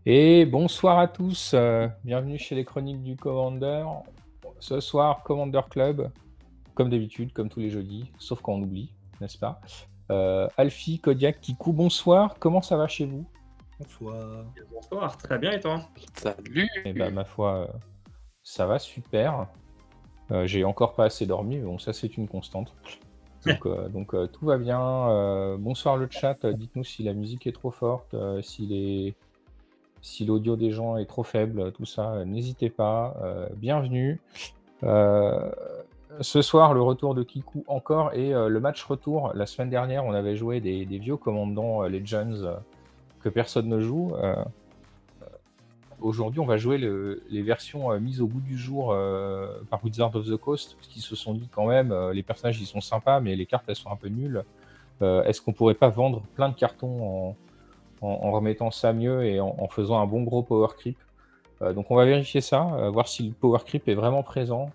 Et bonsoir à tous, bienvenue chez les Chroniques du Commander. Ce soir, Commander Club, comme d'habitude, comme tous les jeudis, sauf quand on oublie, n'est-ce pas? Alfie, Kodiak, Kikou, bonsoir, comment ça va chez vous? Bonsoir. Bonsoir, très bien et toi? Salut! Eh ben, ma foi, ça va super. J'ai encore pas assez dormi, mais bon, ça c'est une constante. Donc, tout va bien. Bonsoir le chat, dites-nous si la musique est trop forte, si l'audio des gens est trop faible, tout ça, n'hésitez pas, bienvenue. Euh, Ce soir, le retour de Kikou encore et le match retour. La semaine dernière, on avait joué des vieux commandants Legends que personne ne joue. Aujourd'hui, on va jouer les versions mises au goût du jour par Wizards of the Coast, parce qu'ils se sont dit quand même, les personnages ils sont sympas, mais les cartes elles sont un peu nulles. Est-ce qu'on pourrait pas vendre plein de cartons en remettant ça mieux et en faisant un bon gros power creep? Donc on va vérifier ça, voir si le power creep est vraiment présent.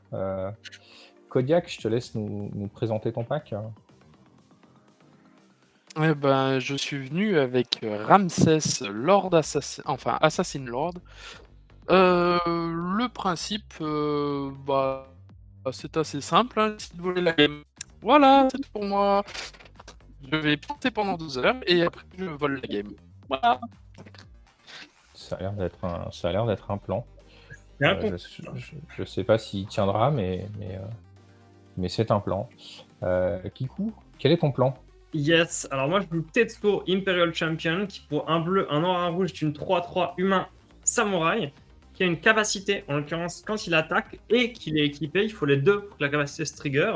Kodiak, je te laisse nous présenter ton pack. Eh ben, je suis venu avec Ramsès, Lord Assassin, enfin Assassin Lord. Le principe, c'est assez simple, hein, c'est de voler la game. Voilà, c'est tout pour moi. Je vais planter pendant 12 heures et après je vole la game. Voilà. Ça a l'air d'être un plan. Il y a un Je sais pas s'il tiendra, mais c'est un plan. Kikou, quel est ton plan? Yes, alors moi je joue Tetsuo Imperial Champion qui pour un bleu, un noir, un rouge est une 3-3 humain samouraï qui a une capacité, en l'occurrence quand il attaque et qu'il est équipé, il faut les deux pour que la capacité se trigger.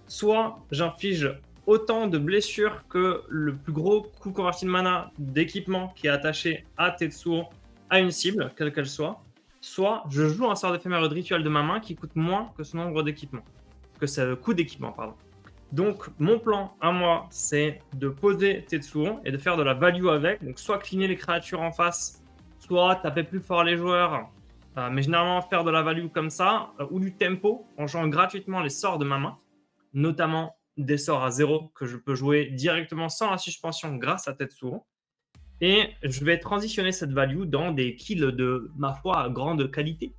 Soit j'inflige autant de blessures que le plus gros coup converti de mana d'équipement qui est attaché à Tetsuo à une cible, quelle qu'elle soit je joue un sort d'éphémère de rituel de ma main qui coûte moins que son nombre d'équipements, que ce coût d'équipement, pardon. Donc, mon plan à moi, c'est de poser Tetsuo et de faire de la value avec. Donc, soit cleaner les créatures en face, soit taper plus fort les joueurs. Mais généralement, faire de la value comme ça, ou du tempo, en jouant gratuitement les sorts de ma main, notamment des sorts à 0 que je peux jouer directement sans la suspension grâce à Tetsuo. Et je vais transitionner cette value dans des kills de, ma foi, à grande qualité.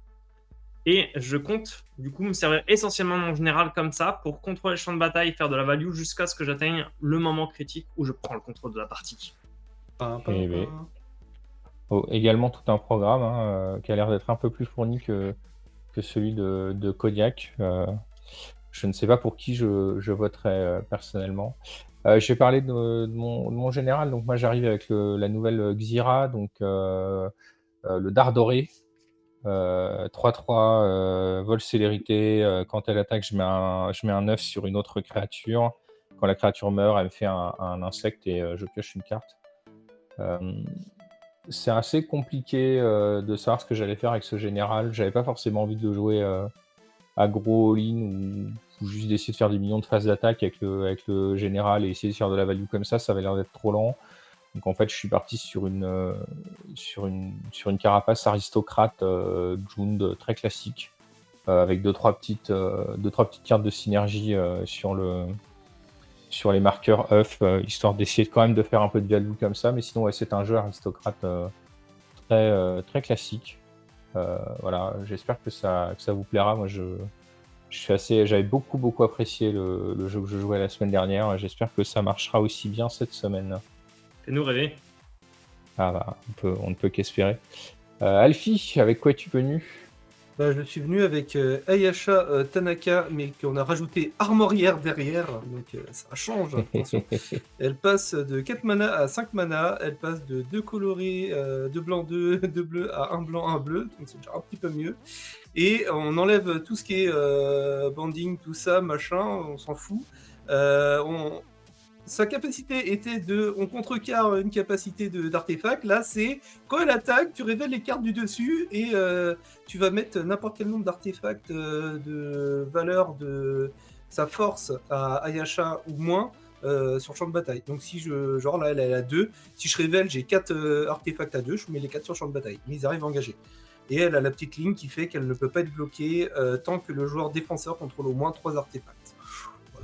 Et je compte du coup me servir essentiellement de mon général comme ça pour contrôler le champ de bataille, faire de la value jusqu'à ce que j'atteigne le moment critique où je prends le contrôle de la partie. Eh ben. Oh, également tout un programme qui a l'air d'être un peu plus fourni que celui de Kodiak. Je ne sais pas pour qui je voterai personnellement. Je vais parler de mon général. Donc moi j'arrive avec la nouvelle Xira, donc le dard doré. 3-3, vol célérité. Quand elle attaque, je mets un 9 sur une autre créature. Quand la créature meurt, elle me fait un insecte et je pioche une carte. C'est assez compliqué de savoir ce que j'allais faire avec ce général. J'avais pas forcément envie de jouer aggro all-in ou juste d'essayer de faire des millions de phases d'attaque avec le général et essayer de faire de la value comme ça avait l'air d'être trop lent. Donc en fait, je suis parti sur une carapace aristocrate Jund très classique avec deux trois petites cartes de synergie sur les marqueurs œufs, histoire d'essayer quand même de faire un peu de value comme ça. Mais sinon, ouais, c'est un jeu aristocrate très classique. Voilà, j'espère que ça vous plaira. Moi, j'avais beaucoup apprécié le jeu que je jouais la semaine dernière. J'espère que ça marchera aussi bien cette semaine. Fais-nous rêver. Ah bah, on ne peut qu'espérer. Alfie, avec quoi es-tu venu? Je suis venu avec Ayasha Tanaka, mais qu'on a rajouté armorière derrière, donc ça change. Attention. Elle passe de 4 mana à 5 mana, elle passe de 2 colorés, 2 blancs, 2 bleus à 1 blanc, 1 bleu, donc c'est déjà un petit peu mieux. Et on enlève tout ce qui est banding, tout ça, machin, on s'en fout. Sa capacité était on contrecarre une capacité d'artefact. Là, c'est quand elle attaque, tu révèles les cartes du dessus et tu vas mettre n'importe quel nombre d'artefacts de valeur de sa force à Ayasha ou moins sur le champ de bataille. Donc, genre là, elle a 2. Si je révèle, j'ai 4 artefacts à 2, je mets les 4 sur le champ de bataille. Mais ils arrivent engagés. Et elle a la petite ligne qui fait qu'elle ne peut pas être bloquée tant que le joueur défenseur contrôle au moins 3 artefacts.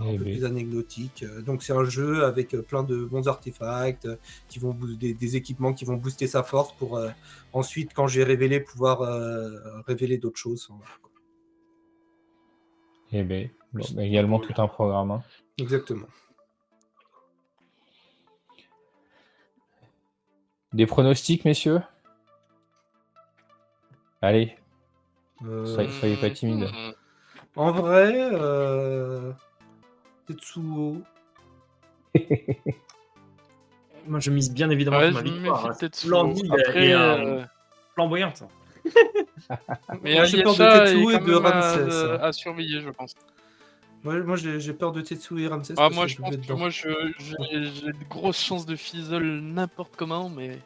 un peu plus anecdotique. Donc c'est un jeu avec plein de bons artefacts qui vont des équipements qui vont booster sa force pour ensuite, quand j'ai révélé, pouvoir révéler d'autres choses. Enfin, voilà, quoi. Eh ben, également Cool. tout un programme. Hein. Exactement. Des pronostics, messieurs? Allez, soyez pas timides. En vrai, Tetsuo. Moi, je mise bien évidemment Ouais, sur ma je me victoire. méfie peut-être Splendide Après, et flamboyante. mais Moi, j'ai peur de Ayesha Tetsuo est et quand de même Ramsès. à surveiller, je pense. Moi j'ai peur de Tetsuo et Ramsès. Ah, parce moi, que je je pense vais que dedans. moi, j'ai de grosses chances de fizzle n'importe comment, mais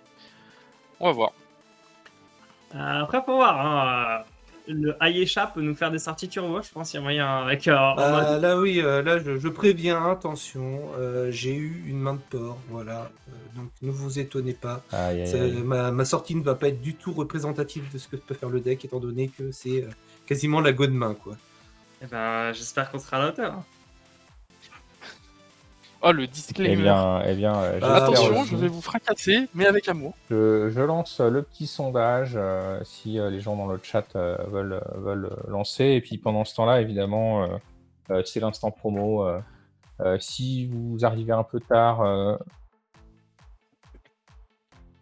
on va voir. Après, faut voir. Hein. Le Ayesha peut nous faire des sorties turbo, je pense qu'il y a moyen avec en mode. Là oui, là je préviens, attention, j'ai eu une main de porc, voilà, donc ne vous étonnez pas. Aïe, aïe, aïe. Ma sortie ne va pas être du tout représentative de ce que peut faire le deck, étant donné que c'est quasiment la go de main, quoi. Eh ben, j'espère qu'on sera à la hauteur. Hein. Oh, le Eh disclaimer. bien, j'espère Attention, aussi. je vais vous fracasser, mais avec amour. Je lance le petit sondage si les gens dans le chat veulent lancer. Et puis pendant ce temps-là, évidemment, c'est l'instant promo. Si vous arrivez un peu tard,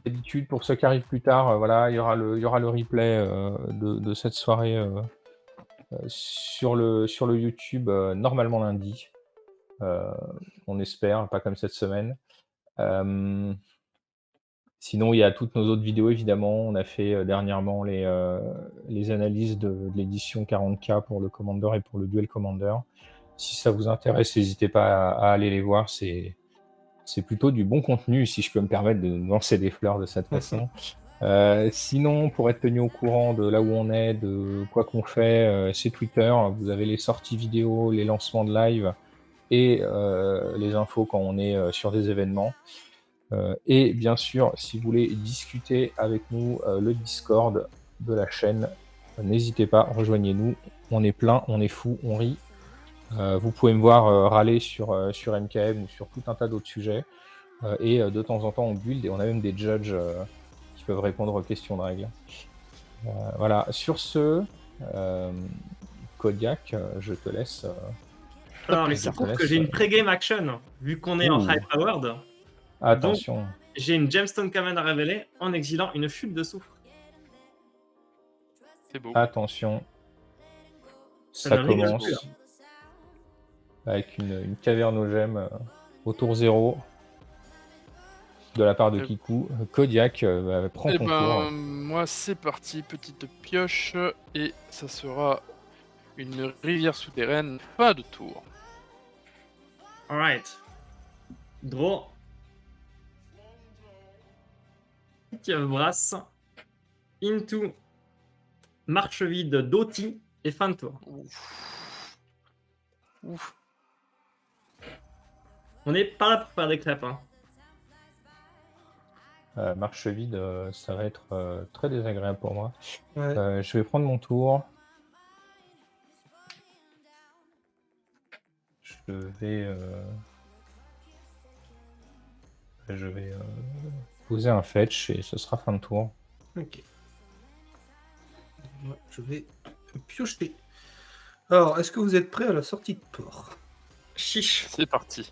d'habitude, pour ceux qui arrivent plus tard, voilà, il y aura le replay de cette soirée sur le YouTube, normalement lundi. On espère, pas comme cette semaine. Sinon, il y a toutes nos autres vidéos, évidemment. On a fait dernièrement les analyses de l'édition 40K pour le Commander et pour le Duel Commander. Si ça vous intéresse, n'hésitez pas à aller les voir. C'est plutôt du bon contenu, si je peux me permettre de lancer des fleurs de cette façon. Sinon, pour être tenu au courant de là où on est, de quoi qu'on fait, c'est Twitter. Vous avez les sorties vidéo, les lancements de live et les infos quand on est sur des événements. Et bien sûr, si vous voulez discuter avec nous, le Discord de la chaîne, n'hésitez pas, rejoignez-nous. On est plein, on est fou, on rit. Vous pouvez me voir râler sur MKM ou sur tout un tas d'autres sujets. Et de temps en temps, on build et on a même des judges qui peuvent répondre aux questions de règles. Voilà. Sur ce, Kodiak, je te laisse. Alors, il se trouve que j'ai une pré-game action, vu qu'on est en high powered. Attention. Donc, j'ai une Gemstone Command à révéler en exilant une chute de soufre. C'est beau. Attention. Ça Ça ne rigole commence plus, avec une caverne aux gemmes au tour 0 de la part de Kiku. Kodiak, prends ton tour. Moi, c'est parti. Petite pioche. Et ça sera une rivière souterraine. Fin de tour. Alright. Draw. Brasse. Into. Marche vide d'Oti. Et fin de tour. Ouf. On n'est pas là pour faire des crêpes. Hein. Marche vide, ça va être très désagréable pour moi. Ouais. Je vais prendre mon tour. Je vais poser un fetch et ce sera fin de tour. Ok. Ouais, je vais piocher. Alors, est-ce que vous êtes prêts à la sortie de port? Chiche. C'est parti.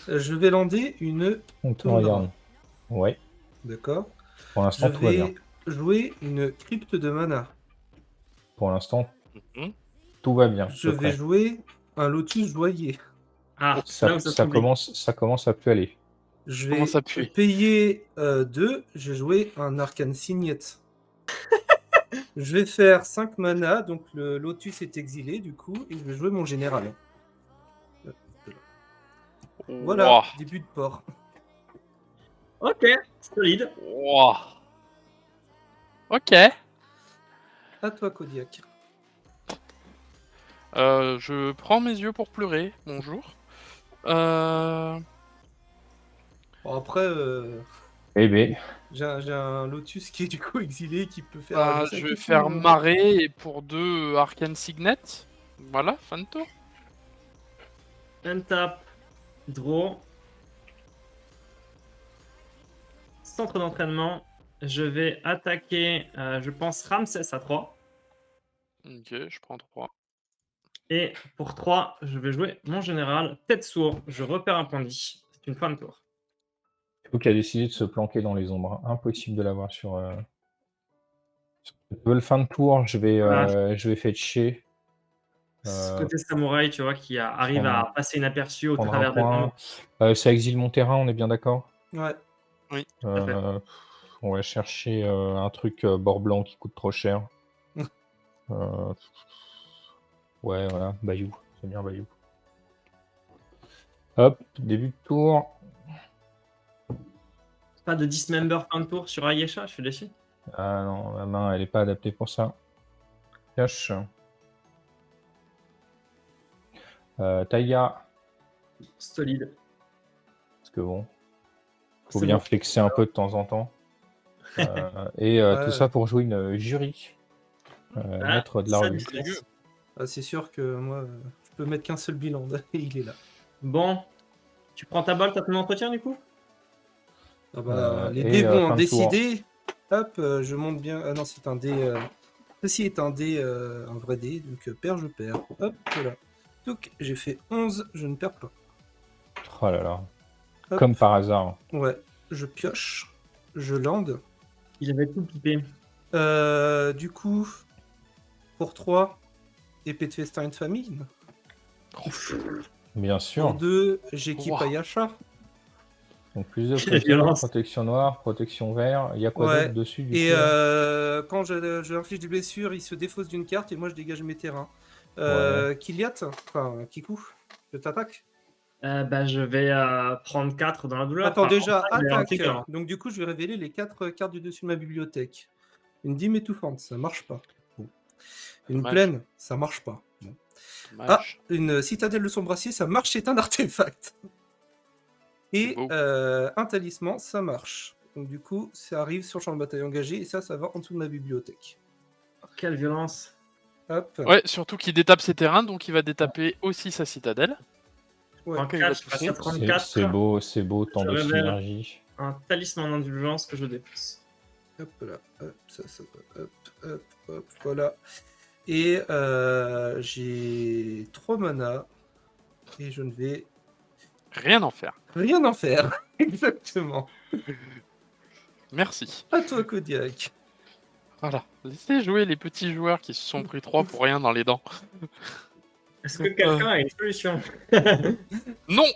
Je vais lander une On te Tundra. regarde. Ouais. D'accord. Pour Je l'instant, tout va bien. vais jouer une crypte de mana. Pour l'instant, Mhm. tout va bien. Je vais jouer un lotus joaillier. Ah, Ça, là où ça ça tombe. commence à plus aller. Je Comment vais ça pue? payer 2. Je vais jouer un arcane signet. Je vais faire 5 mana, donc le lotus est exilé du coup, et je vais jouer mon général. Voilà, Ouah. début de port. Ok, solide. Ouah. Ok. À toi, Kodiak. Je prends mes yeux pour pleurer. Bonjour. Bon, après, Eh ben, j'ai un lotus qui est du coup exilé, qui peut faire... Je vais faire marée et pour 2 Arcane Signet. Voilà, fin de tour. Untap, draw. Centre d'entraînement. Je vais attaquer, je pense, Ramsès à 3. Ok, je prends 3. Et pour 3, je vais jouer mon général. Tetsuo, je repère un point de vie. C'est une fin de tour. C'est vous qui a décidé de se planquer dans les ombres. Impossible de l'avoir sur le fin de tour. Je vais fetcher. Ce côté samouraï, tu vois, qui arrive prendre- à passer inaperçu au prendre travers un des point. ombres. Ça exile mon terrain, on est bien d'accord? Ouais. à fait. On va chercher un truc bord blanc qui coûte trop cher. Ouais, voilà, Bayou. C'est bien Bayou. Hop, début de tour. Pas de dismember fin de tour sur Ayesha, je suis déçu. Ah non, ma main, elle est pas adaptée pour ça. Cache. Taiga. Solide. Parce que bon, faut C'est bien bon. flexer un peu de temps en temps. Et tout ça pour jouer une jury. Maître de la ça, rue. c'est dégueu. Ah, c'est sûr que moi, je peux mettre qu'un seul bilan et il est là. Bon, tu prends ta balle, t'as ton entretien du coup? Ah bah, les et, dés vont fin en de tour. décider. Hop, je monte bien. Ah non, c'est un dé. Ceci est un dé, un vrai dé. Donc, perds, je perds. Hop, voilà. Donc, j'ai fait 11, je ne perds pas. Oh là là. Hop. Comme par hasard. Ouais, je pioche. Je lande. Il avait tout pipé. Du coup, pour 3, épée de festin et de famine. Bien Pour sûr. 2, j'équipe Wow. Ayasha. Donc plus de Quelle protection, violence. protection noire, protection vert. Il y a quoi Ouais. d'autre dessus du Et coup quand je inflige des blessures, il se défausse d'une carte et moi je dégage mes terrains. Ouais. Kiliat, enfin Kiku, je t'attaque. Bah, je vais prendre 4 dans la douleur. Attends, Enfin, déjà, en fait, il y a un attaque. trigger. Donc du coup, je vais révéler les 4 cartes du dessus de ma bibliothèque. Une dîme étouffante, ça marche pas. Bon. Une Dommage. plaine, ça marche pas. Bon. Ah, Dommage. une citadelle de sombracier, ça marche, c'est un artefact. Et beau. un talisman, ça marche. Donc du coup, ça arrive sur le champ de bataille engagé et ça va en dessous de ma bibliothèque. Quelle violence. Hop. Ouais, surtout qu'il détape ses terrains, donc il va détaper aussi sa citadelle. Ouais. En Ok, il va 4, je passe pousser. à 34. C'est beau, tant Je de révèle. synergie. Un talisman d'indulgence que je dépose. Hop là, hop, ça, hop, hop, hop, voilà. Et j'ai 3 mana et je ne vais Rien en faire. rien en faire. Exactement. Merci. À toi, Kodiak. Voilà. Laissez jouer les petits joueurs qui se sont pris 3 pour rien dans les dents. Est-ce que quelqu'un a une solution? Non.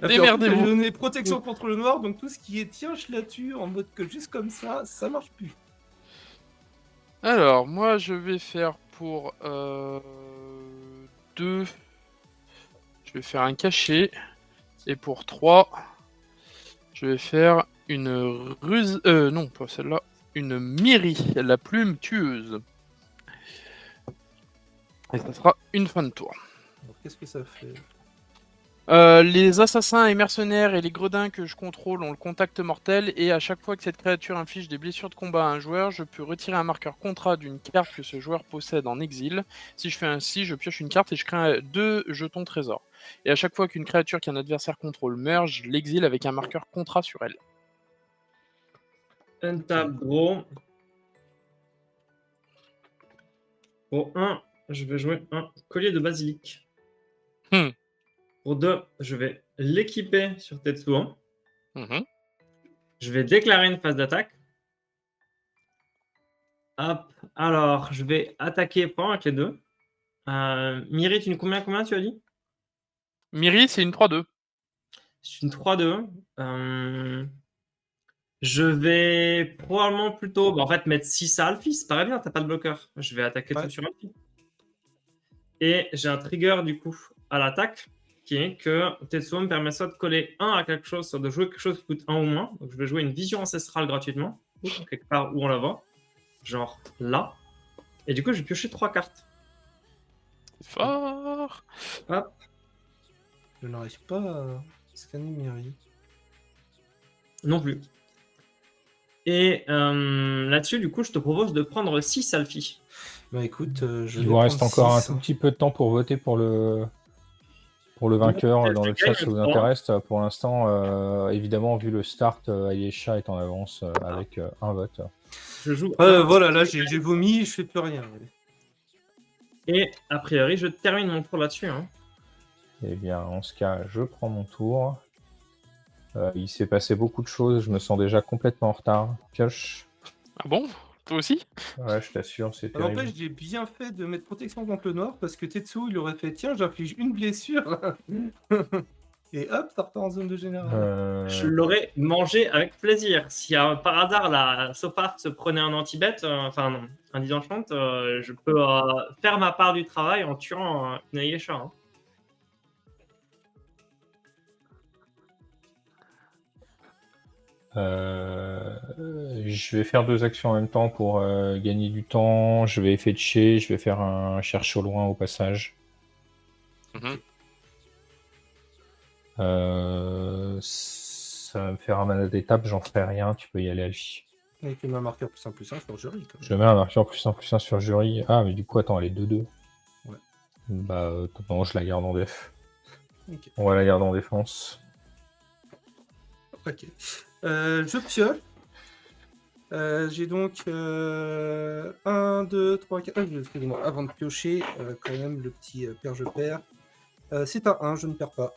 Démerdez-vous. J'ai donné protection contre le noir, donc tout ce qui est tiens, je la tue en mode que juste comme ça marche plus. Alors, moi, je vais faire pour 2. Je vais faire un cachet. Et pour 3, je vais faire une ruse... non, pas celle-là. Une Miri, la plume tueuse. Et ça sera une fin de tour. Alors, qu'est-ce que ça fait? Les assassins et mercenaires et les gredins que je contrôle ont le contact mortel et à chaque fois que cette créature inflige des blessures de combat à un joueur, je peux retirer un marqueur contrat d'une carte que ce joueur possède en exil. Si je fais ainsi, je pioche une carte et je crée 2 jetons trésor. Et à chaque fois qu'une créature qu'un adversaire contrôle meurt, je l'exile avec un marqueur contrat sur elle. Untap, gros. Pour 1, je vais jouer un collier de basilic. Pour 2, je vais l'équiper sur Tetsuo. Je vais déclarer une phase d'attaque. Hop. Alors, je vais attaquer pour avec les deux. Miri, tu combien tu as dit? Miri, c'est une 3-2. C'est une 3-2. Je vais probablement plutôt en fait, mettre 6 à Alfie. Ça paraît bien, t'as pas de bloqueur. Je vais attaquer tout sur Alfie. Et j'ai un trigger du coup à l'attaque qui est que Tetsuo me permet soit de coller 1 à quelque chose, soit de jouer quelque chose qui coûte 1 ou moins. Donc je vais jouer une vision ancestrale gratuitement, quelque part où on la voit. Genre là. Et du coup, je vais piocher 3 cartes. Fort. Hop. Je n'arrive pas à scanner Miri. Non plus. Et là-dessus, du coup, je te propose de prendre 6 Alfie. Bah écoute, je Il vais vous reste prendre encore 6. un tout petit peu de temps pour voter pour le Pour le vainqueur, dans le chat, gagne ça vous le 3. intéresse. Pour l'instant, évidemment, vu le start, Ayesha est en avance avec un vote. Je joue. Voilà, là j'ai vomi, je fais plus rien. Et a priori, je termine mon tour là-dessus. Hein. Eh bien, en ce cas, je prends mon tour. Il s'est passé beaucoup de choses, je me sens déjà complètement en retard. Pioche. Ah bon? Toi aussi? Ouais, je t'assure, c'est Alors, terrible. après, j'ai bien fait de mettre protection contre le noir parce que Tetsu il aurait fait tiens, j'inflige une blessure. Et hop, ça repart en zone de général. Je l'aurais mangé avec plaisir. Si par hasard la Sopart se prenait un anti-bet, enfin non, un disenchant, je peux faire ma part du travail en tuant une Ayesha. Hein. Je vais faire 2 actions en même temps pour gagner du temps. Je vais fetcher, je vais faire un cherche au loin au passage. Mhm. Ça va me faire un mana d'étape, j'en ferai rien, tu peux y aller Alfie. Avec un marqueur +1/+1 sur jury. Quand même. Je mets un marqueur +1/+1 sur jury. Ah, mais du coup, attends, elle est 2-2. Ouais. Bah, non, je la garde en def. Ok. On va la garder en défense. Ok. Je pioche. J'ai donc 1, 2, 3, 4. Excusez-moi, avant de piocher, quand même, le petit père, je perds. C'est un 1, je ne perds pas.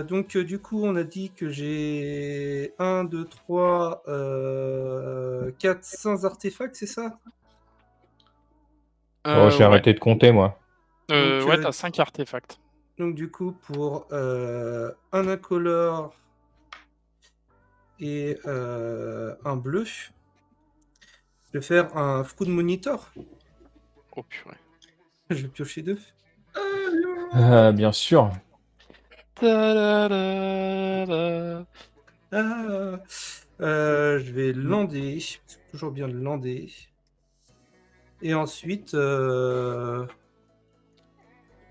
Donc, du coup, on a dit que j'ai 1, 2, 3, 4, 5 artefacts, c'est ça? Oh, j'ai Ouais. arrêté de compter, moi. Donc, Ouais, t'as 5 artefacts. Donc, du coup, pour un incolore et un bleu, je vais faire un Fruit Monitor. Oh purée. Je vais piocher 2. Bien sûr. Ta-da-da-da. Je vais lander. C'est toujours bien de lander. Et ensuite,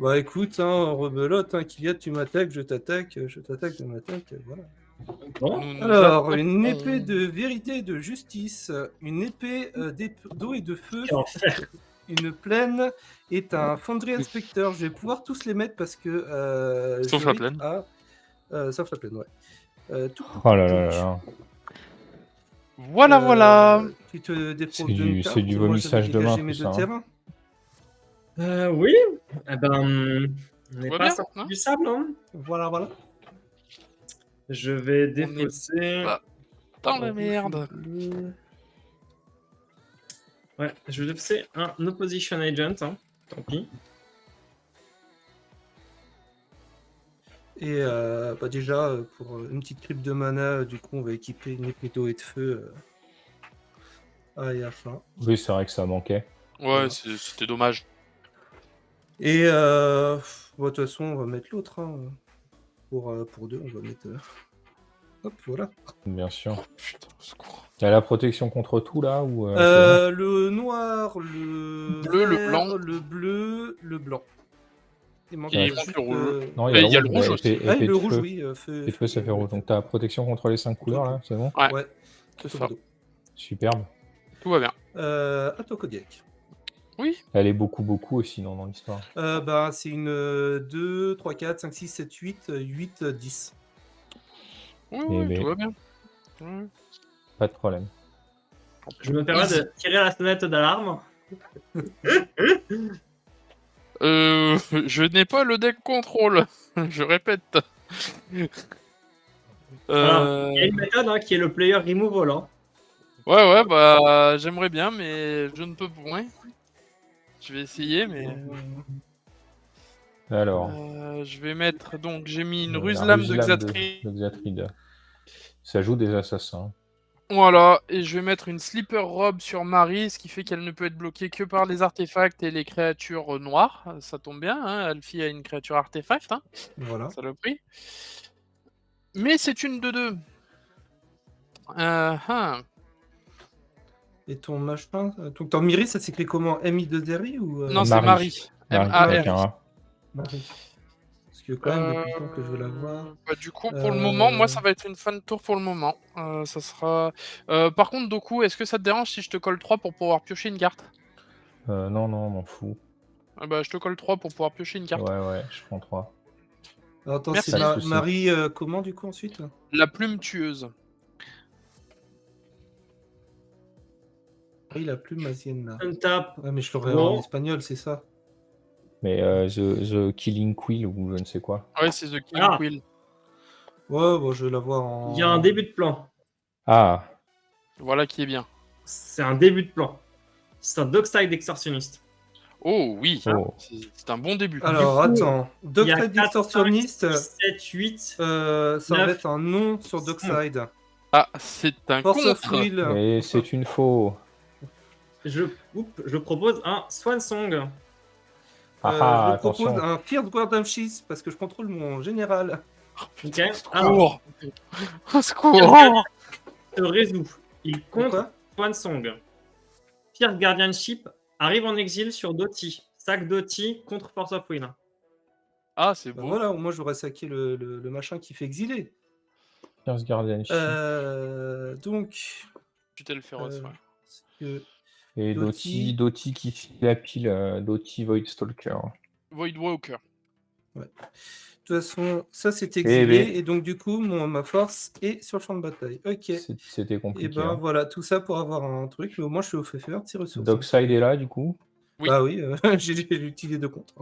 bah écoute, hein, rebelote, hein, Kylian, tu m'attaques, je t'attaque, je m'attaque, voilà. Bon. Nous nous Alors, attaquons. une épée de vérité et de justice, une épée d'eau et de feu, Quel enfer. une plaine est un Foundry Inspector. Je vais pouvoir tous les mettre parce que. Sauf la Jurik plaine. sauf la plaine, ouais. Tout, Oh là là là là. Voilà. Tu te C'est défauts du- d'une c'est carte, du moi, vomissage j'avais de main, dégagé mes tout deux ça, hein. terrains. Oui. Eh ben, on n'est va pas bien, sorti hein. du sable. Hein. Voilà, voilà. Je vais est défausser. pas- Dans la merde. Ouais, je vais défausser un Opposition Agent. Hein. Tant pis. Et bah déjà, pour une petite crypte de mana, du coup, on va équiper une épée d'eau et de feu à Ayasha. Oui, c'est vrai que ça manquait. Ouais, c'était dommage. Et bah, de toute façon, on va mettre l'autre. Hein. Pour 2, on va mettre. Hop, voilà. Bien sûr. Putain, au secours. T'as la protection contre tout, là ou Le noir, le Bleu, le vert, blanc. le bleu, le blanc. Il manque Et il juste, manque le rouge. Non, Et il y a le rouge épée- aussi. épée Ah, et de le rouge, feu. oui. Feu, Et feu, ça fait rouge. Donc t'as protection contre les 5 couleurs, là, c'est bon? Ouais, C'est tout ça. d'eau. Superbe. Tout va bien. À toi, Kodiak. Oui. Elle est beaucoup aussi dans l'histoire. Bah, c'est une 2, 3, 4, 5, 6, 7, 8, 8, 10. Oui, Eh oui, ben. tout va bien. Ouais. Pas de problème. Je me permets de tirer la sonnette d'alarme. Je n'ai pas le deck contrôle. Je répète. Alors, il y a une méthode hein, qui est le player removal. Hein. Ouais, bah j'aimerais bien, mais je ne peux point. Je vais essayer, mais. Alors, Je vais mettre donc j'ai mis une la ruse-lame de ruse-lame Xatri. de Xatride. Ça joue des assassins. Voilà, et je vais mettre une slipper robe sur Marie, ce qui fait qu'elle ne peut être bloquée que par les artefacts et les créatures noires. Ça tombe bien, hein, Alfie a une créature artefact, hein, Voilà. saloperie. Mais c'est une 2-2. Et ton machin. Donc, ton Miri, ça s'écrit comment? MI2RI ou. Non, c'est Marie. Marie, M-A-R-I. avec un A. Marie. Parce que quand même, depuis le temps que je veux la voir. Bah, du coup, pour le moment, moi, ça va être une fan tour pour le moment. Ça sera. Par contre, Doku, est-ce que ça te dérange si je te colle 3 pour pouvoir piocher une carte? Non, m'en fous. Ah bah, je te colle 3 pour pouvoir piocher une carte. Ouais, je prends 3. Alors, attends, Merci. c'est Pas de souci. Marie, comment du coup ensuite? La plume tueuse. Oui, la plume Asienna. Untap. Ouais, mais je l'aurais Bon. en espagnol, c'est ça. Mais the Killing Quill ou je ne sais quoi. Ouais, c'est The King Ah. Quill. Ouais, bon, je vais l'avoir en. Il y a un début de plan. Ah, Voilà qui est bien. C'est un début de plan. C'est un Dockside extorsionniste. Oh oui, Oh. c'est un bon début. Alors, Du coup, attends. Il y a Dockside 4, extorsionniste, 7, 8. ça va 9. être un nom sur Dockside. Ah, c'est un Force of contre. Will. et c'est une faux. Je propose un Swan Song. Je propose attention. un Feared Guardianship parce que je contrôle mon général. Ok. Cours. Au secours. Se résout. Il contre Quoi Swan Song. Feared Guardianship arrive en exil sur Doty. Sac Doty contre Force of Will. Ah, c'est Bah beau. voilà, moi j'aurais saqué le machin qui fait exiler. First Guardianship. Donc. Tutelle féroce, ouais. que Et Doty. Doty qui file la pile. Doty Voidstalker. Void Walker. De toute façon, ça c'est Eh exilé. ben. Et donc, du coup, ma force est sur le champ de bataille. Ok. C'était Et compliqué. ben hein. voilà, tout ça pour avoir un truc. Mais au moins, je suis au fait faire de ces ressources. Dockside est là, du coup. Oui. Bah oui, j'ai utilisé 2 contre.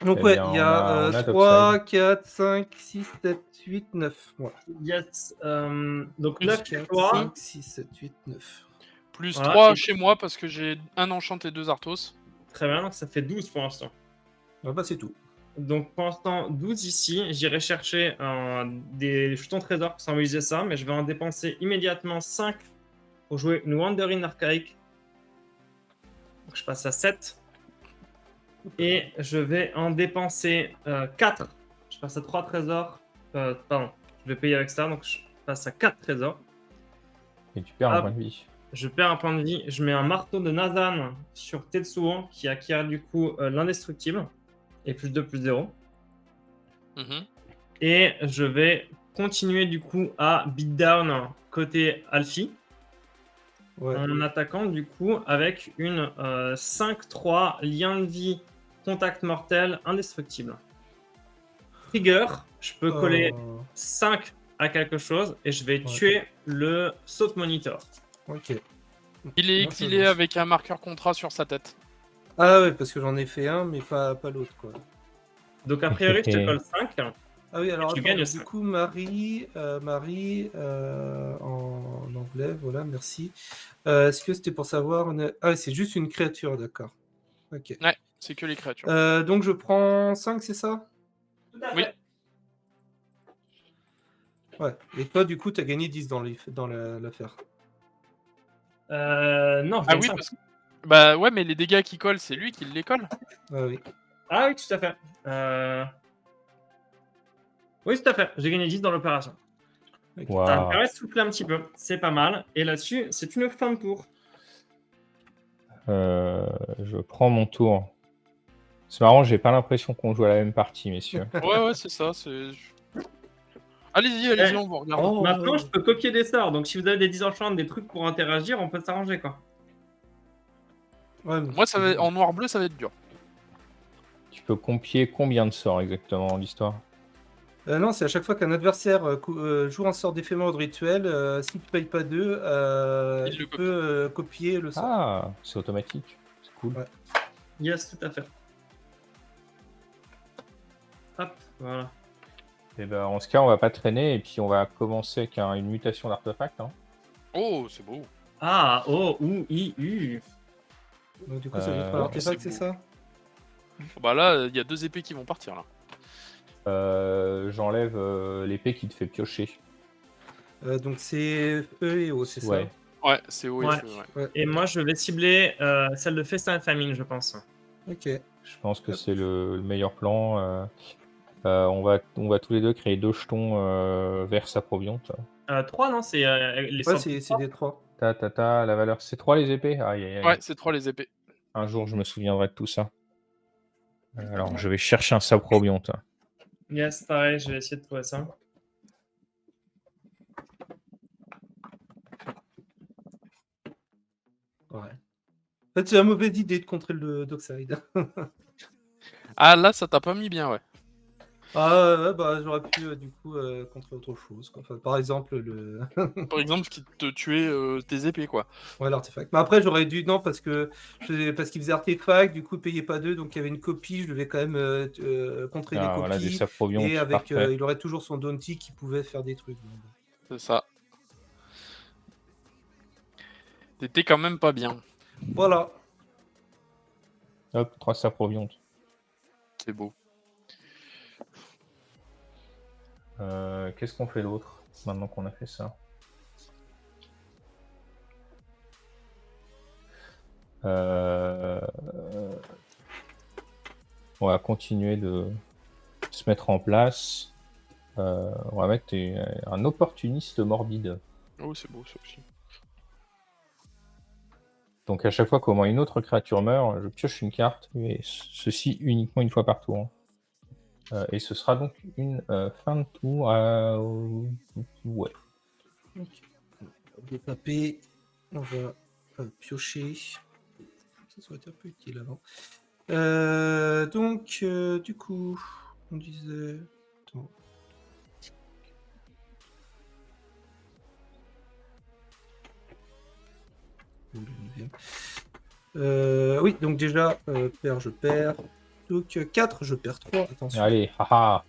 Donc, Eh ouais, bien, il y on a a 3, 4, 5, 6, 7, 8, 9. Ouais. Yes. Donc Plus 9 chez 4, toi. 5, 6, 7, 8, 9. Plus Voilà. 3 chez moi parce que j'ai un enchant et 2 Arthos. Très bien, donc ça fait 12 pour l'instant. Ah bah, c'est tout. Donc pour l'instant, 12 ici. J'irai chercher des jetons trésors pour symboliser ça, mais je vais en dépenser immédiatement 5 pour jouer une Wandering Archaïque. Donc je passe à 7. Et je vais en dépenser 4. Je passe à 3 trésors. Pardon, je vais payer avec ça, donc je passe à 4 trésors. Et tu perds un Ah. point de vie. Je perds un point de vie. Je mets un marteau de Nazan sur Tetsuo qui acquiert du coup l'indestructible. Et plus 2, plus 0. Mhm. Et je vais continuer du coup à beatdown côté Alfie. Ouais. En attaquant du coup avec une 5-3 lien de vie, contact mortel, indestructible. Trigger, je peux coller 5 à quelque chose et je vais tuer le Saut Monitor. Ok. Il est Moi, ça exilé marche. avec un marqueur contrat sur sa tête. Ah ouais, parce que j'en ai fait un, mais pas l'autre, quoi. Donc a priori, je te colle 5. Ah oui, alors Tu attends, gagnes du 5. coup, Marie, en anglais, voilà, merci. Est-ce que c'était pour savoir... Ah, c'est juste une créature, d'accord. Ok. Ouais, c'est que les créatures. Donc je prends 5, c'est ça? Tout à fait. Oui. Ouais. Et toi, du coup, t'as gagné 10 dans l'affaire. Non, je Ah gagne oui, 5. parce que... Bah ouais, mais les dégâts qui collent, c'est lui qui les colle. Ah oui. Ah oui, tout à fait. Oui, tout à fait. J'ai gagné 10 dans l'opération. Waouh. Ça me permet de souffler un petit peu. C'est pas mal. Et là-dessus, c'est une fin de tour. Je prends mon tour. C'est marrant, j'ai pas l'impression qu'on joue à la même partie, messieurs. Ouais, c'est ça. Allez-y, on vous regarde. Oh. Maintenant, je peux copier des sorts. Donc, si vous avez des disenchants, des trucs pour interagir, on peut s'arranger, quoi. Ouais, mais Moi, en noir-bleu, ça va être dur. Tu peux copier combien de sorts exactement dans l'histoire? non, c'est à chaque fois qu'un adversaire joue un sort d'éphémère ou de rituel, s'il ne paye pas 2, Il le peut copier le sort. Ah, c'est automatique. C'est cool. Ouais. Yes, tout à fait. Hop, voilà. Et ben, en ce cas, on va pas traîner et puis on va commencer avec une mutation d'artefact. Hein. Oh, c'est beau. Ah, oh, ou, i, u. Donc du coup, ça détruit l'artefact, c'est c'est beau. ça? Bah là, il y a 2 épées qui vont partir, là. J'enlève l'épée qui te fait piocher. Donc c'est E et O, c'est Ouais. Ouais, c'est haut Ouais. et feu, ouais. ça? Ouais. Et moi, je vais cibler celle de Festin et Famine, je pense. Ok. Je pense que c'est le meilleur plan. On va tous les deux créer 2 jetons vers sa probionte. 3, non, c'est les Ouais, sorts. c'est des 3. La valeur. C'est 3 les épées? Aïe, aïe, aïe. Ouais, c'est 3 les épées. Un jour, je me souviendrai de tout ça. Alors, je vais chercher un saprobionte. Yes, pareil, je vais essayer de trouver ça. Ouais. En fait, c'est une mauvaise idée de contrer le Dockside. Ah, là, ça t'a pas mis bien, ouais. Ah, ouais, bah, j'aurais pu, du coup, contrer autre chose, quoi. Enfin, par exemple, Par exemple, ce qui te tuait tes épées, quoi. ouais, l'artefact. Mais après, j'aurais dû... Non, parce qu'il faisait artefact, du coup, payait pas deux, donc il y avait une copie, je devais quand même contrer les Ah, voilà, des copies. saprobions, Et avec, parfait. il aurait toujours son Daunty qui pouvait faire des trucs. Donc, bon. C'est ça. T'étais quand même pas bien. Voilà. Hop, 3 saprobions. C'est beau. Qu'est-ce qu'on fait d'autre, maintenant qu'on a fait ça? On va continuer de se mettre en place. On va mettre un opportuniste morbide. Oh, c'est beau, ça aussi. Donc à chaque fois qu'au moins une autre créature meurt, je pioche une carte, et ceci uniquement une fois par tour. Et ce sera donc une fin de tour à... Ouais. Ok. On va taper. On va piocher. Ça serait un peu utile avant. Donc, du coup, on disait... Attends. Oui, donc déjà, paire, je perds. Donc 4, je perds 3, attention. Allez, haha.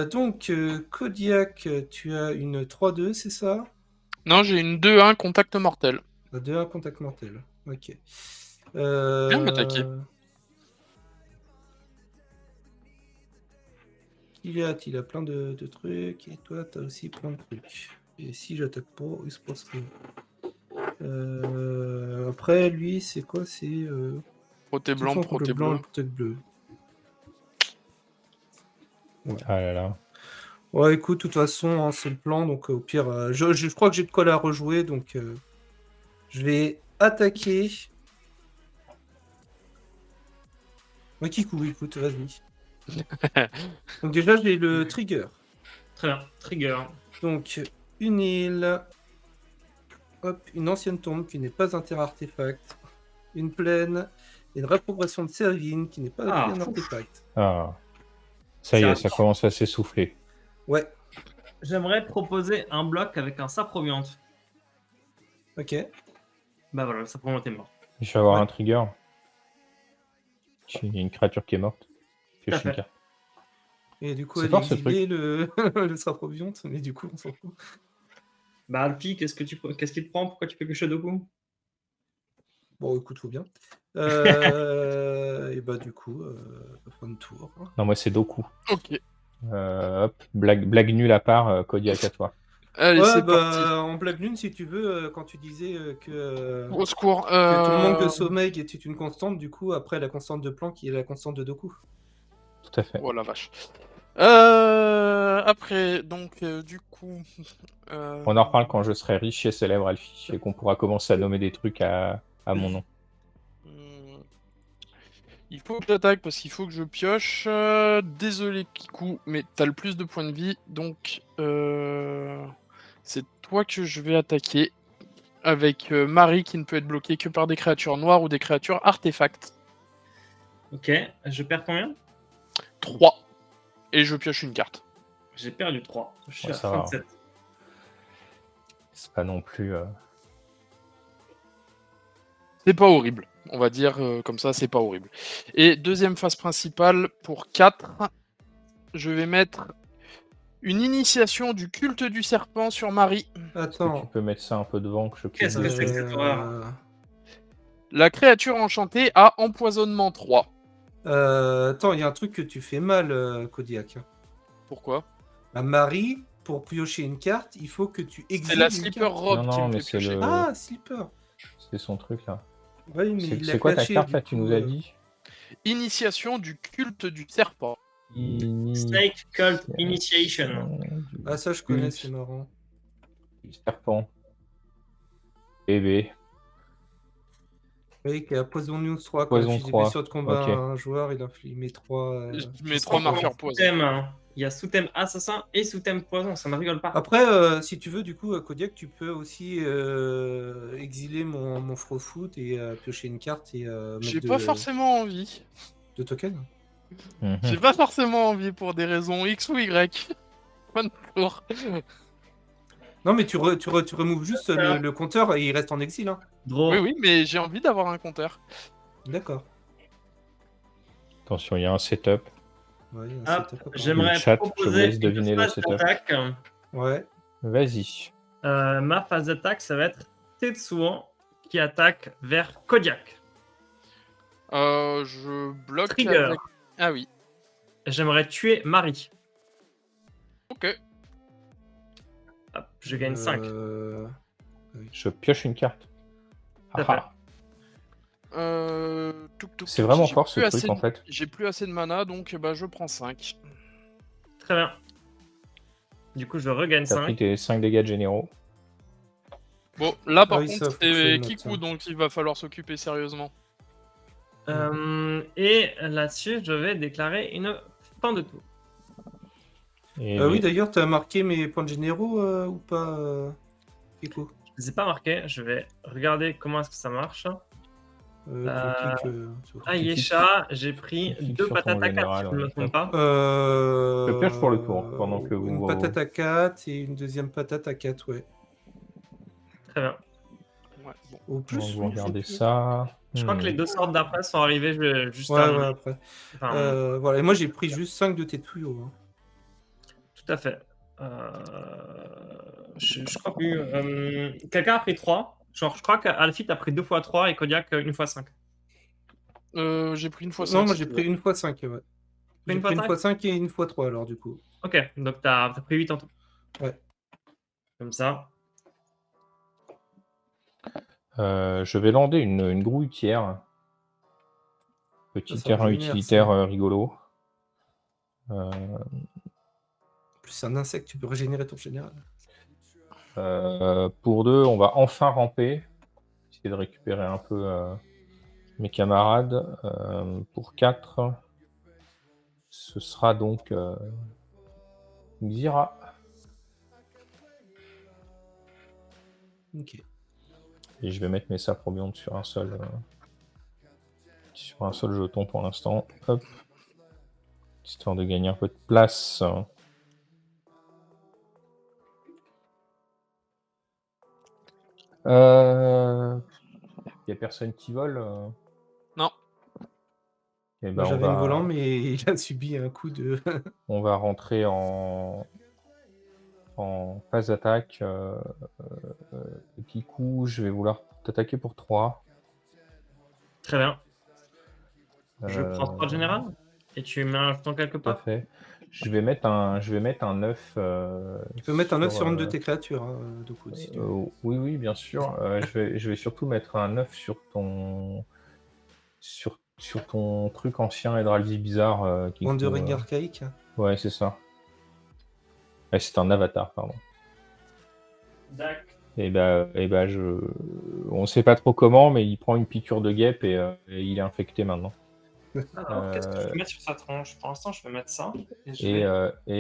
Donc, Kodiak, tu as une 3-2, c'est ça? Non, j'ai une 2-1 contact mortel. 2-1 contact mortel. Ok. Viens m'attaquer. Kiliat, il a plein de trucs, et toi, t'as aussi plein de trucs. Et si j'attaque pas, il se passe rien. Après, lui, c'est quoi? C'est Proté blanc, proté bleu. proté bleu. Ouais. Ah là là. Ouais, écoute, de toute façon, hein, c'est le plan, donc au pire, je crois que j'ai de quoi la rejouer, donc je vais attaquer. Ouais, Kikou, écoute, vas-y. Donc déjà, j'ai le trigger. Très bien. Trigger. Donc, une île. Hop, une ancienne tombe qui n'est pas un terre artefact. Une plaine. Et une réprogression de Servine qui n'est pas Ah, un ouf. artefact. Ah. Ça y est, Ça- ça commence à s'essouffler. Ouais, J'aimerais proposer un bloc avec un saprobiante. ok. Bah voilà, le saprobiante est mort. Je vais avoir Ouais. un trigger. Il y a une créature qui est morte. Tout à Pioche une fait. carte. Et du coup, C'est elle fort, est ce exilée, le saprobiante, mais du coup, on s'en fout. Bah Alpi, qu'est-ce qu'il te prend? Pourquoi tu fais que Shodoku? Bon, écoute, faut bien. Et bah, du coup, fin de tour. Non, moi c'est Doku. Ok. Hop, blague nulle à part, Kodiak à toi. Allez, Ouais, c'est bah, parti. en blague lune, si tu veux, quand tu disais que Au secours. ton manque de sommeil était une constante, du coup, après la constante de plan qui est la constante de Doku. Tout à fait. Oh la vache. Après, donc, du coup... On en reparle quand je serai riche et célèbre, Alfie, et qu'on pourra commencer à nommer des trucs à mon nom. Il faut que j'attaque parce qu'il faut que je pioche. Désolé Kikou, mais t'as le plus de points de vie, donc c'est toi que je vais attaquer. Avec Marie qui ne peut être bloquée que par des créatures noires ou des créatures artefacts. Ok, je perds combien? 3. Et je pioche une carte. J'ai perdu 3. Je suis Ouais, à ça va. 37. C'est pas non plus... C'est pas horrible. On va dire comme ça, c'est pas horrible. Et deuxième phase principale, pour 4, je vais mettre une initiation du culte du serpent sur Marie. Est-ce que tu Attends. peux mettre ça un peu devant que je Qu'est-ce que c'est que cette horreur? La créature enchantée a empoisonnement 3. Attends, il y a un truc que tu fais mal, Kodiak. Pourquoi? La Marie, pour piocher une carte, il faut que tu exiles C'est la une slipper carte. robe Non, qui non, me mais fait c'est piocher. le- Ah, Slipper. C'est son truc là. Oui, mais il l'a C'est quoi ta caché, carte du là, tu coup, nous as dit? Initiation du culte du serpent. Snake Cult Initiation. Ah, ça, je connais, c'est marrant. Du serpent. Bébé. Oui, qui a Poison News 3, quand Poison il fait des 3, blessures de combat ok. à un joueur, il met 3. Je mets 3 marqueurs poison. Thème, hein. il y a sous-thème assassin et sous-thème poison, ça ne rigole pas. Après, si tu veux, du coup, Kodiak, tu peux aussi exiler mon Frofoot et piocher une carte et J'ai mettre pas forcément envie. de tokens. Mhm. J'ai pas forcément envie pour des raisons X ou Y. Fin de tour. Non, mais tu removes juste le compteur et il reste en exil. Hein. Draw. Oui, mais j'ai envie d'avoir un compteur. D'accord. Attention, il y a un setup. Ouais, Hop, setup, apparemment. j'aimerais Le chat, je vous proposer laisse deviner une le phase setup. d'attaque. Ouais. Vas-y. Ma phase d'attaque, ça va être Tetsuo qui attaque vers Kodiak. Je bloque Trigger. avec... Ah oui. J'aimerais tuer Marie. Ok. Hop, je gagne 5. Je pioche une carte. Tout à Ah, c'est C'est vraiment fort ce truc en fait. J'ai plus assez de mana, donc bah, je prends 5. Très bien. Du coup, je regagne T'as pris 5. tes 5 dégâts généraux. Bon, là par oui, ça, contre, faut que je c'est note, Kikou, ça. donc il va falloir s'occuper sérieusement. Et là-dessus, je vais déclarer une fin de tour. Et Oui, d'ailleurs, t'as marqué mes points de généraux ou pas, Kiko Je ne les ai pas marqués. Je vais regarder comment est-ce que ça marche. Tu cliques sur... Ayesha, j'ai pris clique 2 sur patates ton à 4, général, si je ne me ouais. trompe pas. Je pioche pour le tour, pendant que vous- Une patate à 4 et une deuxième patate à 4, ouais. Très bien. Ouais, bon. Au plus, Bon, vous oui, regardez je- ça. Je crois que les 2 sortes d'après sont arrivées juste Ouais, avant. ouais, après. Enfin, Voilà, et moi j'ai pris juste 5 de tes tuyaux. Hein. tout à fait. Je crois plus. Quelqu'un a pris 3. Genre, je crois qu'Alfit a pris 2 fois 3 et Kodiak 1 fois 5. J'ai pris une fois 5. Non, moi j'ai pris une fois 5, ouais. J'ai Une pris une fois fois 5 et une fois 3 alors du coup. Ok, donc t'as pris 8 en tout. Ouais. Comme ça. Je vais lander une grouilletière. Petit Ça terrain régénère, utilitaire ça. rigolo. En plus, c'est un insecte, tu peux régénérer ton général. Pour 2, on va enfin ramper. Essayer de récupérer un peu mes camarades. Pour 4, ce sera donc Xira. Ok. Et je vais mettre mes saprobiontes sur un seul jeton pour l'instant. Hop. Histoire de gagner un peu de place. Il n'y a personne qui vole. Non. Eh ben, Moi on j'avais va, une volant, mais il a subi un coup de. on va rentrer en phase d'attaque. Petit coup, je vais vouloir t'attaquer pour 3. Très bien. Je prends 3 de général. Et tu mets un jeton quelque Tout à part. fait. Je vais mettre un 9. Tu peux mettre un 9 sur une de tes créatures, hein, du coup. Si tu veux. Oui, bien sûr. Je vais surtout mettre un 9 sur ton truc ancien Eldrazi bizarre. Qui Wandering archaïque. Ouais, c'est ça. Ouais, c'est un avatar, pardon. D'accord. Et on sait pas trop comment, mais il prend une piqûre de guêpe et il est infecté maintenant. Alors, qu'est-ce que je peux mettre sur sa tronche? Pour l'instant, je vais mettre ça. Et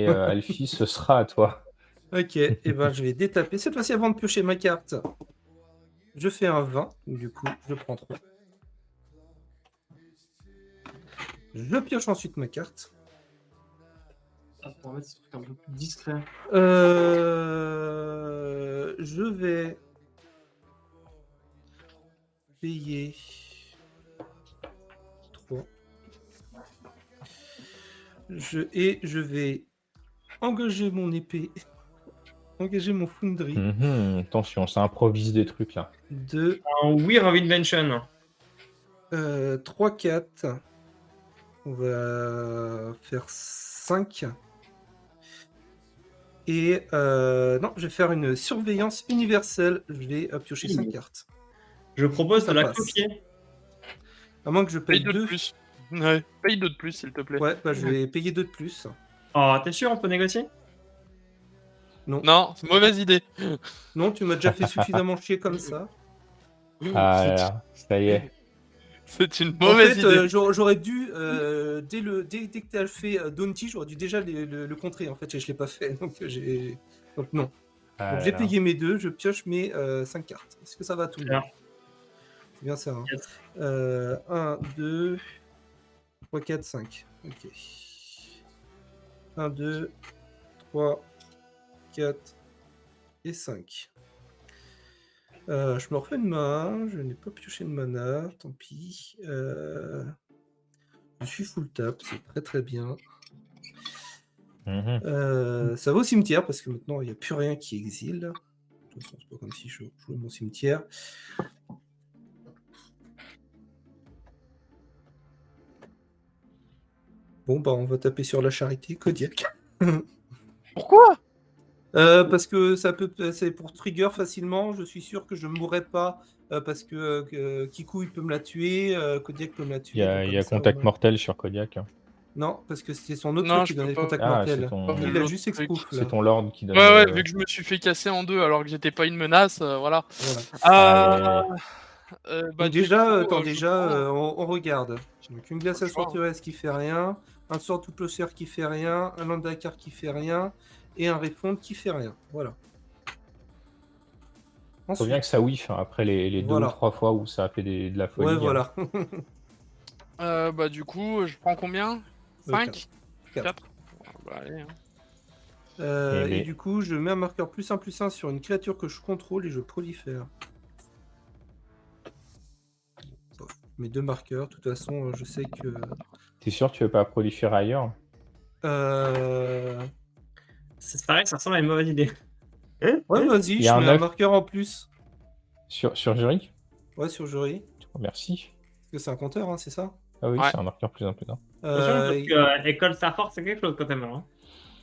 Alfie, ce sera à toi. Ok, et ben je vais détaper. Cette fois-ci, avant de piocher ma carte, je fais un 20. Du coup, je prends 3. Je pioche ensuite ma carte. Pour mettre ce truc un peu plus discret. Je vais payer 3. Je vais engager mon épée, engager mon Foundry Attention, ça improvise des trucs là. de Un Weir of Invention. 3-4. On va faire 5. Et non, je vais faire une surveillance universelle. Je vais piocher 5 cartes. Je propose de Ça la passe. copier. À moins que je paye Paye 2 de 2. plus. Ouais, paye 2 de plus, s'il te plaît. Ouais, bah je vais payer 2 de plus. Oh, t'es sûr, on peut négocier? Non, c'est mauvaise idée. Non, tu m'as déjà fait suffisamment chier comme ça. Ah là là, ça y est. C'est une En mauvaise fait, idée. j'aurais dû, dès que tu as fait Daunty, j'aurais dû déjà le contrer. En fait, je l'ai pas fait. Donc non. Ah Donc là j'ai là. payé mes 2, je pioche mes 5 cartes. Est-ce que ça va à tout le monde? Clair. C'est bien ça. Hein. Yes. 1, 2, 3, 4, 5. Ok. 1, 2, 3, 4 et 5. Je me refais une main. Je n'ai pas pioché de mana. Tant pis. Je suis full tap. C'est très très bien. Ça va au cimetière parce que maintenant il n'y a plus rien qui exile. De toute façon, c'est pas comme si je jouais mon cimetière. Bon, bah, on va taper sur la charité, Kodiak. Pourquoi? Parce que ça peut, c'est pour trigger facilement. Je suis sûr que je ne mourrai pas parce que Kiku il peut me la tuer, Kodiak peut me la Il tuer. y donc a, comme il y a ça, au contact moins- mortel sur Kodiak. Hein. Non, parce que c'est son autre Non, truc je qui donne peux les pas. contacts Ah, c'est mortels. ton- Il a L'autre juste truc. exproof C'est là. ton lord qui donne. Ouais, vu que je me suis fait casser en deux alors que j'étais pas une menace, voilà. Voilà. Ah, bah, Donc du déjà, coup, attends, je déjà, prends. on regarde. Donc une glace Pas à le choix, hein. sortiresse qui fait rien, un sort tout closer qui fait rien, un landakar qui fait rien, et un refond qui fait rien. Voilà. Faut bien que ça whiff hein, après les 2 Voilà. ou 3 fois où ça a fait de la folie. Ouais, hein. voilà. Bah, du coup, je prends combien? 5? Quatre. 4? Bah, allez, hein. Et Et du coup, je mets un marqueur +1/+1 sur une créature que je contrôle et je prolifère. Bon, mes 2 marqueurs, de toute façon, je sais que... T'es sûr que tu veux pas proliférer ailleurs? C'est pareil, ça ressemble à une mauvaise idée. Ouais, vas-y, Il y je a un mets un 9. marqueur en plus. Sur jury? Ouais, sur jury. Oh, merci. Parce que c'est un compteur, hein, c'est ça? Ah oui, Ouais. c'est un marqueur plus un plus un. Attention, parce il- que école sa force, c'est quelque chose quand même. Hein.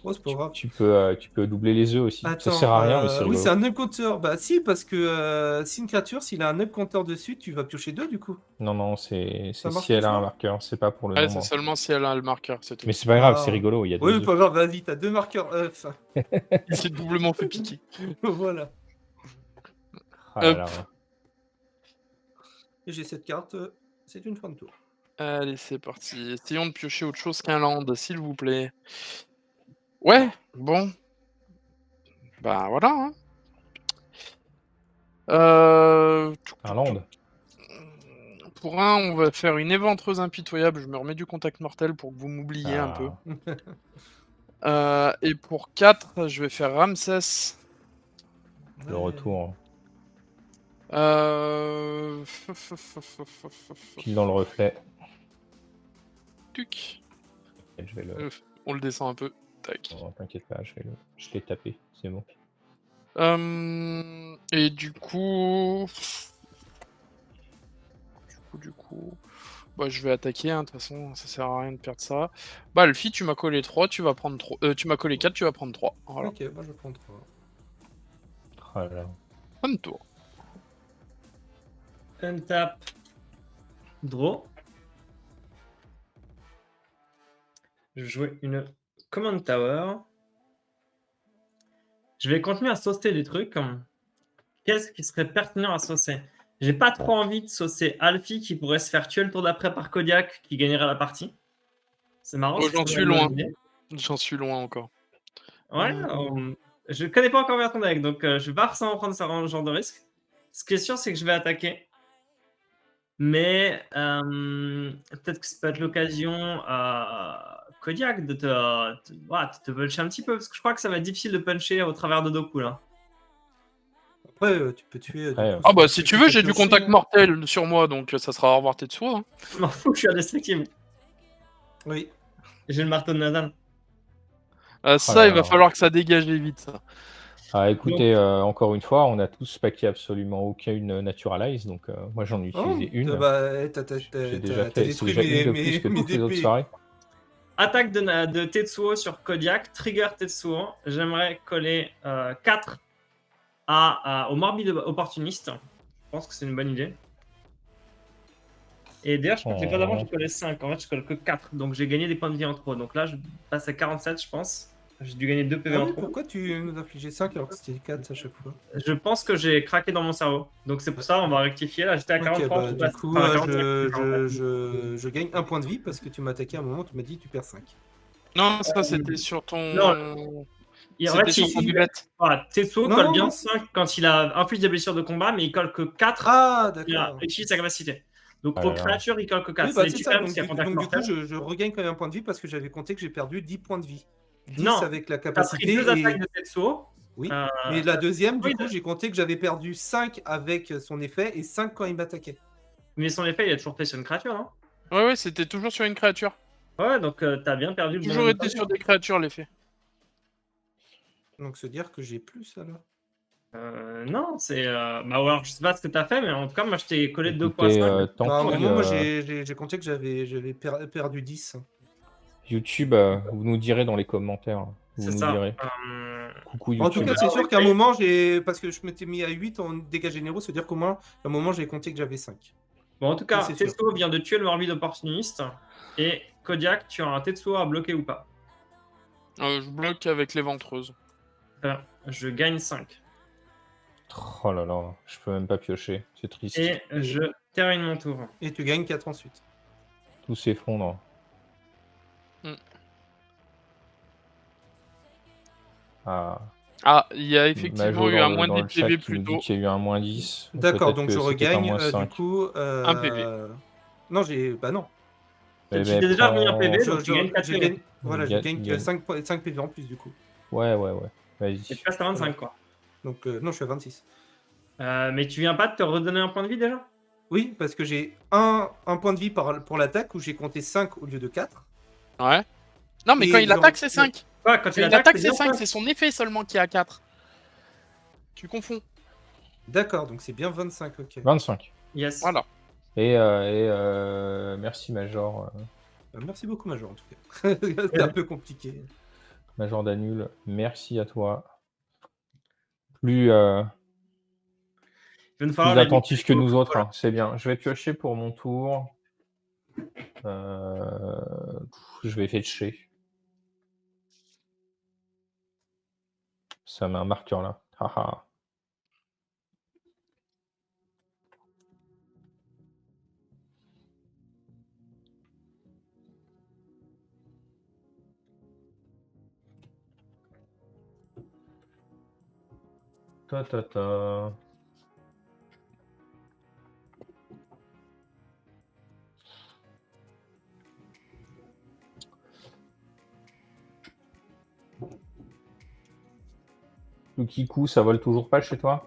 Oh, c'est pas grave. Tu peux doubler les œufs aussi. Attends, ça sert à rien, mais c'est oui, rigolo. c'est un up counter. Bah si, parce que si une créature, s'il a un up counter dessus, tu vas piocher 2 du coup. Non, c'est Ça marche si elle a comme ça un marqueur, c'est pas pour le Ouais, nombre. c'est seulement si elle a le marqueur, c'est tout. Mais c'est pas grave, c'est Ah. rigolo, il y a 2 Oui, œufs. pas grave, vas-y, t'as 2 marqueurs up. Il s'est doublement fait piquer. Voilà. Ah là là. Et j'ai cette carte, c'est une fin de tour. Allez, c'est parti. Essayons de piocher autre chose qu'un land, s'il vous plaît. Ouais, bon. Bah voilà, hein. Un land. Pour un, on va faire une éventreuse impitoyable. Je me remets du contact mortel pour que vous m'oubliez un peu. Et pour 4, je vais faire Ramsès. Le retour. Pile dans le reflet. Tuc. Et je vais le... On le descend un peu. Tac. Oh, t'inquiète pas, je l'ai tapé, c'est bon. Et du coup... Bah, je vais attaquer, hein, de toute façon, ça sert à rien de perdre ça. Bah, Alfie, tu m'as collé 3, tu vas prendre 3. Tu m'as collé 4, tu vas prendre 3. Voilà. Ok, moi je prends 3. Oh là là. Fin de tour. Untap. Draw. Je vais jouer une Command Tower. Je vais continuer à saucer des trucs. Qu'est-ce qui serait pertinent à saucer? J'ai pas trop envie de saucer Alfie qui pourrait se faire tuer le tour d'après par Kodiak qui gagnerait la partie. C'est marrant. Oh, c'est j'en une suis bonne loin. idée. J'en suis loin encore. Ouais, je connais pas encore bien ton deck, donc je vais pas forcément prendre ce genre de risque. Ce qui est sûr, c'est que je vais attaquer. Mais peut-être que ça peut être l'occasion à Kodiak de te puncher un petit peu, parce que je crois que ça va être difficile de puncher au travers de Doku là. Après, tu peux tuer... Ouais, coup, Ah bah si si tu veux, fais j'ai du piocher, contact hein. mortel sur moi, donc ça sera au revoir tes dessous. Hein. Je m'en fous, je suis indestructible. Oui. J'ai le marteau de Nathan. Ça, là il va là. falloir que ça dégage vite, ça. Ah, écoutez, encore une fois, on a tous paqué absolument aucune Naturalize, donc moi j'en ai Oh, utilisé une. bah, J'ai déjà t'as fait, c'est détruit déjà une de mes plus que toutes les autres épées. soirées. Attaque de Tetsuo sur Kodiak, trigger Tetsuo. J'aimerais coller 4 au morbide opportuniste. Je pense que c'est une bonne idée. Et d'ailleurs, je crois que les fois d'avant, j'ai collé 5. En fait, je colle que 4. Donc j'ai gagné des points de vie en trop. Donc là, je passe à 47, je pense. J'ai dû gagner 2 PV Ah en oui, trop. pourquoi tu nous infligeais 5 alors que c'était 4 à chaque fois? Je pense que j'ai craqué dans mon cerveau. Donc c'est pour ça, on va rectifier. Là, j'étais à 43. Ok, je suis du passé- coup, enfin, à 45. je gagne 1 point de vie parce que tu m'as attaqué à un moment, tu m'as dit tu perds 5. Non, ça c'était sur ton. Non. En C'était fait, sur ton bulette. Tetsuo Non, colle non, bien non. 5 quand il a inflige des blessures de combat, mais il colle que 4 Ah, il a d'accord. utilisé sa capacité. Donc Ah aux là là. créatures, il colle que 4. Oui, bah les c'est tueurs, ça. parce qu'il y a contact Donc, du coup, mortel. je regagne quand même un point de vie parce que j'avais compté que j'ai perdu 10 points de vie. 10 Non, avec la T'as pris capacité. 2 attaques de Tetsuo. Oui. Euh, Mais la deuxième, du oui, coup, j'ai compté que j'avais perdu 5 avec son effet et 5 quand il m'attaquait. Mais son effet, il a toujours fait sur une créature, hein. Ouais, c'était toujours sur une créature. Ouais, donc t'as bien perdu le bon Toujours nombre été de sur des créatures, l'effet. Donc, se dire que j'ai plus alors. Non, c'est. Bah, alors, je sais pas ce que t'as fait, mais en tout cas, moi, je t'ai collé 2 fois Écoutez, 5. tant Bah, à un pis, moment, moi, j'ai compté que j'avais perdu 10. YouTube, vous nous direz dans les commentaires. Vous C'est nous ça. direz. Coucou En tout YouTube. cas, c'est sûr qu'à un moment, parce que je m'étais mis à 8 en dégâts généraux, se dire qu'au moins, à un moment, j'ai compté que j'avais 5. Bon, en tout cas, C'est sûr. Tetsuo vient de tuer le morbide opportuniste. Et Kodiak, tu as un Tetsuo à bloquer ou pas? Je bloque avec les ventreuses. Enfin, je gagne 5. Oh là là, je peux même pas piocher. C'est triste. Et je termine mon tour. Et tu gagnes 4 ensuite. Tout s'effondre. Mm. Ah. Ah, il y a effectivement Majo eu un dans moins dans 10 le chat PV qui plus nous dit tôt. qu'il y a eu un moins 10. D'accord, Peut-être donc que je c'était un regagne. moins 5. Du coup. Un PV. Non, j'ai. Bah non. Eh Tu ben, t'es déjà remis un prends- PV, donc tu gagnes 4 je PV. gagne, voilà, je Gagne- gagne 5 PV en plus du coup. Ouais. Vas-y. Et tu passes à 25, quoi. Donc, non, je suis à 26. Mais tu viens pas de te redonner un point de vie déjà? Oui, parce que j'ai un point de vie pour l'attaque où j'ai compté 5 au lieu de 4. Ouais. Non, mais Et quand il genre- attaque, c'est 5. Ouais, quand Quand tu il l'attaques, attaque, c'est c'est bien 5. ça. C'est son effet seulement qui est à 4. Tu confonds. D'accord, donc c'est bien 25, ok. 25. Yes. Voilà. Et merci Major. Bah, merci beaucoup, Major, en tout cas. C'était un peu compliqué. Major Danul, merci à toi. Plus Il va nous falloir plus les attentif que vidéos, nous autres, voilà. hein, c'est bien. Je vais piocher pour mon tour. Je vais fetcher. Ça met un marqueur là. Haha. Ta. Lukiku, ça vole toujours pas chez toi?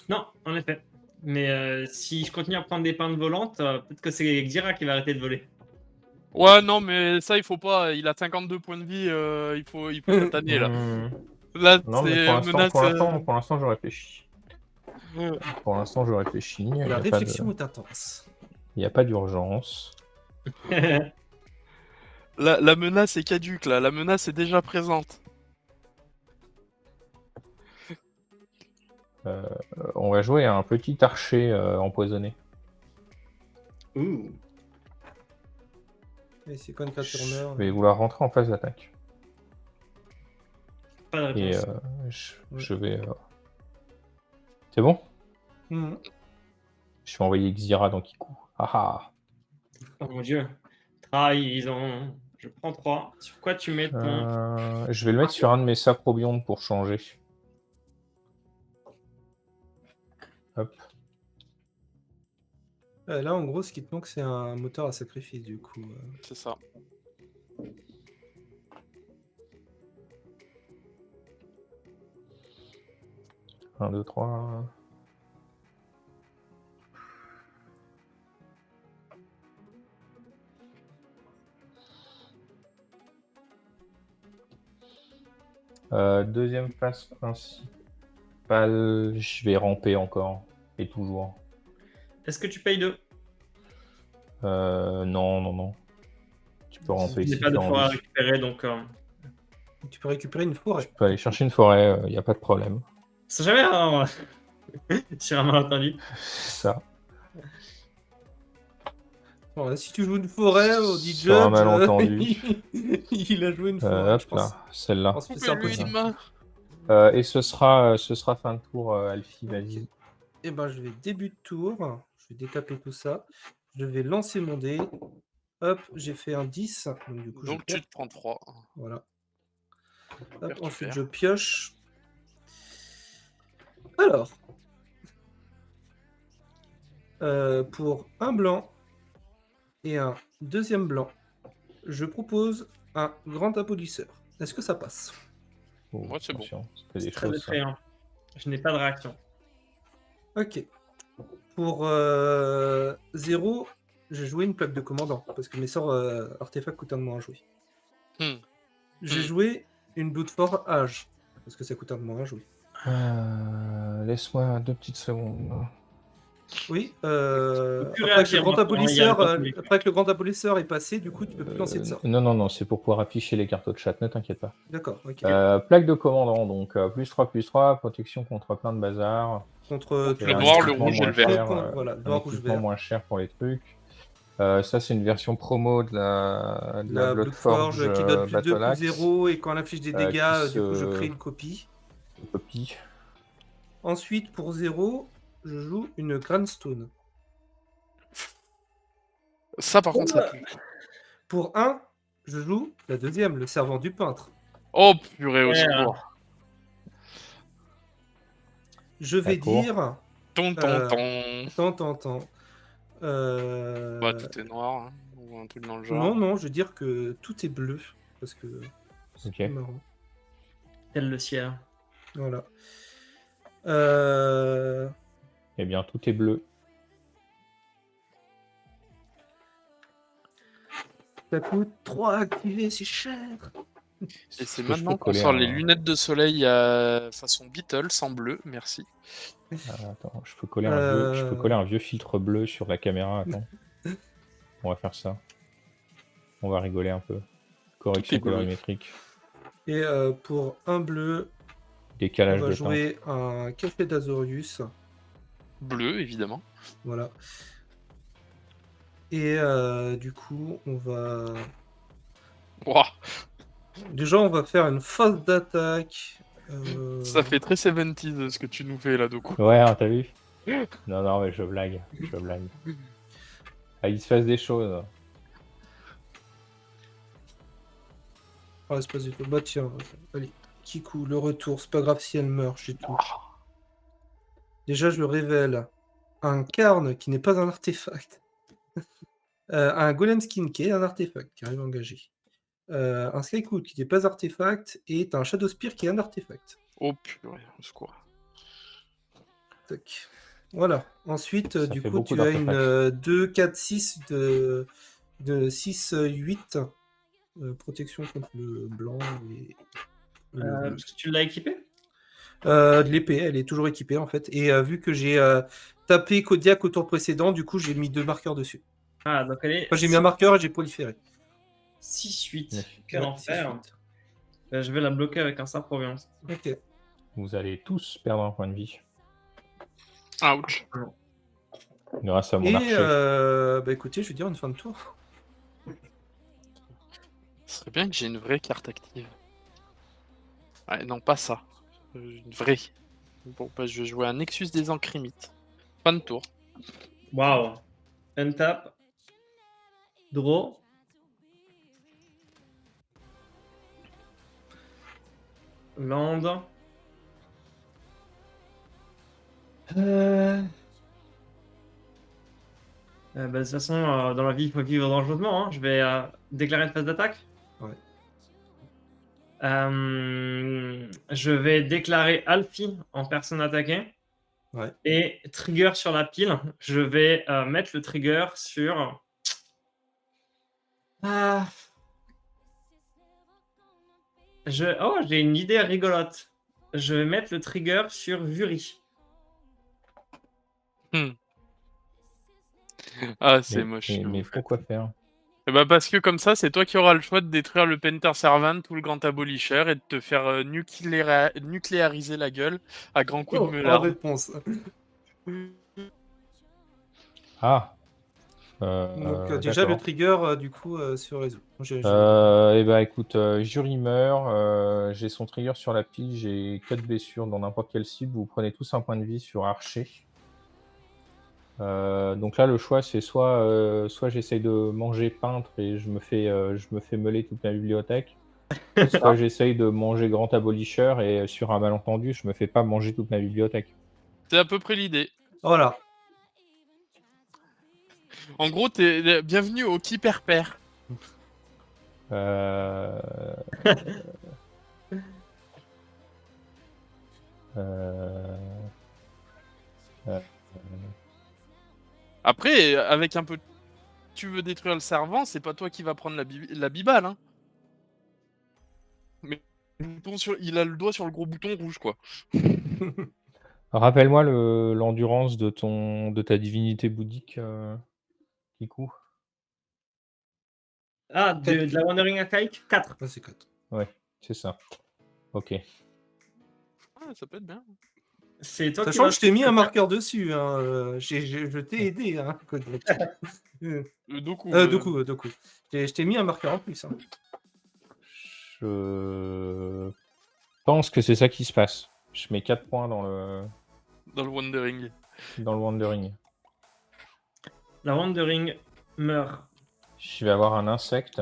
Non, en effet. Mais si je continue à prendre des pintes volantes, peut-être que c'est Xira qui va arrêter de voler. Ouais, non, mais ça, il faut pas. Il a 52 points de vie. Il faut tataner là. Là, Non, mais c'est menace. pour l'instant, je réfléchis. Pour l'instant, je réfléchis. Il La réflexion est intense. n'y a pas d'urgence. La menace est caduque là. La menace est déjà présente. On va jouer à un petit archer empoisonné. Ouh. Et c'est quoi une créature meurt? Je vais vouloir rentrer en phase d'attaque. Pas de Et réponse. je vais. C'est bon? Mhm. Je vais envoyer Xira dans Kiku. Ah Oh mon dieu. Trahison. Je prends 3. Sur quoi tu mets ton. Je vais le mettre sur un de mes sacrobiontes pour changer. Hop. Là, en gros, ce qui te manque, c'est un moteur à sacrifice, du coup. C'est ça. Un, 2, 3. Deuxième phase principale, je vais ramper encore. Et toujours. Est-ce que tu payes 2? Non. Tu peux ramper Il si n'y a pas tu de as forêt à envie. récupérer, donc. Tu peux récupérer une forêt. Tu peux aller chercher une forêt, il n'y a pas de problème. C'est jamais un. Sur un malentendu. Ça. Bon, là, si tu joues une forêt, on dit Sur un Judge. malentendu. Il a joué une forêt, je Hop pense. là, celle-là. En spécial Coupez-lui possible. une main. Et ce sera fin de tour, Alfie, vas-y. Eh ben, je vais début de tour. Je vais détaper tout ça. Je vais lancer mon dé. Hop, j'ai fait un 10. Donc, du coup, Donc je tu perds. te prends 3. Voilà. Hop, Perds, tu ensuite, perds. je pioche. Alors. Pour un blanc et un deuxième blanc, je propose un grand abolisseur. Est-ce que ça passe? Oh, Ouais, c'est bon. attention, ça fait des Très choses, ça. effrayant. Je n'ai pas de réaction. Ok. Pour 0, j'ai joué une plaque de commandant, parce que mes sorts artefacts coûtent un de moins à jouer. Hmm. J'ai joué une Blood for Age, parce que ça coûte un de moins à jouer. Laisse-moi 2 petites secondes. Oui, peux plus après, que le réagir grand maintenant, il y a abolisseur, le temps après que le grand abolisseur est passé, du coup, tu peux plus lancer de sort. Non, c'est pour pouvoir afficher les cartes de chat, ne t'inquiète pas. D'accord, ok. Plaque de commandant, donc +3/+3, protection contre plein de bazar. Contre Le noir, le rouge et le vert. Voilà, Un noir, rouge, équipement vert. moins cher pour les trucs. Ça, c'est une version promo de la La Bloodforge Bloodforge qui donne plus 2 Battle plus Axe. 0 et quand elle affiche des dégâts, qui du coup je se- crée une copie. Copie. Ensuite pour 0, je joue une Grandstone. Ça, par contre, ça pue. Pour 1, je joue la deuxième, le servant du peintre. Oh, purée, au Ouais, secours. Je vais D'accord. dire... Ton. Tant. Bah, tout est noir, hein, ou un truc dans le genre. Non, je veux dire que tout est bleu. Parce que c'est Ok. plus marrant. tel le ciel. Voilà. Eh bien, tout est bleu. Ça coûte 3 à activer, c'est cher. Et c'est Est-ce que je maintenant peux qu'on coller sort un- les lunettes de soleil façon Beatles en bleu, merci. Attends, je peux coller un vieux filtre bleu sur la caméra. Attends. On va faire ça. On va rigoler un peu. Correction Tout est bleu. colorimétrique. Et pour un bleu, on Décalage va de teinte. jouer un Café d'Azorius. Bleu, évidemment. Voilà. Et du coup, on va... Ouah, Déjà, on va faire une phase d'attaque. ça fait très 70s ce que tu nous fais là, Doku. Ouais, hein, t'as vu? Non, mais je blague. Ah, il se passe des choses. Ah, espace du tout. Bah tiens, allez. Kiku, le retour. C'est pas grave si elle meurt, j'ai tout. Déjà, je le révèle. Un Karn qui n'est pas un artefact. Un Golem Skin qui est un artefact, qui arrive engagé. Un Skycoot qui n'est pas artefact. Et un Shadow Spear qui est un artefact. Oh purée, au secours. Tac. Voilà. Ensuite, Ça du fait coup, beaucoup tu as une d'artefacts. 2, 4, 6 de 6, 8. Protection contre le blanc et le bleu. Parce que tu l'as équipé? De l'épée, elle est toujours équipée en fait. Et vu que j'ai tapé Kodiak au tour précédent, du coup j'ai mis 2 marqueurs dessus. Ah, donc elle est Enfin, j'ai mis un marqueur et j'ai proliféré. 6-8. Ouais. Quel Ouais, enfer. 6-8. Je vais la bloquer avec un sort Providence. Ok. Vous allez tous perdre un point de vie. Ouch. Grâce à mon Et archer. bah écoutez, je vais dire une fin de tour. Ce serait bien que j'ai une vraie carte active. Ouais, non, pas ça. Une vraie. Bon, bah, je vais jouer un Nexus des Encrimites. Fin de tour. Waouh. Untap. Draw. Land. Bah, de toute façon, dans la vie, il faut vivre dangereusement. Hein. Je vais déclarer une phase d'attaque. Ouais. Je vais déclarer Alfie en personne attaquée. Ouais. Et trigger sur la pile. Je vais mettre le trigger sur... Oh, j'ai une idée rigolote. Je vais mettre le trigger sur Vuri. Ah, c'est Mais- moche. mais- ce que mais vous faites. pourquoi faire? Eh bah parce que comme ça, c'est toi qui auras le choix de détruire le Painter Servant ou le Grand Abolisher et de te faire nucléariser la gueule à grands coups de En meularde. réponse. Ah, Donc déjà le d'accord. trigger du coup se résout. Et bah écoute, Jury meurt, j'ai son trigger sur la pile, j'ai 4 blessures dans n'importe quelle cible, vous prenez tous un point de vie sur archer. Donc là le choix c'est soit j'essaye de manger peintre et je me fais meuler toute ma bibliothèque, soit j'essaye de manger grand abolisher et sur un malentendu je me fais pas manger toute ma bibliothèque. C'est à peu près l'idée. Voilà. En gros, t'es bienvenue au qui perd perd. Heu heu heu Après, avec un peu tu veux détruire le servant, c'est pas toi qui vas prendre la bibale, hein. Mais il a le doigt sur le gros bouton rouge, quoi. Rappelle-moi l'endurance de ta divinité bouddhique, Kikou? Ah, de la Wandering Archaïque 4. Là, c'est 4. Ouais, c'est ça. OK. Ah, ça peut être bien. C'est toi qui Sachant vas que je t'ai mis un faire- marqueur dessus, hein, je t'ai aidé, hein, Kodak. Doku. Doku. Je t'ai mis un marqueur en plus. Hein. Je pense que c'est ça qui se passe. Je mets 4 points Dans le Wandering. dans le Wandering. La Wandering meurt. Je vais avoir un insecte.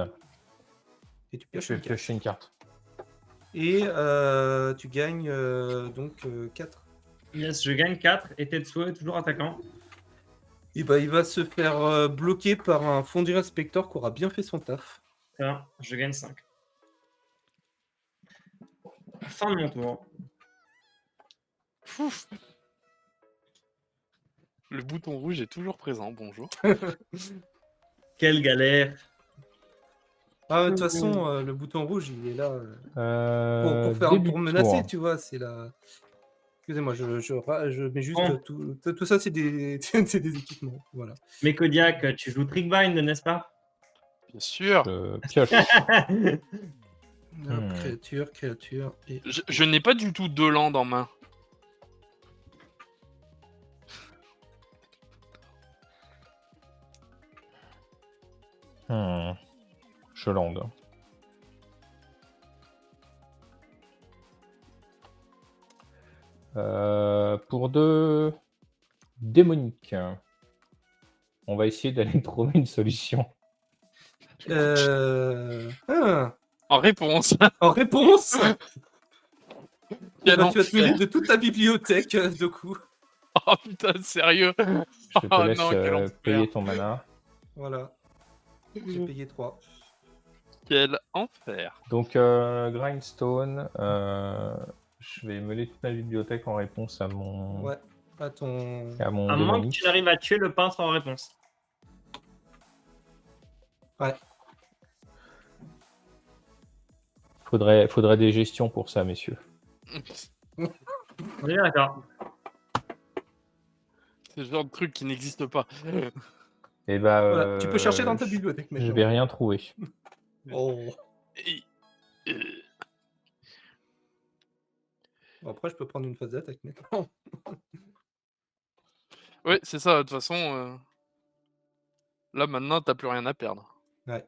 Et tu Je pioches vais une carte. piocher une carte. Et tu gagnes donc 4. Yes, je gagne 4 et Tetsuo est toujours attaquant. Et bah, il va se faire bloquer par un Fondirel Spector qui aura bien fait son taf. Là, je gagne 5. Fin de mon tour. Fouf. Le bouton rouge est toujours présent, bonjour. Quelle galère. Ah, de toute façon, le bouton rouge, il est là Début pour de menacer, tour. tu vois. C'est la. Excusez-moi, je mets juste Bon. tout ça, c'est des, c'est des équipements. Voilà. Mais Kodiak, tu joues Trickbind, n'est-ce pas? Bien sûr. Pioche. Hop, créature. Et... Je n'ai pas du tout 2 landes en main. Je lande. Pour 2 démoniques, on va essayer d'aller trouver une solution. En réponse. En réponse, Quel bah, tu vas te enfer. mêler de toute ta bibliothèque, Doku. Oh putain, sérieux. Je te Oh laisse non, quel enfer. payer ton mana. Voilà. J'ai payé 3. Quel enfer. Donc, Grindstone, je vais mêler toute ma bibliothèque en réponse à mon, Ouais. À ton. à mon À moins que démonique. tu arrives à tuer le peintre en réponse. Ouais. Faudrait des gestions pour ça, messieurs. On est bien d'accord. C'est le genre de truc qui n'existe pas. Et bah, Voilà. Tu peux chercher dans ta bibliothèque je maintenant. vais rien trouver. Oh. Et- Bon, après, je peux prendre une phase d'attaque maintenant. Ouais, c'est ça, de toute façon. Là, maintenant, t'as plus rien à perdre. Ouais.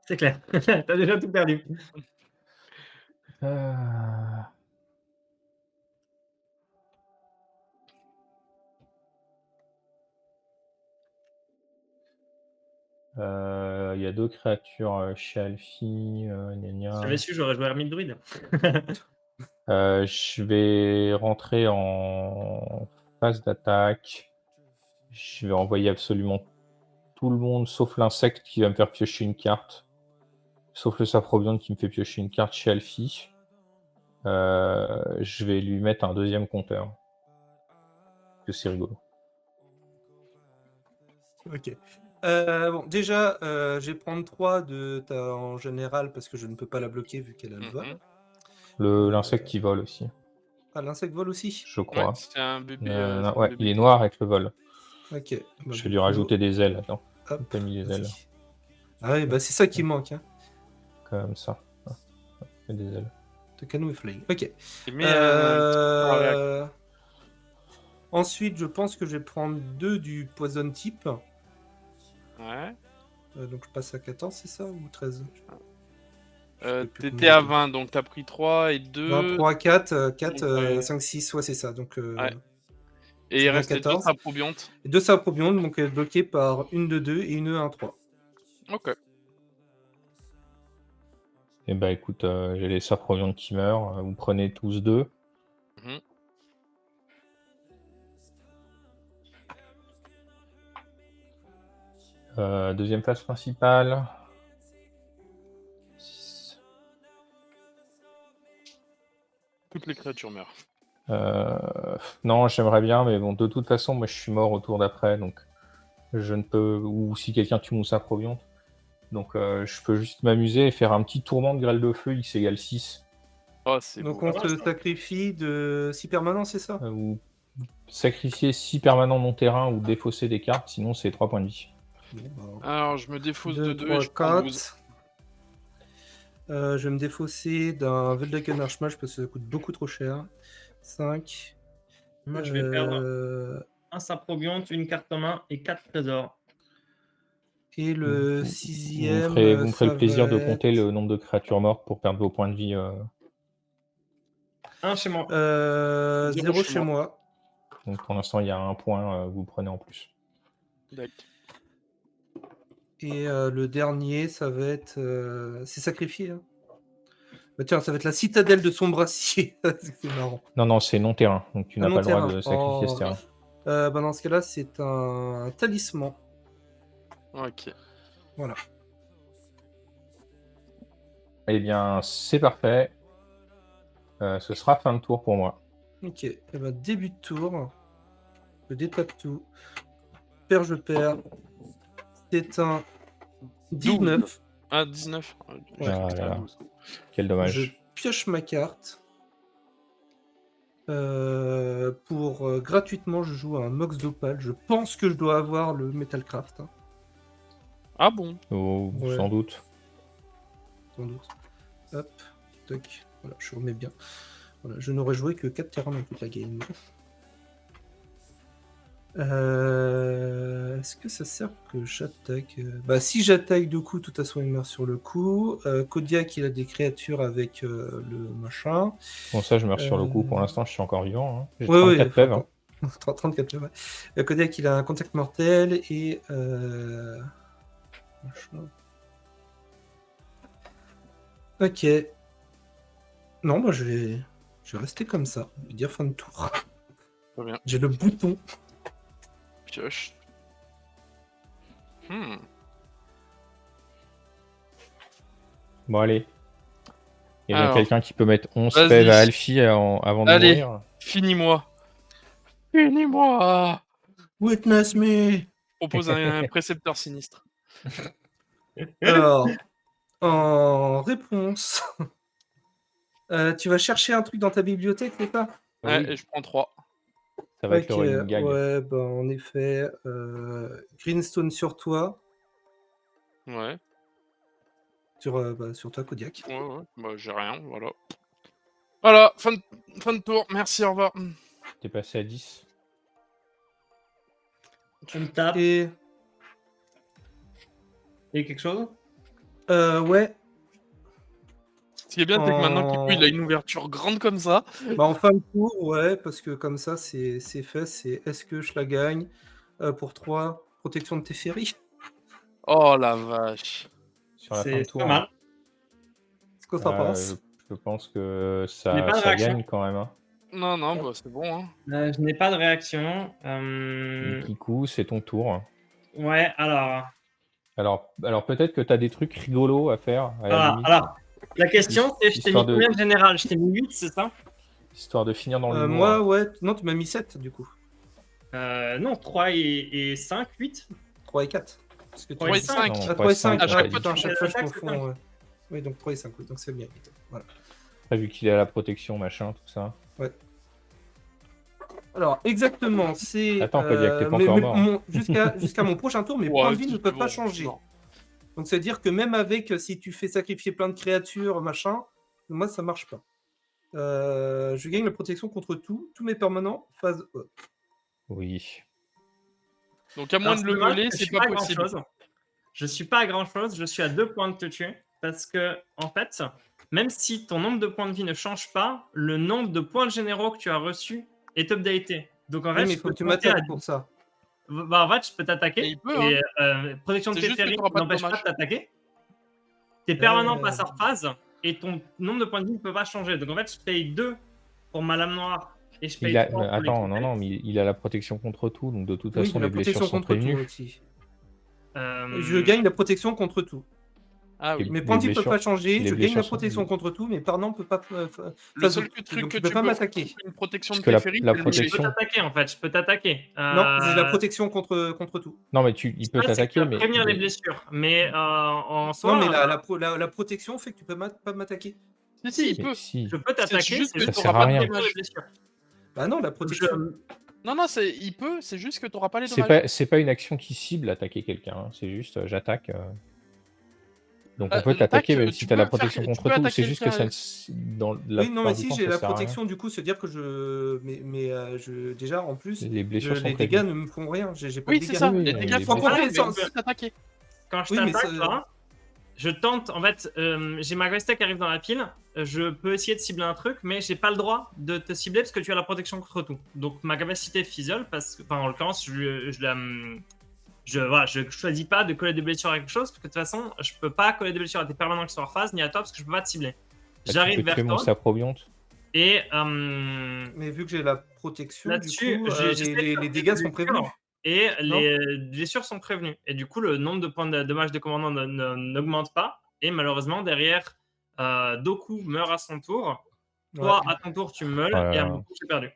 C'est clair. T'as déjà tout perdu. Il y a 2 créatures chez Alfie. Gna gna. Si j'avais su, j'aurais joué Hermine Druide. Je vais rentrer en phase d'attaque. Je vais envoyer absolument tout le monde sauf l'insecte qui va me faire piocher une carte. Sauf le saprobion qui me fait piocher une carte chez Alfie. Je vais lui mettre un 2e compteur. Que c'est rigolo. Ok. Bon, déjà, je vais prendre 3 de ta en général parce que je ne peux pas la bloquer vu qu'elle a le vol. L'insecte qui vole aussi, Ah, l'insecte vole aussi. je crois. Ouais, c'est un bébé. Ouais, il est noir avec le vol. Ok. Bah, Je du vais lui coup, rajouter des ailes. Attends, hop, j'ai pas mis les vas-y. ailes. Ah oui, bah c'est ça qui manque. Hein. Comme ça. Et des ailes. The Canoe Flying. Ok. Mais, Ensuite, je pense que je vais prendre 2 du poison type. Ouais. Donc je passe à 14, c'est ça? Ou 13? Je sais plus T'étais combien à j'ai. 20, donc t'as pris 3 et 2. 23, 4, 4, Donc, ouais. 5, 6, ouais, c'est ça. Donc Ouais. Et c'est il bien reste les 2 14. saprobiontes. Et 2 saprobiontes, donc bloquées par une de 2 et une 1-3. Ok. Et bah écoute, j'ai les saprobiontes qui meurent. Vous prenez tous 2. Mhm. Deuxième phase principale. 6. Toutes les créatures meurent. Non, j'aimerais bien, mais bon, de toute façon, moi je suis mort au tour d'après, donc je ne peux. Ou si quelqu'un tue mon saprobionte. Donc je peux juste m'amuser et faire un petit tourment de grêle de feu X égale 6. Oh, c'est Donc beau. on va, se ça. sacrifie de 6 permanents, c'est ça? Ou sacrifier 6 permanents non terrain ou défausser des cartes, sinon c'est 3 points de vie. Bon, bah, Alors, je me défausse 2, de 2 et 3, je prends 12. 4. Je vais me défausser d'un Veldaken Archmage parce que ça coûte beaucoup trop cher. 5. Moi, je vais perdre un saprobionte, une carte en main et 4 trésors. Et le Vous me 6e, ferez le ça plaisir de va compter être le nombre de créatures mortes pour perdre vos points de vie. Un chez moi. 0 chez moi. Donc pour l'instant, il y a un point, vous prenez en plus. D'accord. Et le dernier, ça va être. C'est sacrifié. Hein. Bah, tiens, ça va être la citadelle de son brassier. C'est marrant. Non, non, c'est non terrain, donc tu Ah, n'as pas le droit non-terrain. de sacrifier ce Oh. terrain. Bah, dans ce cas-là, c'est un talisman. Ok. Voilà. Eh bien, c'est parfait. Ce sera fin de tour pour moi. Ok. Et ben, début de tour. Je détape tout. Je perds. C'est un 19. Ah, 19. J'ai Ouais. cru que Ah c'était là un là. 12. Quel Je dommage. pioche ma carte. Pour gratuitement, je joue un Mox d'Opal. Je pense que je dois avoir le Metalcraft. Hein. Ah bon? Oh, Ouais. sans doute. Sans doute. Hop, toc. Voilà, je remets bien. Voilà, je n'aurais joué que 4 terrains dans toute la game. Est-ce que ça sert que j'attaque Bah, si j'attaque de coup, de toute façon, il meurt sur le coup. Kodiak, il a des créatures avec le machin. Bon, ça, je meurs sur le coup. Pour l'instant, je suis encore vivant. Hein. J'ai Ouais, 34 enfin, PEV. Hein. 34 ouais. Kodiak, il a un contact mortel et. Machin. Ok. Non, bah, je vais rester comme ça. Je vais dire fin de tour. Très bien. J'ai le bouton. Pioche. Bon, allez. Il y a bien Alors. quelqu'un qui peut mettre 11 Vas-y. PEV à Alfie avant de Allez. mourir. Finis-moi. Finis-moi. Witness me. Propose un précepteur sinistre. Alors, en réponse, tu vas chercher un truc dans ta bibliothèque, c'est ça? Ouais, Oui. et je prends 3. Ça va être le running gag. ouais, bah, en effet, Greenstone sur toi, Ouais. sur toi, Kodiak. Ouais. Bah, j'ai rien, voilà. Voilà, fin de tour. Merci, au revoir. T'es passé à 10. Je me tape. Et quelque chose? ouais, Ce qui est bien, c'est que maintenant qu'il il a une ouverture grande comme ça. bah, en fin de tour, ouais, parce que comme ça, c'est fait, c'est est-ce que je la gagne pour 3 protection de Teferi? Oh la vache. Sur la fin de C'est tour. pas mal. Qu'est-ce que t'en penses? Je pense que Il y a ça, pas de ça réaction. gagne quand même. Hein. Non, bah c'est bon. Hein. Je n'ai pas de réaction. Kikou, c'est ton tour. Ouais, alors. Alors peut-être que tu as des trucs rigolos à faire. À la limite, Alors, la question, c'est je t'ai mis Histoire de- combien de général? Je t'ai mis 8, c'est ça? histoire de finir dans l'humour. Moi, ouais, non, tu m'as mis 7 du coup. Non, 3 et 5, 8. 3 et 4. Parce que 3 et et 5. Non, Ah, 3 et 5, à chaque fois, putain, à tu chaque fois je fais l'attaque, confonds. Ouais. Oui, donc 3 et 5, oui, donc c'est bien. Voilà. Après, vu qu'il est à la protection, machin, tout ça. Alors, exactement, c'est. Attends, Kodiak, t'es pas encore mort. Jusqu'à mon prochain tour, mes Ouais, points de vie ne c'est peuvent pas bon, changer. non. Donc, ça veut dire que même avec, si tu fais sacrifier plein de créatures, machin, moi, ça marche pas. Je gagne la protection contre tout, tous mes permanents, phase haute. Oui. Donc à moins Alors, de le dommage voler, que je c'est suis pas à possible. grand-chose. Je suis pas à grand-chose, je suis à 2 points de te tuer. Parce que, en fait, même si ton nombre de points de vie ne change pas, le nombre de points généraux que tu as reçus est updaté. Donc en Oui, fait, mais je il faut peux que tu monter à... m'attaques pour ça. Bah, en fait, je peux Mais t'attaquer. il peut, Et protection de C'est tes juste que ferries t'auras pas de n'empêche pas de dommages. t'attaquer. T'es permanent passe hors phase et ton nombre de points de vie ne peut pas changer. Donc en fait, je paye 2 pour ma lame noire et je paye 3 pour Attends, non, l'équipage. mais il a la protection contre tout, donc de toute Oui, façon, la les blessures protection sont contre tout prévenues. aussi. Je Euh, gagne la protection contre tout. Ah oui. Mes points de vie ne peuvent pas changer, les je gagne la blessures sont- protection contre tout, mais par non, peut pas Le seul truc, truc donc que tu peux tu pas peux faire m'attaquer. contre une protection de Parce que tes ferries, la c'est le bouclier. je peux protection... t'attaquer en fait, je peux t'attaquer. Non, j'ai la protection contre tout. Non, mais il peut Ça, c'est que tu t'attaquer, vas mais... prévenir les blessures. Mais en Non, soi, mais la protection fait que tu peux pas m'attaquer. Si, il Mais peut. si. je peux C'est t'attaquer, juste c'est que juste sert pour à pas rien. prévenir les blessures. Bah non, la protection. Non, il peut, c'est juste que t'auras pas les C'est dommages. pas une action qui cible attaquer quelqu'un, hein. C'est juste j'attaque. Donc on peut L'attaque, t'attaquer même si tu t'as la peux faire- protection tu contre peux tout. attaquer C'est juste que quelqu'un. dans la Oui, non, mais plupart du si temps, j'ai ça la sert à rien. protection, du coup, c'est-à-dire que déjà, en plus, Les blessures sont les prévues. dégâts ne me font rien. J'ai pas Oui, de c'est dégâts. ça. Oui, Les oui, dégâts les font blessures. rien, mais Sans- on peut t'attaquer. Quand je Oui, mais t'attaque, ça- là, je tente, en fait, j'ai ma Gravestec qui arrive dans la pile, je peux essayer de cibler un truc, mais j'ai pas le droit de te cibler parce que tu as la protection contre tout. Donc ma capacité fizzle, parce que, enfin, en l'occurrence, je choisis pas de coller des blessures à quelque chose, parce que de toute façon, je peux pas coller des blessures à tes permanents qui sont hors phase, ni à toi, parce que je peux pas te cibler. Bah, J'arrive tu peux vers tuer mon toi, saprobionte. et Mais vu que j'ai la protection, du là-dessus, coup, j'essaie de les faire dégâts des sont prévenus. blessures, et Non. les blessures sont prévenues. Et du coup, le nombre de points de dommage de commandant n'augmente pas. Et malheureusement, derrière, Doku meurt à son tour. Toi, à ton tour, tu meules. Et à mon tour, j'ai perdu.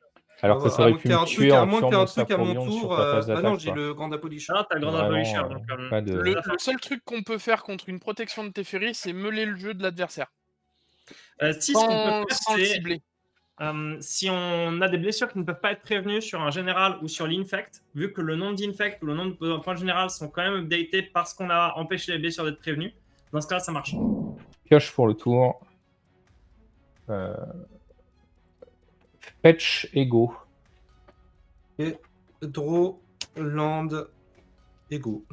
Alors que À t'aurais moins pu que t'aies me un tuer truc, à en moins que tuant t'aies un mon truc à mon saprobionte tour. sur ta phase Bah non, d'attaque. j'ai quoi. le grand Apolisher. Ah, t'as le grand Vraiment, abolisher. Donc, pas de- Le seul truc qu'on peut faire contre une protection de tes ferries, c'est meuler le jeu de l'adversaire. si ce qu'on peut faire, Sans le c'est cibler. si on a des blessures qui ne peuvent pas être prévenues sur un général ou sur l'infect, vu que le nombre d'infect ou le nombre de points de général sont quand même updatés parce qu'on a empêché les blessures d'être prévenues, dans ce cas-là, ça marche. Pioche pour le tour. Fetch Ego. Draw, land, ego.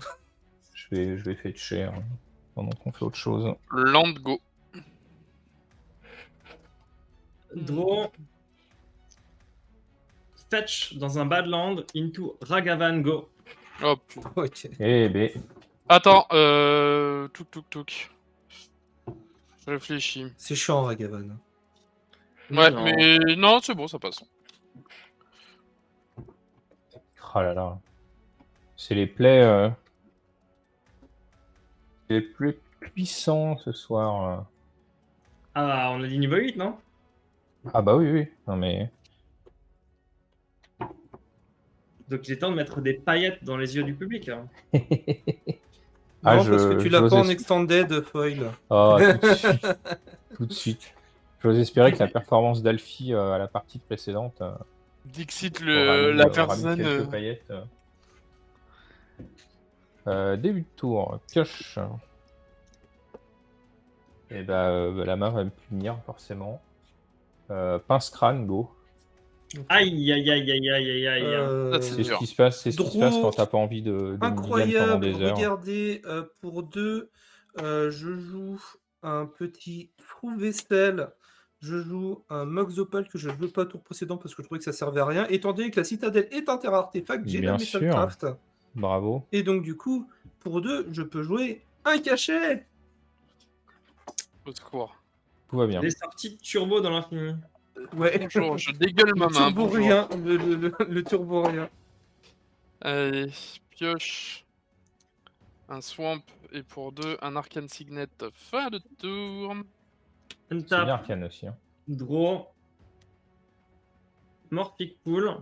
Je vais fetcher hein, pendant qu'on fait autre chose. Land go. Draw. Fetch dans un Badland into Ragavan Go. Hop. Ok. Eh ben, Attends, touk. Je réfléchis. C'est chiant, Ragavan. Ouais, Non. mais non, c'est bon, ça passe. oh là là. C'est les plays les plus puissants ce soir. Ah, on a dit niveau 8, non? Ah bah oui. Non mais... Donc il est temps de mettre des paillettes dans les yeux du public. Hein. Ah, Non, parce que tu l'as j'ose pas en es- extended foil. Oh, tout de suite. J'ose espérer que la performance d'Alfie à la partie précédente Dixit, aura mis la quelques personne. paillettes. Début de tour, pioche. Et bah, la main va me punir forcément. Pince crâne, go. Aïe. Ça, C'est ce dur. qui se passe, c'est ce qui se passe Draw. quand t'as pas envie de minigun pendant Incroyable, des heures. regardez, pour 2, je joue un petit Fou Vestel, je joue un Mox Opal que je ne veux pas tour précédent parce que je trouvais que ça servait à rien. Étant donné que la citadelle est un terre artefact, j'ai la Bien sûr. Metalcraft. Bravo. Et donc du coup, pour 2, je peux jouer un cachet. Au secours. Tout va bien. Des sorties turbo dans l'infini. Ouais. Bonjour, je dégueule ma Le main. turbo bonjour. rien, le turbo rien. Allez, pioche. Un swamp et pour 2, un arcane signet fin de tour. Une C'est bien tape, Arcane aussi. Hein. draw, Morphic Pool.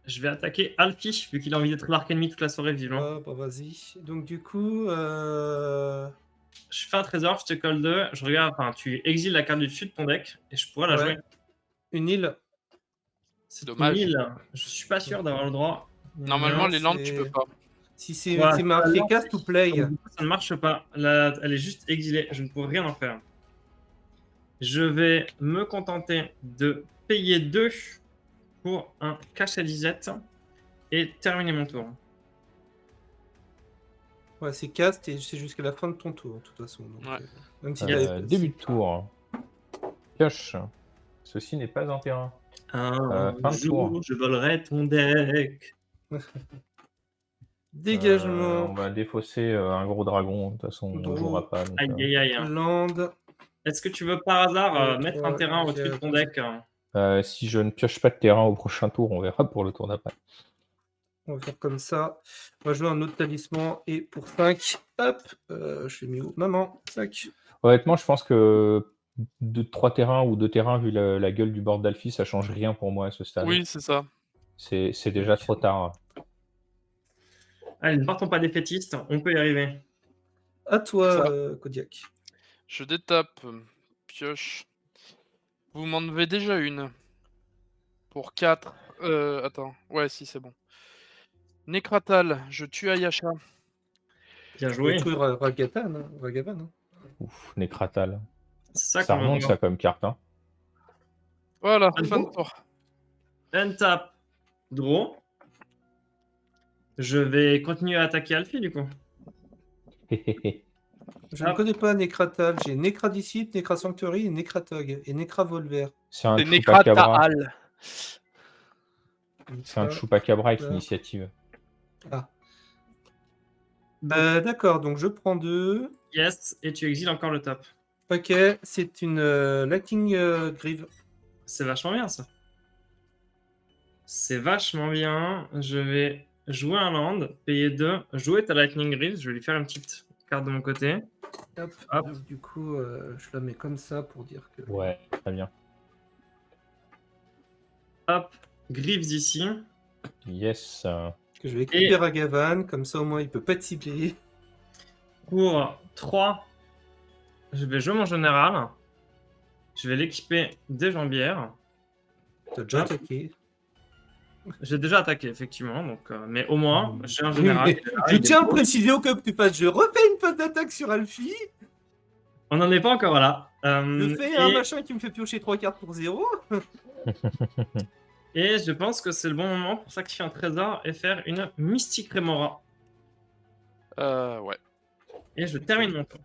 Je vais attaquer Alfie, vu qu'il a envie d'être l'arc ennemi toute la soirée vivant. Ah, bah vas-y. Donc du coup, Je fais un trésor, je te colle 2, je regarde, enfin, tu exiles la carte du dessus de ton deck, et je pourrais la Ouais. jouer. une île. C'est Dommage. 1000. Je suis pas sûr d'avoir le droit. Normalement, Non, les landes, tu c'est- peux pas. Si c'est Voilà, c'est marqué ça, cast ou play. Donc, du coup, ça ne marche pas. Là, elle est juste exilée. Je ne pourrais rien en faire. Je vais me contenter de payer 2 pour un cachet disette. et terminer mon tour. Ouais, c'est cast et c'est jusqu'à la fin de ton tour, de toute façon. Donc, Ouais. même si Début de tour. Pioche. Ceci n'est pas un terrain. Un fin de jour, tour. je volerai ton deck. Dégagement. On va défausser un gros dragon. De toute façon, on Dragon. ne jouera pas. Donc, Aïe, aïe, aïe. Land. Est-ce que tu veux par hasard mettre un 3, terrain au-dessus de 4. ton deck? si je ne pioche pas de terrain au prochain tour, on verra pour le tour d'après. On va faire comme ça. On va jouer un autre talisman. Et pour 5, hop, je l'ai mis où? Maman, 5. Honnêtement, je pense que 3 terrains ou 2 terrains, vu la gueule du board d'Alfie, ça change rien pour moi à ce stade. Oui, c'est ça. C'est déjà trop tard. Allez, ne partons pas défaitistes, on peut y arriver. À toi, Ça. Kodiak. Je détape. Pioche. Vous m'en devez déjà une. Pour 4. Attends. Ouais, si, c'est bon. Nécratal, je tue Ayasha. Bien Je joué. vais tuer Ragavan. Hein. Ouf, Nécratal. C'est Ça qu'on remonte va ça comme carte. Hein. Voilà, Ah, fin bon de tour. Untap, draw. Je vais continuer à attaquer Alfie du coup. Je ne connais pas Necratal. J'ai Necradisciple, Necrasanctuary, et Necratog. Et Necravolver. C'est un C'est Chupacabra. Nécratal. C'est un Chupacabra avec Voilà. l'initiative. Ah. D'accord, donc je prends 2. Yes, et tu exiles encore le top. Ok, c'est une Lightning Greave. C'est vachement bien ça. C'est vachement bien. Je vais jouer un land, payer 2, jouer ta Lightning Greaves. Je vais lui faire une petite carte de mon côté. Hop. Hop. Donc, du coup, je la mets comme ça pour dire que. Ouais, très bien. Hop, Greaves ici. Yes. Que je vais équiper Ragavan, comme ça au moins il peut pas être ciblé. Pour 3, je vais jouer mon général. Je vais l'équiper des jambières. T'as déjà Hop. attaqué. J'ai déjà attaqué, effectivement, donc, mais au moins, j'ai un Oui, général. mais qui est là, je il est tiens à beau. préciser au cas où tu fasses. Je refais une phase d'attaque sur Alfie. On n'en est pas encore là. Je fais un machin qui me fait piocher 3 cartes pour 0. Et je pense que c'est le bon moment pour sacrifier un trésor et faire une Mystique Remora. Ouais. Et je termine mon tour.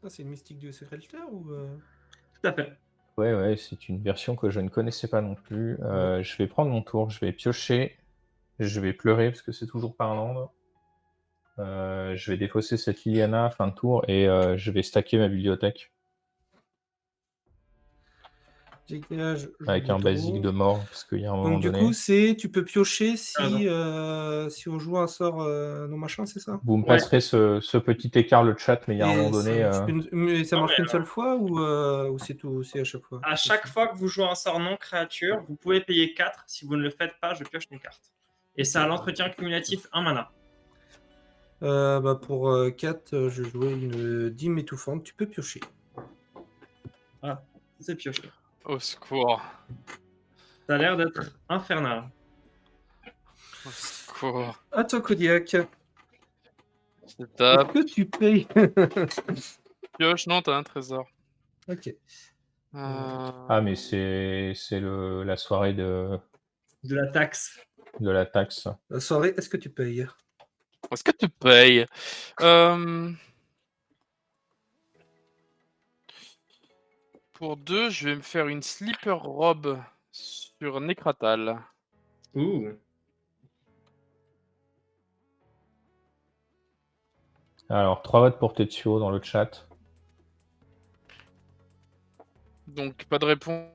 C'est une mystique de Serelter ou Tout à fait. Ouais, c'est une version que je ne connaissais pas non plus. Je vais prendre mon tour, je vais piocher, je vais pleurer parce que c'est toujours pas un land. Je vais défausser cette Liliana fin de tour et je vais stacker ma bibliothèque dégage, avec un basique de mort parce qu'il y a un moment Donc du donné. coup, c'est tu peux piocher si Ah, si on joue un sort non machin, c'est ça? Vous me Ouais. passerez ce petit écart le chat, mais il y a un moment donné. Mais ça Non, marche mais qu'une seule fois ou c'est tout, c'est à chaque fois? À chaque fois que vous jouez un sort non créature, vous pouvez payer 4. Si vous ne le faites pas, je pioche une carte. Et ça a l'entretien cumulatif 1 mana. Pour 4, je jouais une dîme étouffante. Tu peux piocher. C'est pioché. Au secours. Ça a l'air d'être infernal. Au secours. À toi, Kodiak. Je tape. Que tu payes. Pioche, non, t'as un trésor. Ok. Ah, mais c'est la soirée de De la taxe. la taxe. La soirée, est-ce que tu payes? Est-ce que tu payes Pour 2, je vais me faire une Sleeper Robe sur Nécratal. Ouh. Alors, 3 votes pour Tetsuo dans le chat. Donc, pas de réponse.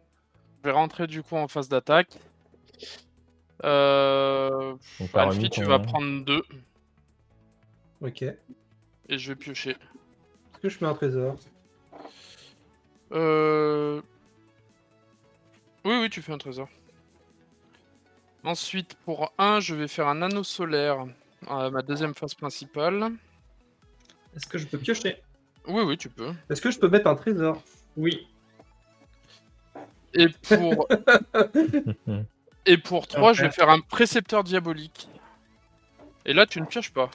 Je vais rentrer du coup en phase d'attaque. Donc, t'as Alfie, remis tu ton- vas prendre 2 Ok. et je vais piocher. Est-ce que je mets un trésor? Oui, tu fais un trésor. Ensuite, pour 1, je vais faire un anneau solaire à ma deuxième phase principale. Est-ce que je peux piocher? Oui, tu peux. Est-ce que je peux mettre un trésor? Oui. Et pour, et pour 3, je vais Ok. faire un précepteur diabolique. Et là, tu ne pioches pas.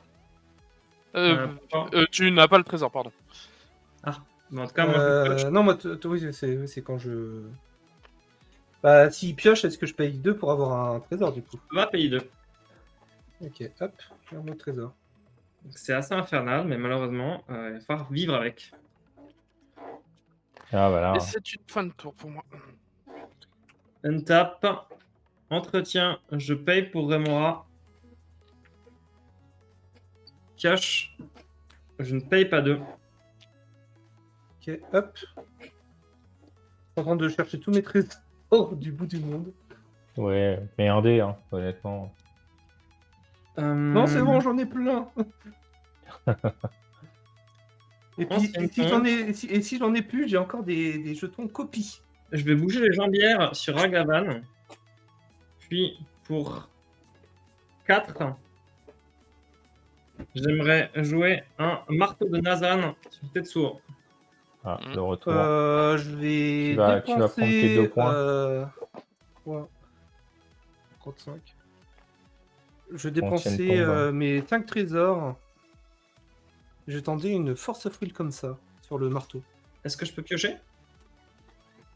Tu n'as pas le trésor, pardon. Mais en tout cas, moi, je pioche. Non, moi, oui, c'est quand je. Bah, s'il pioche, est-ce que je paye 2 pour avoir un trésor, du coup? Va payer 2. Ok, hop, j'ai un autre trésor. C'est assez infernal, mais malheureusement, il va falloir vivre avec. Ah, voilà. Et c'est une fin de tour pour moi. Untap. Entretien, je paye pour Remora. Cash, je ne paye pas 2. Ok, hop. Je suis en train de chercher tous mes trésors du bout du monde. Ouais, mais un dé, hein, honnêtement. Non, c'est bon, j'en ai plein. Et puis, Ancienne si j'en ai plus, j'ai encore des jetons copies. Je vais bouger les jambières sur Agavan. Puis, pour 4, j'aimerais jouer un marteau de Nazan sur Tetsuo. Ah, le retour. Je vais Tu vas dépenser... prendre tes 2 points. 3, 35. Je vais Ancienne dépenser tombe. mes 5 trésors. Je vais tenter une force of will comme ça, sur le marteau. Est-ce que je peux piocher?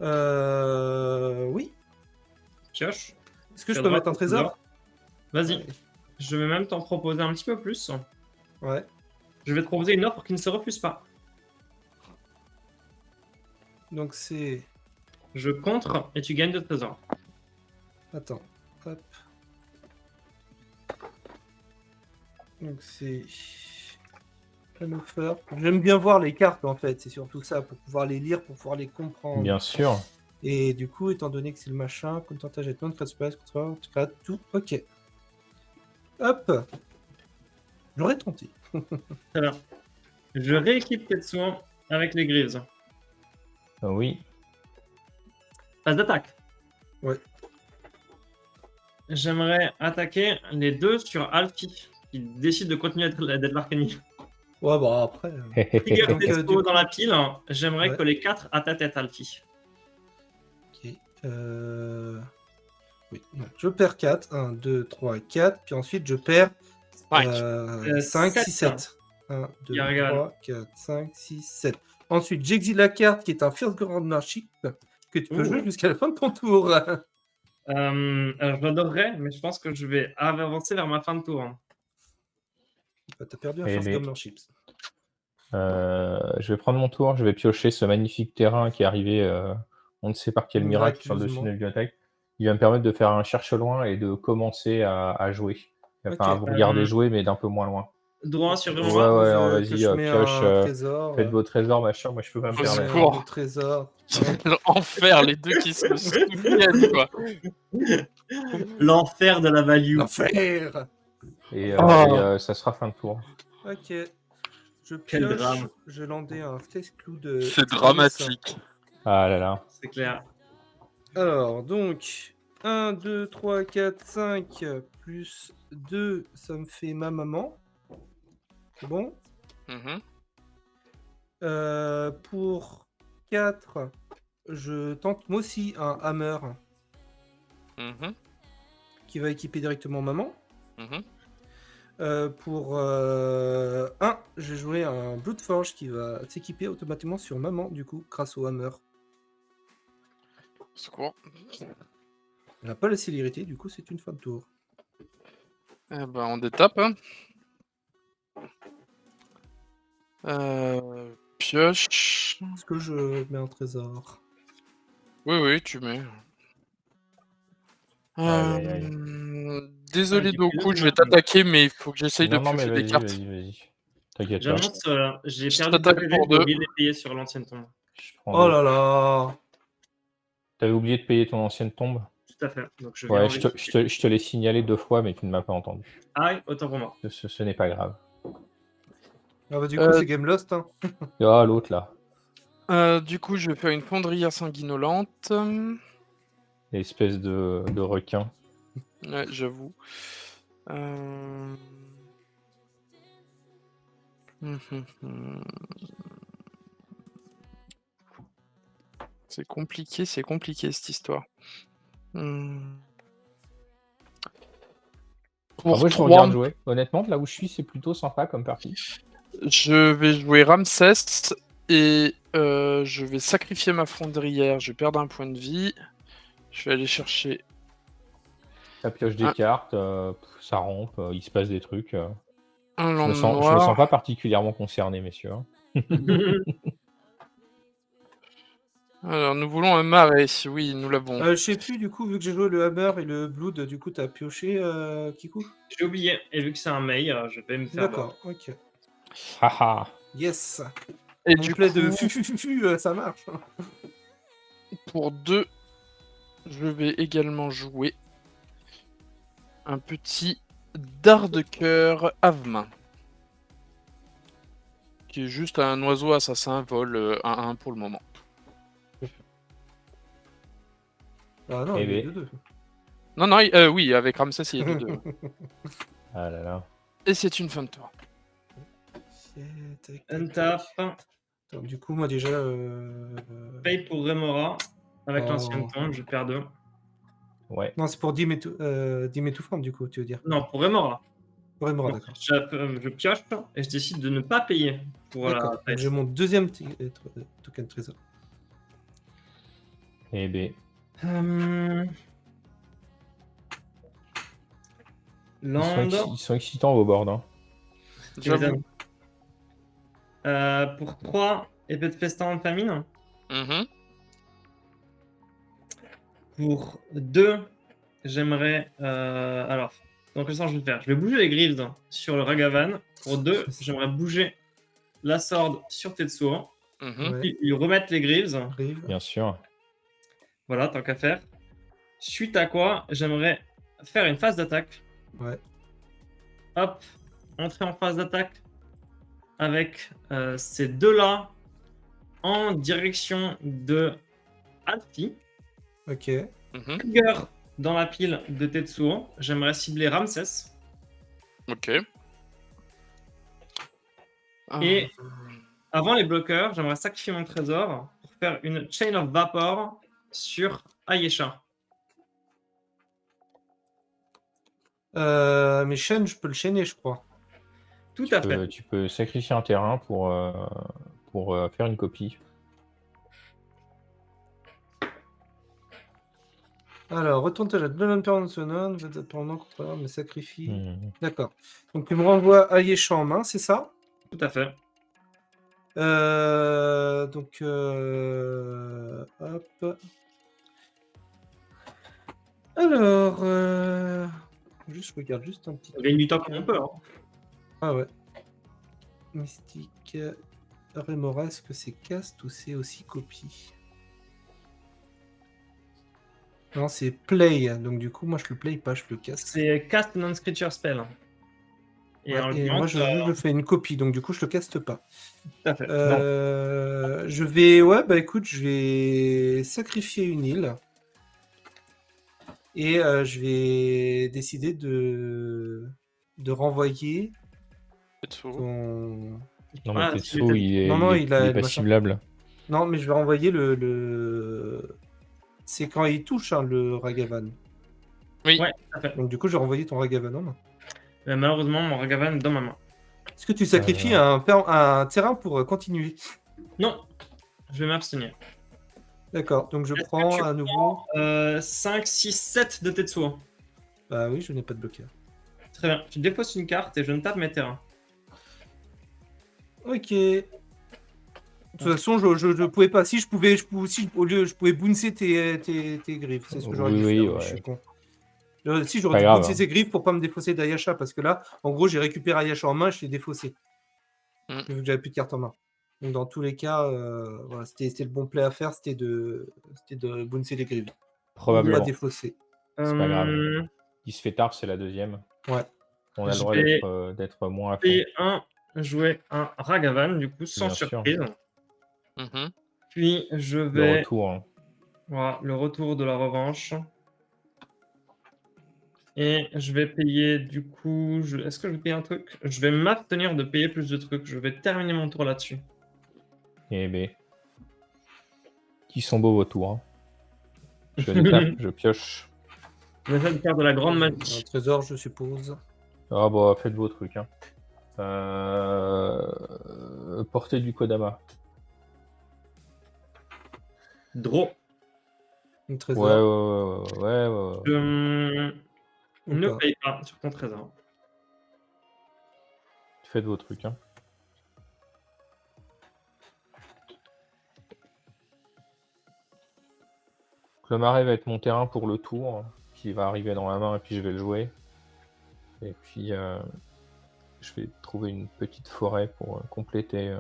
Oui. Pioche. Est-ce que je peux mettre un trésor? Vas-y. Ouais. Je vais même t'en proposer un petit peu plus. Ouais. Je vais te proposer une offre qui ne se refuse pas. Donc c'est... Je contre et tu gagnes 2 trésors. Attends. Hop. Donc c'est... Un offer. J'aime bien voir les cartes en fait, c'est surtout ça, pour pouvoir les lire, pour pouvoir les comprendre. Bien sûr. Et du coup, étant donné que c'est le machin, contentage jettement, de space, tout, ok. Hop. J'aurais tenté. Très bien. Je rééquipe Tetsuo avec les Greaves. Oui. Phase d'attaque. Ouais. J'aimerais attaquer les 2 sur Alfie, qui décide de continuer d'être l'Arcanie. Ouais, bah après... Trigger Donc, Tetsuo du coup- dans la pile, j'aimerais Ouais. que les 4 à ta tête, Alfie. Ok. Oui. Donc, je perds 4. 1, 2, 3, 4. Puis ensuite, je perds 5, 7. 6, 7. 1, 2, Il regarde. 3, 4, 5, 6, 7. Ensuite, j'exile la carte qui est un First Groundmanship que tu peux Ouh. jouer jusqu'à la fin de ton tour. Alors, je l'adorerais, mais je pense que je vais avancer vers ma fin de tour. Bah, t'as perdu un Eh First ben. Groundmanship. Je vais prendre mon tour, je vais piocher ce magnifique terrain qui est arrivé, on ne sait par quel miracle sur le dessus de la bibliothèque. Il va me permettre de faire un cherche loin et de commencer à jouer. Enfin, à Ok. vous regarder jouer, mais d'un peu moins loin. Droit sur Ouais, Remora. ouais, Que vas-y, je mets pioche, un trésor. faites vos trésors, machin, moi je peux pas me Au Je mets permettre. secours. un autre trésor. L'enfer, les deux qui se souviennent, quoi. L'enfer de la value. L'enfer. Et, Oh. ça sera fin de tour. Ok. Je Quel pioche. drame. Je landais un test clou de... C'est dramatique. Ah là là. C'est clair. Alors, donc, 1, 2, 3, 4, 5, plus 2, ça me fait ma maman. C'est bon. Mhm. Pour 4, je tente moi aussi un hammer Mhm. qui va équiper directement maman. Mhm. Pour 1, j'ai joué un Bloodforge qui va s'équiper automatiquement sur maman, du coup, grâce au hammer. Au secours. Elle n'a pas la célérité, du coup, c'est une fin de tour. Eh ben, on détape. Hein. Pioche. Est-ce que je mets un trésor? Oui, oui, tu mets. Aïe, aïe, Désolé, j'ai plus Doku, de je vais temps. t'attaquer, mais il faut que j'essaye de Non, mais piocher des cartes. vas-y. T'inquiète pas. J'annonce, j'ai Je perdu 2 t'attaque PV, pour j'ai deux. oublié de les payer sur l'ancienne tombe. Je prends Oh deux. là là! T'avais oublié de payer ton ancienne tombe? Tout à fait. Donc je vais Ouais, je te l'ai signalé 2 fois, mais tu ne m'as pas entendu. Aïe, autant pour moi. Ce n'est pas grave. Ah bah, du coup, c'est Game Lost. Hein. Ah, l'autre là. Du coup, je vais faire une fondrière sanguinolente. Espèce de requin. Ouais, j'avoue. C'est compliqué cette histoire. Pour Moi, je 3, regarde jouer. Honnêtement, là où je suis, c'est plutôt sympa comme partie. je vais jouer Ramsès et je vais sacrifier ma fondrière. Je vais perdre un point de vie. Je vais aller chercher. Ça pioche des cartes, ça rampe, il se passe des trucs. Un Je land me sens noir. pas particulièrement concerné, messieurs. Hein. Alors, nous voulons un marais. Oui, nous l'avons. Je sais plus, du coup, vu que j'ai joué le Hammer et le Blood, du coup, t'as pioché Kiku? J'ai oublié, et vu que c'est un mail, je vais me faire. D'accord, ok. Haha. Yes. Et Mon du play coup, de ça marche. pour 2, je vais également jouer un petit dard de cœur Avemain. Qui est juste un oiseau assassin, vol 1-1 pour le moment. Ah non, Eh il est ben. 2-2. Non, non, oui, avec Ramsès, il est 2-2. Ah là là. Et c'est une fin de tour. Untap, Attends, du coup, moi déjà. paye pour Remora. Avec Oh. l'ancienne tombe, je perds 2. Ouais. Non, c'est pour Dim étouffante, du coup, tu veux dire. Non, pour Remora. Vraiment, Donc, d'accord. je pioche et je décide de ne pas payer pour la D'accord. Donc, tête. j'ai mon deuxième token trésor. Eh ben. Land. Ils sont excitants vos boards. Hein. Tu m'étonnes. Pour 3, épée de festin en famine. Mhm. Pour 2, j'aimerais. Alors, dans quel sens je vais faire? Je vais bouger les Greaves sur le Ragavan. Pour 2, j'aimerais bouger la Sword sur Tetsuo. Mhm. Ouais. Puis lui remettre les Greaves. Arrive. Bien sûr. Voilà, tant qu'à faire. Suite à quoi, j'aimerais faire une phase d'attaque. Ouais. Hop, entrer en phase d'attaque avec ces deux-là en direction de Alti. Ok. Mhm. Trigger dans la pile de Tetsuo. J'aimerais cibler Ramsès. Ok. Et avant les bloqueurs, j'aimerais sacrifier mon trésor pour faire une Chain of Vapor sur Ayesha. Mais chaîne, je peux le chaîner, je crois. Tout à fait. Tu peux sacrifier un terrain pour faire une copie. Alors, retourne ta de l'international, pendant contre me sacrifie. Hmm. D'accord. Donc, tu me renvoies Ayesha en main, c'est ça? Tout à fait. Donc, hop. Alors, juste, je regarde juste un petit On gagne du temps comme on peut. Hein. Ah ouais. Mystique. Remora, est-ce que c'est cast ou c'est aussi copie? Non, c'est play. Donc, du coup, moi, je le play pas, je le casse. C'est cast non-scripture spell. Ouais, en et moi, l'occurrence, je fais une copie, donc du coup, je le caste pas. tout à fait. Je vais... Ouais, bah écoute, je vais sacrifier une île. Et je vais décider de renvoyer Tetsuo. ton... Non, mais Ah, Tetsuo, il est, Non, il il a est le pas machin. ciblable. Non, mais je vais renvoyer le... C'est quand il touche, hein, le Ragavan. Oui. Ouais, tout à fait. Donc du coup, je vais renvoyer ton Ragavan en main. Mais malheureusement, mon Ragavan est dans ma main. Est-ce que tu sacrifies un terrain pour continuer? Non, je vais m'abstenir. D'accord, donc je Est-ce que prends tu à nouveau... 5, 6, 7 de Tetsuo. Bah oui, je n'ai pas de bloqueur. Très bien. Tu défausses une carte et je ne tape mes terrains. Ok. De toute façon, je pouvais pas. Si je pouvais, au lieu, je pouvais bouncer tes griffes. C'est ce que j'aurais dû Oui, faire. ouais. Je suis con. Si j'aurais Pas dû grave, bouncer hein. ses griffes pour pas me défausser d'Ayasha, parce que là, en gros, j'ai récupéré Ayasha en main, je l'ai défaussé. Vu que j'avais plus de cartes en main. Donc dans tous les cas, voilà, c'était le bon play à faire, c'était de bouncer les griffes. Probablement. Pas défausser. C'est pas grave. Il se fait tard, c'est la deuxième. Ouais. On a le droit vais d'être moins à fond. Payer jouer un Ragavan, du coup, sans Bien sûr. surprise. Mhm. Puis je Le vais. retour. Hein. Voilà, le retour de la revanche. Et je vais payer, du coup... Est-ce que je vais payer un truc? Je vais m'abstenir de payer plus de trucs. Je vais terminer mon tour là-dessus. Eh ben. Qui sont beaux vos tours. Hein. Je les tape, je pioche. Je vais faire de la grande Un magie. trésor, je suppose. Ah bah, faites vos trucs. Hein. Portée du Kodama. Draw. Un Ouais, trésor. ouais. Je Ou ne pas. paye pas sur ton trésor. Faites vos trucs, hein. Le marais va être mon terrain pour le tour, qui va arriver dans la main et puis je vais le jouer. Et puis je vais trouver une petite forêt pour compléter.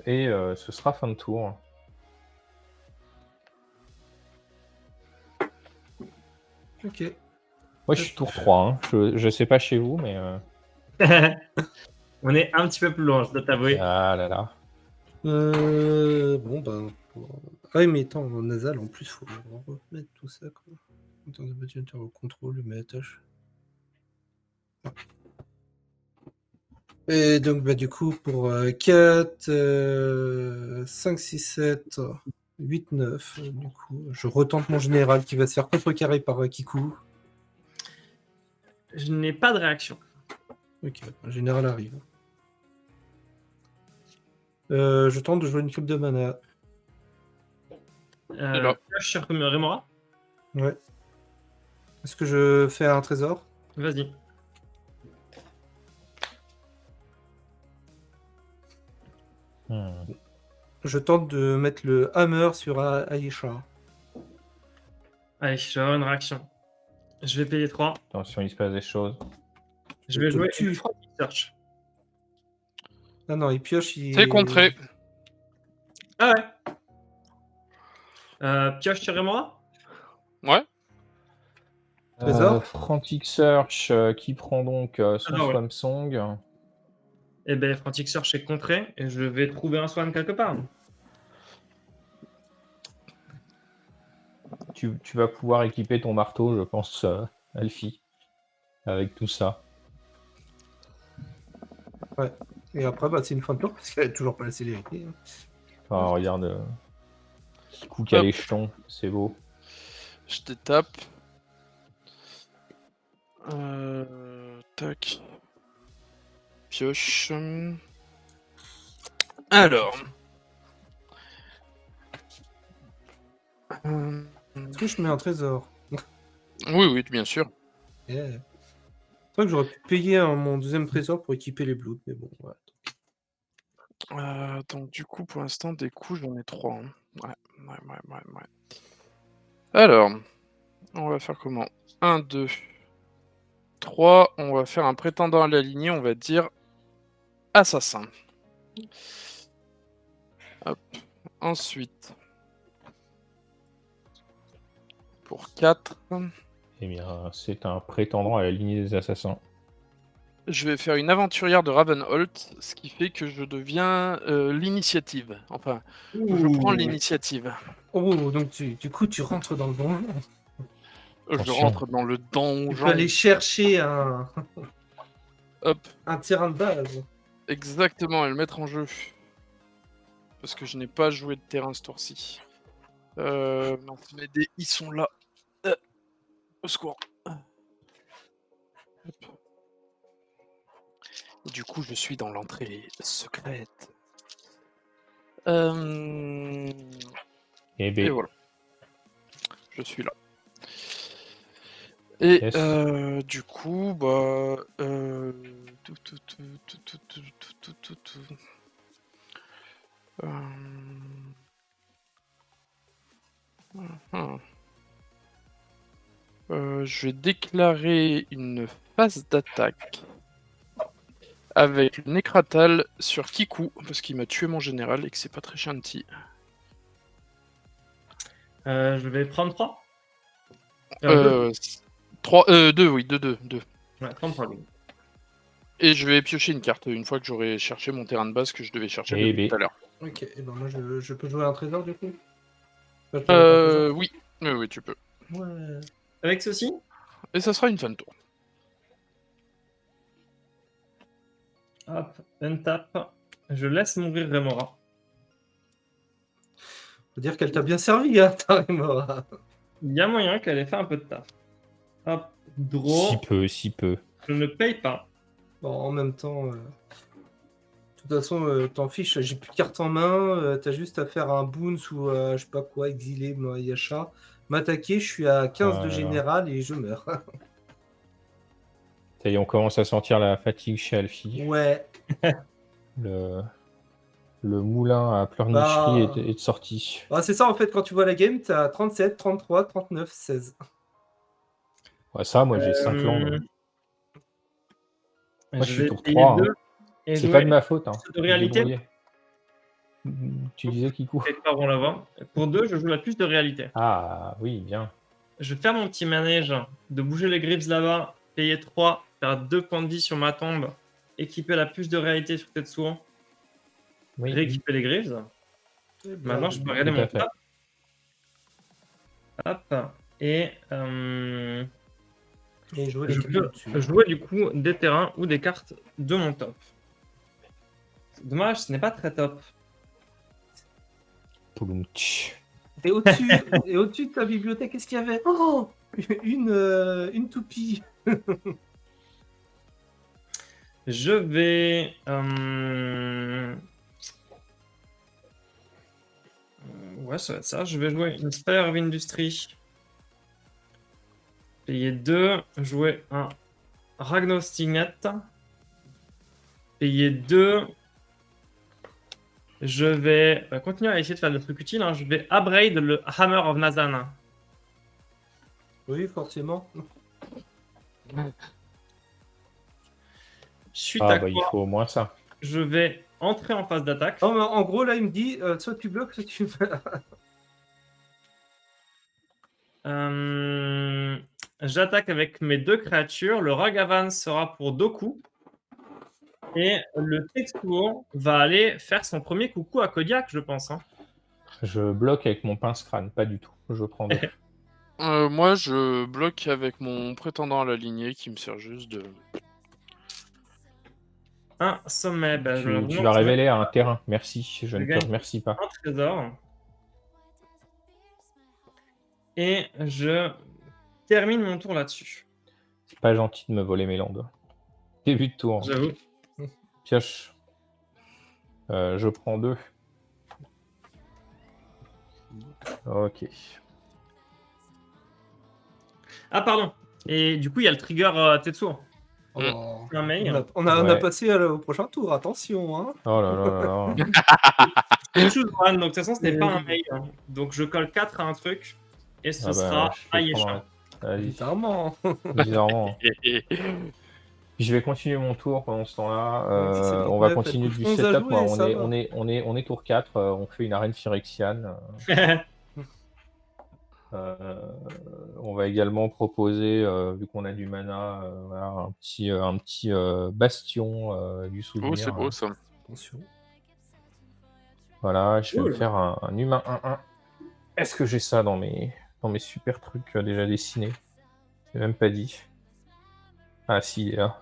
Et ce sera fin de tour. Ok. Moi je suis tour 3, hein. Je sais pas chez vous, mais. On est un petit peu plus loin, je dois t'avouer. Ah là là. Bon, ben. Ah oui, mais attends, en nasal, en plus, faut remettre tout ça, quoi. En termes de budget, au contrôle, mais attache. Et donc, bah, du coup, pour 4, 5, 6, 7, 8, 9, du coup, je retente mon général qui va se faire contrecarrer par Kiku. Je n'ai pas de réaction. Ok, un général arrive. Je tente de jouer une cube de mana. là. Pioche sur Remora. Ouais. Est-ce que je fais un trésor? Vas-y. Je tente de mettre le hammer sur Aisha. Allez, je vais avoir une réaction. Je vais payer 3. Attention, il se passe des choses. Je vais te jouer tue. une Frantic Search. Ah non, il pioche, il... C'est contré. Ah ouais. Pioche sur Remora. Ouais. Trésor Frantic Search qui prend donc son Ah ouais. Swamp Song. Eh ben, Frantic Search est contré et je vais trouver un Swan quelque part. Tu vas pouvoir équiper ton marteau, je pense, Alfie, avec tout ça. Ouais. Et après, bah, c'est une fin de tour parce qu'elle est toujours pas la célérité. Hein. Enfin, regarde. Petit coup qu'à Hop. les jetons, c'est beau. Je te tape. Tac. Pioche. Alors. Est-ce que je mets un trésor? Oui, bien sûr. Yeah. C'est vrai que j'aurais pu payer mon deuxième trésor pour équiper les Bloods, mais bon, ouais. Donc du coup, pour l'instant, des coups, j'en ai 3. Hein. Ouais. Alors, on va faire comment? 1, 2, 3. On va faire un prétendant à la lignée, on va dire assassin. Hop. Ensuite, pour 4, Eh bien, c'est un prétendant à la lignée des assassins. je vais faire une aventurière de Ravenholt, ce qui fait que je deviens l'initiative. Enfin, je prends l'initiative. Oh, donc du coup, tu rentres dans le donjon. Je Attention. rentre dans le Tu donjon. peux aller chercher Hop, un terrain de base. exactement, et le mettre en jeu. Parce que je n'ai pas joué de terrain ce tour-ci. Non, mes dés, ils sont là. Au secours. Hop. Du coup, je suis dans l'entrée secrète. Eh Et ben, voilà. Je suis là. Et yes. du coup, bah... je vais déclarer une phase d'attaque avec le Nécratal sur Kiku, parce qu'il m'a tué mon général et que c'est pas très gentil. Je vais prendre 3. 2, oui, 2. Ouais, 33. Et je vais piocher une carte une fois que j'aurai cherché mon terrain de base que je devais chercher Eh depuis ben. tout à l'heure. Ok, et ben moi je peux jouer un trésor du coup? Enfin, je peux mettre un trésor. Oui, tu peux. Ouais. Avec ceci, Et ça sera une fin de tour. hop, untap. Je laisse mourir Remora. Faut dire qu'elle t'a bien servi, hein, ta Remora. Il y a moyen qu'elle ait fait un peu de taf. Hop, draw. Si peu. Je ne paye pas. Bon, en même temps, de toute toute façon, t'en fiches, j'ai plus de carte en main, t'as juste à faire un boons ou je sais pas quoi, exilé, Yacha, m'attaquer, je suis à 15 Ah de là là. général et je meurs. Ça y est, on commence à sentir la fatigue chez Alfie. Ouais, Le, le moulin à pleurnicherie bah... est de sortie. bah, c'est ça en fait, quand tu vois la game, t'as 37, 33, 39, 16. Ouais, ça, moi j'ai 5 landes. Euh, Moi je je suis vais tour essayer 3. deux Hein. et C'est pas jouer de ma faute. Hein. de réalité. Tu disais Kikou. Quelque part, on la voit. Pour 2, je joue la plus de réalité. Ah oui, bien. Je vais faire mon petit manège de bouger les griffes là-bas, payer 3, faire 2 points de vie sur ma tombe, équiper la plus de réalité sur Tetsuo, Oui, rééquiper les griffes. Maintenant, je peux regarder tout à mon fait. top. Hop. Et Et jouer les je cartes peux dessus. jouer du coup des terrains ou des cartes de mon top. Dommage, ce n'est pas très top. Pouloumtch. Et au-dessus, et au-dessus de ta bibliothèque, qu'est-ce qu'il y avait? Oh, une toupie. Je vais... Ouais, ça va être ça. Je vais jouer une Spire of Industry. Payer 2. Jouer un Ragnos Stignet. Payer 2. Je vais continuer à essayer de faire des trucs utiles. Hein. Je vais upgrade le Hammer of Nazan. Oui, forcément. Suite Ah à bah il quoi, faut au moins ça. je vais entrer en phase d'attaque. Oh, mais en gros, là, il me dit, soit tu bloques, soit tu... J'attaque avec mes 2 créatures. Le Ragavan sera pour 2 coups. Et le Tetsuo va aller faire son premier coucou à Kodiak, je pense. Hein. Je bloque avec mon pince-crâne, pas du tout. Je prends 2. Moi, je bloque avec mon prétendant à la lignée qui me sert juste de... Un sommet. Ben, Tu vas révéler un terrain. Merci, je ne te gagne. remercie pas. Un trésor. Et je termine mon tour là-dessus. C'est pas gentil de me voler mes landes. Début de tour. J'avoue. Pioche. Je prends 2. Ok. Ah, pardon. Et du coup, il y a le trigger Tetsuo. Oh. Un mail. On a Ouais. passé au prochain tour, attention. Hein. Oh là là là là. Choose one. Donc, de toute façon, ce n'est pas un mail. Hein. Donc, je colle 4 à un truc. Et ce Ah bah, sera je vais prendre Ayesha. Vas-y, Bizarrement. bizarrement. Je vais continuer mon tour pendant ce temps-là. Si c'est On va ouais, continuer faites du 11 à setup. jouer, Ouais, ça va. on est tour 4. On fait une arène phyrexiane. On va également proposer, vu qu'on a du mana, voilà, un petit bastion du Oh, souvenir. c'est beau ça. Attention. Voilà, je vais Cool. me faire un humain 1-1. Est-ce que j'ai ça dans mes super trucs déjà dessinés? C'est même pas dit. Ah si, il est là.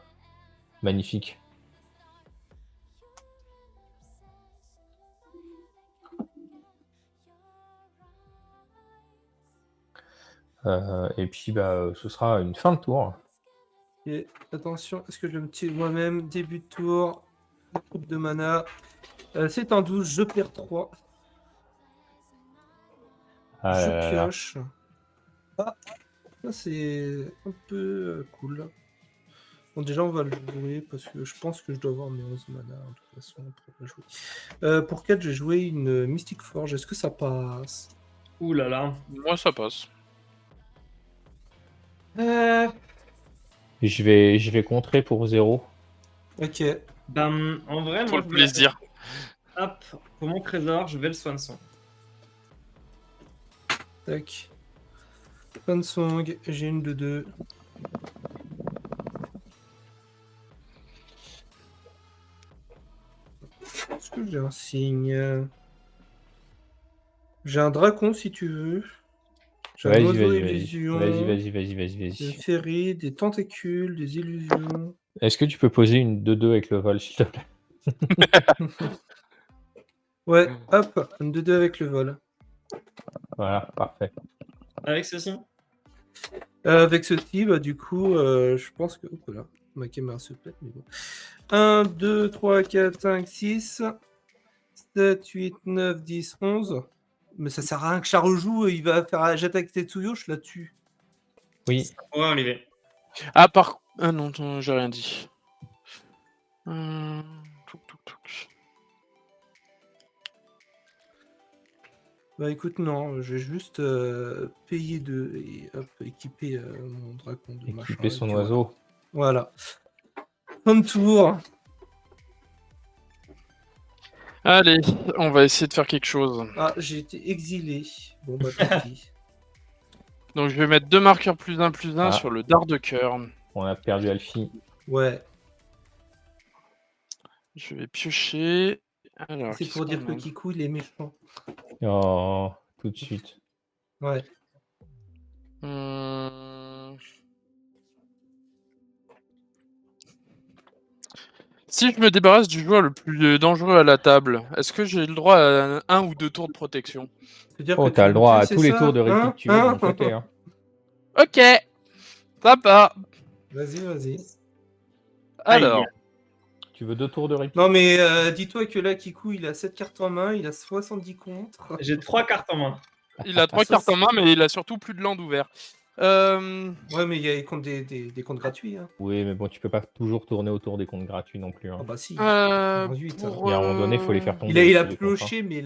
Magnifique. Et puis bah, ce sera une fin de tour. Et attention, est-ce que je me tire moi-même? Début de tour. Groupe de mana. C'est un 12, je perds 3. Ah Je là là là. pioche. Ah, ça c'est un peu cool. Bon, déjà, on va le jouer parce que je pense que je dois avoir mes 11 mana de toute façon pour le jouer. Pour 4, j'ai joué une Mystic Forge. Est-ce que ça passe? Ouh là là. Moi, ça passe. Je vais contrer pour 0. Ok. Ben, en vrai, Pour moi, le plaisir. Hop, pour mon trésor, je vais le Swansong. Tac. Swansong, j'ai une de 2. Est-ce que j'ai un signe? J'ai un dracon si tu veux. J'ai un Vas-y, oiseau vas-y, illusion. vas-y. Une féerie, des tentacules, des illusions. Est-ce que tu peux poser une 2-2 avec le vol, s'il te plaît? Ouais, hop, une de 2 avec le vol. Voilà, parfait. Avec ceci. Avec ceci, bah du coup, je pense que... Hop là. ma caméra se pète, mais bon. 1, 2, 3, 4, 5, 6, 7, 8, 9, 10, 11. Mais ça sert à rien que ça rejoue, il va faire j'attaque Tetsuyo, je la tue. Oui. Ouais, Olivier. Ah, ah non, j'ai rien dit. Touc. Bah écoute, non, je vais juste payer 2 et hop, équiper mon dracon de machin. Équiper son et puis oiseau. Voilà. Fin de tour. Allez, on va essayer de faire quelque chose. Ah, j'ai été exilé. Bon bah tant pis. Donc je vais mettre 2 marqueurs +1 +1 Ah. sur le dard de cœur. On a perdu Alfie. Ouais. Je vais piocher. Alors, C'est pour dire que Kikou il est méchant. Oh, tout de suite. Ouais. Si je me débarrasse du joueur le plus dangereux à la table, est-ce que j'ai le droit à 1 ou 2 tours de protection? C'est-à-dire Oh, que t'as tu le veux droit tuer, à c'est tous les ça tours de répit Hein que tu veux de mon côté. Hein. Ok, sympa. Vas-y. Alors, Tu veux 2 tours de répit? Non mais dis-toi que là, Kikou, il a 7 cartes en main, il a 70 contre. J'ai 3 cartes en main. il a 3 Ça, cartes en main, mais il a surtout plus de land ouvert. Ouais, mais il y a des comptes, des comptes gratuits. Hein. Oui, mais bon, tu peux pas toujours tourner autour des comptes gratuits non plus. Hein. Ah bah si. Pour, Il y a un moment donné, il faut les faire tomber. Il a aussi, les pioché, mais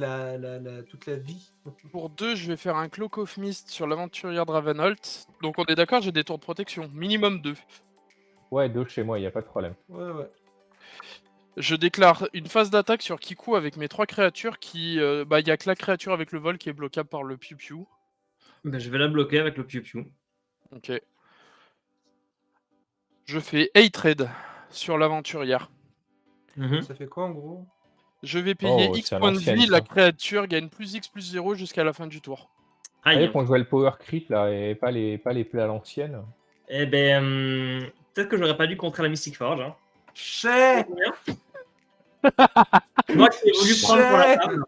toute la vie. Pour 2, je vais faire un Cloak of Mist sur l'aventurière Dravenholt. Donc on est d'accord, j'ai des tours de protection. Minimum 2. contrats. Ouais, 2 chez moi, il n'y a pas de problème. Ouais. Je déclare une phase d'attaque sur Kiku avec mes 3 créatures qui... il y a que la créature avec le vol qui est bloquable par le piu-piu. Ben, je vais la bloquer avec le piu-piu. Ok. Je fais Hatred sur l'aventurière. Ça fait quoi en gros? Je vais payer Oh, X c'est à points de l'ancienne, vie, ça. la créature gagne plus X plus 0 jusqu'à la fin du tour. Vous savez Aïe. qu'on jouait le power crit là et pas les plats à l'ancienne. Eh ben, peut-être que j'aurais pas dû contrer la Mystic Forge. Hein. Chais. Moi qui ai voulu prendre pour la table.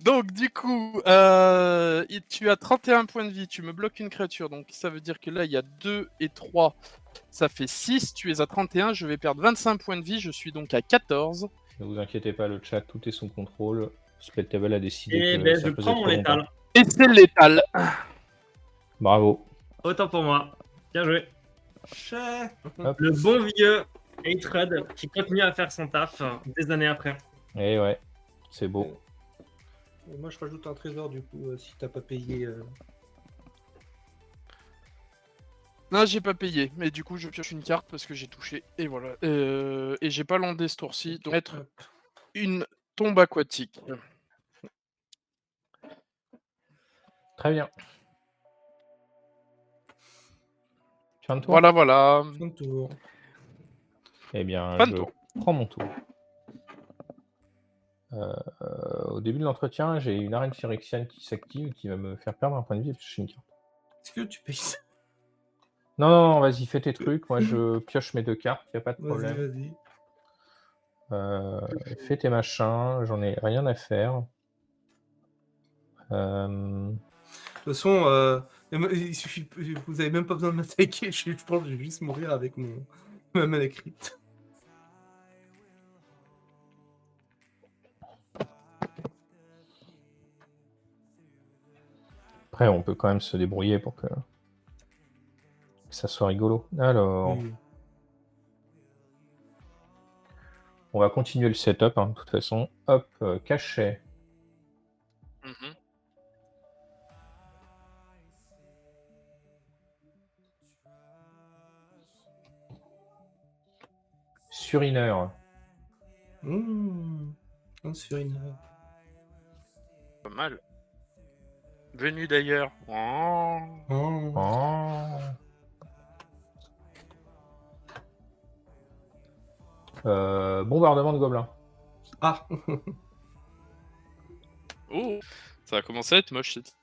Donc du coup, tu as 31 points de vie, tu me bloques une créature, donc ça veut dire que là il y a 2 et 3, ça fait 6, tu es à 31, je vais perdre 25 points de vie, je suis donc à 14. Ne vous inquiétez pas, le chat, tout est sous contrôle. Spelltable a décidé Et que ben, ça je faisait prends mon trop longtemps. létal. Et c'est létal. Bravo. Autant pour moi. Bien joué. Chais. Hop. Le bon vieux Hatred qui continue à faire son taf des années après. Et ouais, c'est beau. Et moi je rajoute un trésor du coup si t'as pas payé. Non, j'ai pas payé, mais du coup je pioche une carte parce que j'ai touché, et voilà. Et j'ai pas landé ce tour-ci, donc mettre une tombe aquatique. Très bien. Fin de tour. Voilà. Fin de tour. Eh bien, Fin de je tour. prends mon tour. Au début de l'entretien, j'ai une arène phyrexiane qui s'active et qui va me faire perdre un point de vie et piocher une carte. Est-ce que tu payes ça? Non, vas-y, fais tes trucs. Moi, je pioche mes 2 cartes, y a pas de problème. Vas-y. Fais tes machins, j'en ai rien à faire. De toute façon, il suffit, vous avez même pas besoin de m'attaquer. Je pense que je vais juste mourir avec ma main écrite. Après, on peut quand même se débrouiller pour que ça soit rigolo. Alors, on va continuer le setup, hein, de toute façon. Hop, cachet. Surineur. Un surineur. Pas mal. Venu d'ailleurs. Oh. Oh. Bombardement de gobelins. Ah. Oh, ça a commencé à être moche cette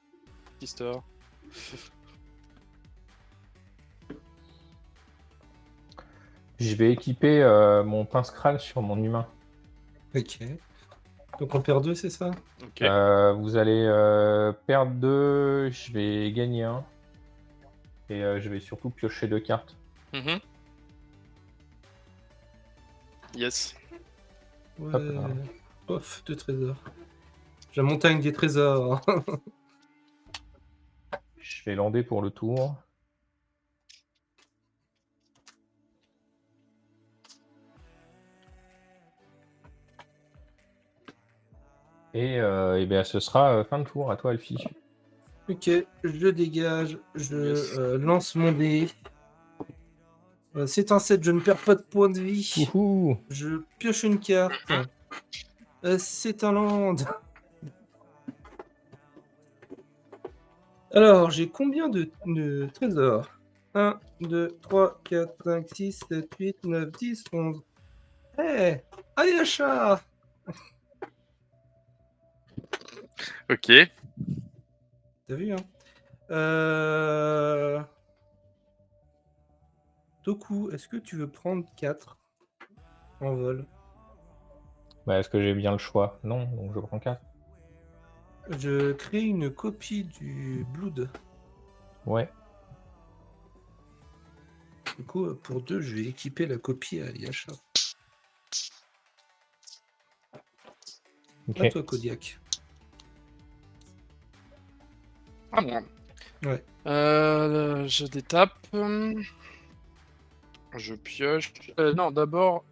histoire. Je vais équiper mon pince-crâne sur mon humain. Ok. Donc on perd 2, c'est ça? Ok. Vous allez perdre 2, je vais gagner 1. Et je vais surtout piocher 2 cartes. Yes. Ouais. Hop là. Off, 2 trésors. La montagne des trésors. Je vais lander pour le tour. Et bien, ce sera fin de tour. À toi, Alfie. Ok, je dégage, je Yes. lance mon dé. C'est un 7, je ne perds pas de points de vie. Wouhou! Je pioche une carte. C'est un land. Alors, j'ai combien de trésors? 1, 2, 3, 4, 5, 6, 7, 8, 9, 10, 11. Eh, Ayasha! Ok. T'as vu, hein? Toku, est-ce que tu veux prendre 4 en vol? Bah, est-ce que j'ai bien le choix? Non, donc je prends 4. Je crée une copie du Blood. Ouais. Du coup, pour 2, je vais équiper la copie à Ayasha. Ok. À toi, Kodiak. Ah bon. Ouais. Je détape. Je pioche. Non, d'abord,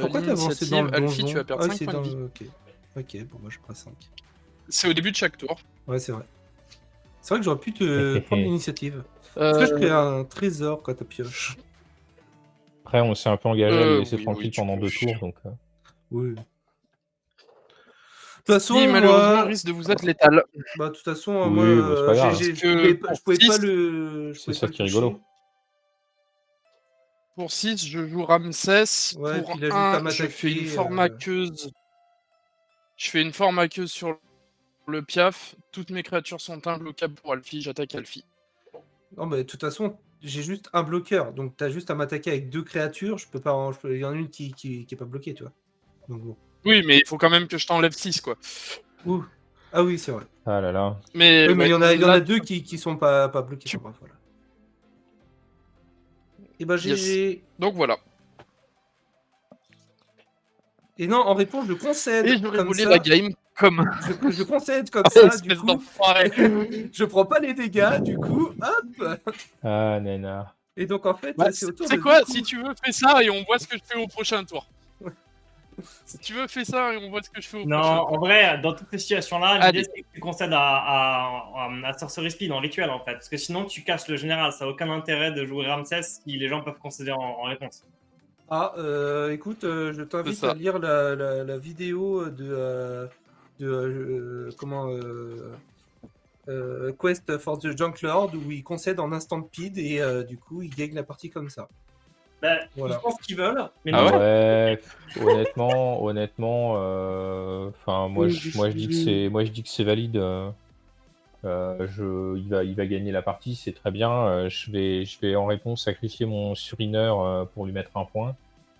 Pourquoi t'as avancé dans le l'initiative. Alfie, donjon? tu vas perdre 5 c'est points de dans vie. le... Ok, bon, moi je prends 5. C'est au début de chaque tour. Ouais, c'est vrai. C'est vrai que j'aurais pu te prendre l'initiative. Est-ce que je crée un trésor quand tu pioches? Après, on s'est un peu engagé à les laisser Oui, tranquilles tu pendant peux. 2 tours, donc... Oui. De toute façon, Qui malheureusement moi... risque de vous être létal. Bah, de toute façon, moi, Oui, bah, c'est pas grave. je pouvais pas le... Je C'est pouvais ça pas le qui est toucher. rigolo. Pour 6, je joue Ramsès. Ouais, Pour puis là, juste à 1, je fais une m'attaquer. formaqueuse. Je fais une formaqueuse sur le piaf. Toutes mes créatures sont imbloquables pour Alfie. J'attaque Alfie. Non, mais de toute façon, j'ai juste un bloqueur. Donc, t'as juste à m'attaquer avec 2 créatures. Je peux pas... Il y en a une qui est pas bloquée, tu vois. Donc, bon. Oui, mais il faut quand même que je t'enlève 6, quoi. Ouh. Ah oui, c'est vrai. Ah là là. Mais, Oui, mais ouais, il y en a là, 2 qui sont pas bloqués. Tu- Enfin, bref, voilà. Et bah, Yes. GG. Donc voilà. Et non, en réponse, je concède. Et j'aurais Comme volé ça. la game comme. Je concède comme ça, du Espèce coup. d'enfoiré. Je prends pas les dégâts, du coup, hop. Ah, nana. Et donc, en fait, Bah, c'est au tour c'est de quoi? Deku. Si tu veux, fais ça et on voit ce que je fais au prochain tour. Si tu veux, fais ça et on voit ce que je fais au Non, prochain en tour. vrai, dans toutes ces situations-là, Allez. l'idée c'est que tu concèdes à Sorcery Speed en rituel en fait. Parce que sinon, tu casses le général. Ça n'a aucun intérêt de jouer Ramsès si les gens peuvent concéder en réponse. Ah, écoute, je t'invite C'est ça. à lire la vidéo de Quest for the Junklord où il concède en instant speed et du coup il gagne la partie comme ça. Bah, Voilà. Ils font ce qu'ils veulent, mais Ah nous, Ouais, honnêtement, enfin, moi, Oui, je dis que c'est valide. Il va gagner la partie, c'est très bien. Je vais en réponse sacrifier mon surineur pour lui mettre un point.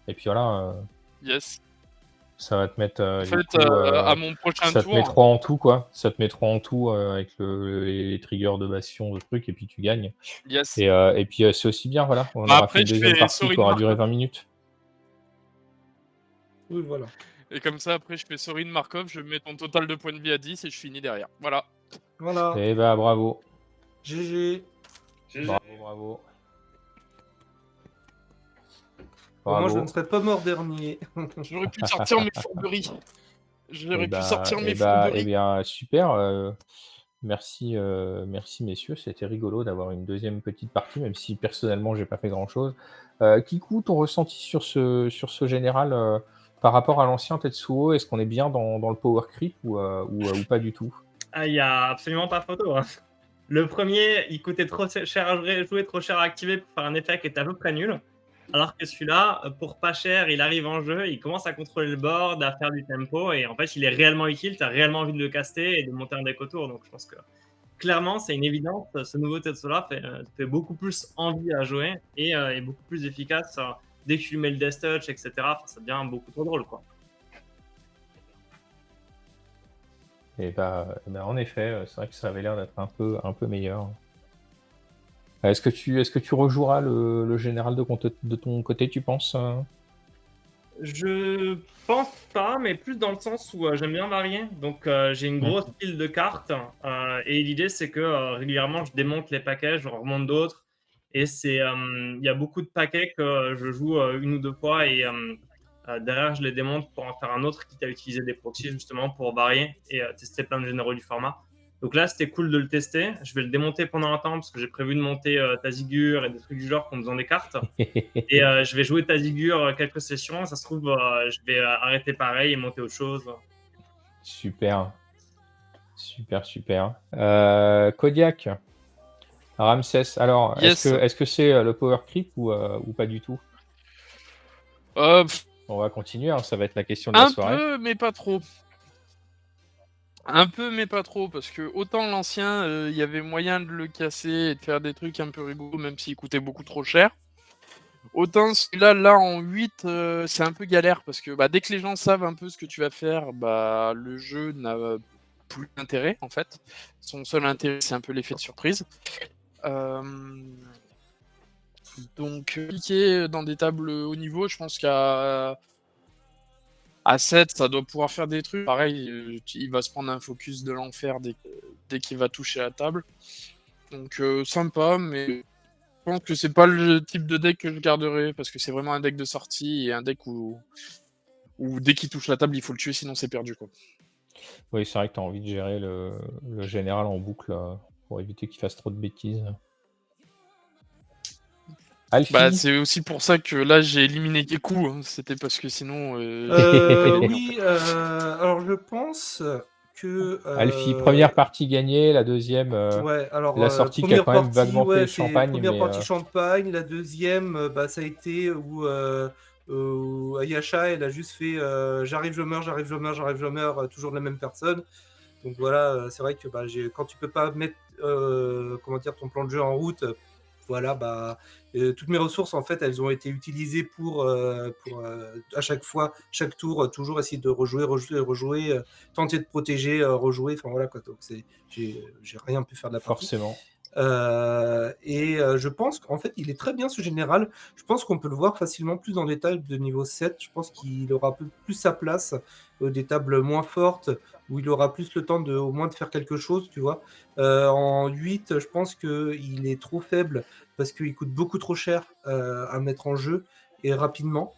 Et puis voilà, Yes. ça va te mettre En du fait, coup, à mon prochain ça te met tour. 3 en tout, quoi. Ça te met 3 en tout avec les triggers de bastion, de trucs, et puis tu gagnes. Yes. Et puis c'est aussi bien, voilà. On Bah, aura après, fait une je deuxième fais partie Sorin qui aura duré Markov. 20 minutes. Oui, voilà. Et comme ça, après, je fais Sorin Markov, je mets ton total de points de vie à 10 et je finis derrière. Voilà. Voilà. Et bah bravo. GG. Bravo. Au moins, je Bravo. ne serai pas mort dernier. J'aurais pu sortir mes fourberies. J'aurais Eh pu sortir mes eh fourberies. bien, super. Merci messieurs, c'était rigolo d'avoir une deuxième petite partie, même si personnellement j'ai pas fait grand chose. Kikou, ton ressenti sur ce général par rapport à l'ancien Tetsuo, est-ce qu'on est bien dans le power creep ou pas du tout? il n'y a absolument pas photo. Hein. Le premier, il coûtait trop cher à jouer, trop cher à activer pour faire un effet qui était à peu près nul. Alors que celui-là, pour pas cher, il arrive en jeu, il commence à contrôler le board, à faire du tempo, et en fait, il est réellement utile, tu as réellement envie de le caster et de monter un deck autour. Donc je pense que clairement, c'est une évidence, ce nouveau Tetsuo-là fait beaucoup plus envie à jouer et est beaucoup plus efficace. Dès que tu lui mets le Death Touch, etc., ça devient beaucoup trop drôle, quoi. Et en effet, c'est vrai que ça avait l'air d'être un peu meilleur. Est-ce que tu rejoueras le général de ton côté, tu penses? Je pense pas, mais plus dans le sens où j'aime bien varier. Donc j'ai une grosse pile de cartes et l'idée c'est que régulièrement je démonte les paquets, je remonte d'autres et il y a beaucoup de paquets que je joue une ou deux fois et derrière je les démonte pour en faire un autre, quitte à utiliser des proxys justement pour varier et tester plein de généraux du format. Donc là, c'était cool de le tester. Je vais le démonter pendant un temps parce que j'ai prévu de monter Tazigure et des trucs du genre en faisant des cartes. Et je vais jouer Tazigure quelques sessions. Ça se trouve, je vais arrêter pareil et monter autre chose. Super. Super. Kodiak, Ramsès. Alors, Yes. est-ce que c'est le power creep ou pas du tout? On va continuer, hein, ça va être la question de la Un soirée. peu, mais pas trop. Un peu, mais pas trop, parce que autant l'ancien, il y avait moyen de le casser et de faire des trucs un peu rigoureux, même s'il coûtait beaucoup trop cher. Autant celui-là, là, en 8, c'est un peu galère, parce que dès que les gens savent un peu ce que tu vas faire, le jeu n'a plus d'intérêt, en fait. Son seul intérêt, c'est un peu l'effet de surprise. Donc, cliquer dans des tables haut niveau, je pense qu'à 7, ça doit pouvoir faire des trucs. Pareil, il va se prendre un focus de l'enfer dès qu'il va toucher la table. Donc, sympa, mais je pense que c'est pas le type de deck que je garderai, parce que c'est vraiment un deck de sortie et un deck où dès qu'il touche la table, il faut le tuer, sinon c'est perdu, quoi. Oui, c'est vrai que tu as envie de gérer le général en boucle pour éviter qu'il fasse trop de bêtises. Alfie. C'est aussi pour ça que là j'ai éliminé Keku, hein. C'était parce que sinon. Oui, alors je pense que. Alfie, première partie gagnée, la deuxième, Ouais, alors la sortie qui a quand même vaguement fait le c'est champagne. première Mais, partie champagne, la deuxième, ça a été où Ayasha, elle a juste fait j'arrive, je meurs, toujours de la même personne. Donc voilà, c'est vrai que quand tu peux pas mettre ton plan de jeu en route, voilà, toutes mes ressources en fait elles ont été utilisées pour à chaque fois, chaque tour, toujours essayer de rejouer, tenter de protéger, rejouer, enfin voilà quoi. Donc j'ai rien pu faire de la partie. forcément. Je pense qu'en fait il est très bien ce général. Je pense qu'on peut le voir facilement plus dans des tables de niveau 7. Je pense qu'il aura plus sa place des tables moins fortes où il aura plus le temps au moins de faire quelque chose, tu vois. En 8, je pense qu'il est trop faible parce qu'il coûte beaucoup trop cher à mettre en jeu et rapidement.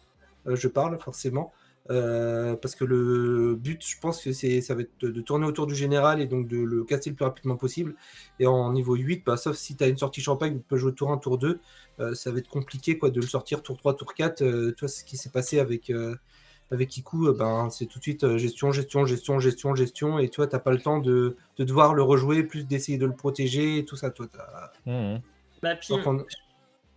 Je parle forcément. Parce que le but, je pense que ça va être de tourner autour du général et donc de le casser le plus rapidement possible. Et en niveau 8, sauf si tu as une sortie champagne, tu peux jouer tour 1, tour 2, ça va être compliqué quoi, de le sortir tour 3, tour 4. Toi, ce qui s'est passé avec Iku, c'est tout de suite gestion, et tu vois, tu n'as pas le temps de devoir le rejouer, plus d'essayer de le protéger et tout ça. Toi,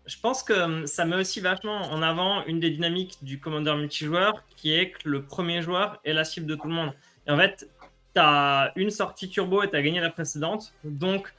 je pense que ça met aussi vachement en avant une des dynamiques du Commander multijoueur qui est que le premier joueur est la cible de tout le monde. Et en fait, tu as une sortie turbo et tu as gagné la précédente. Donc,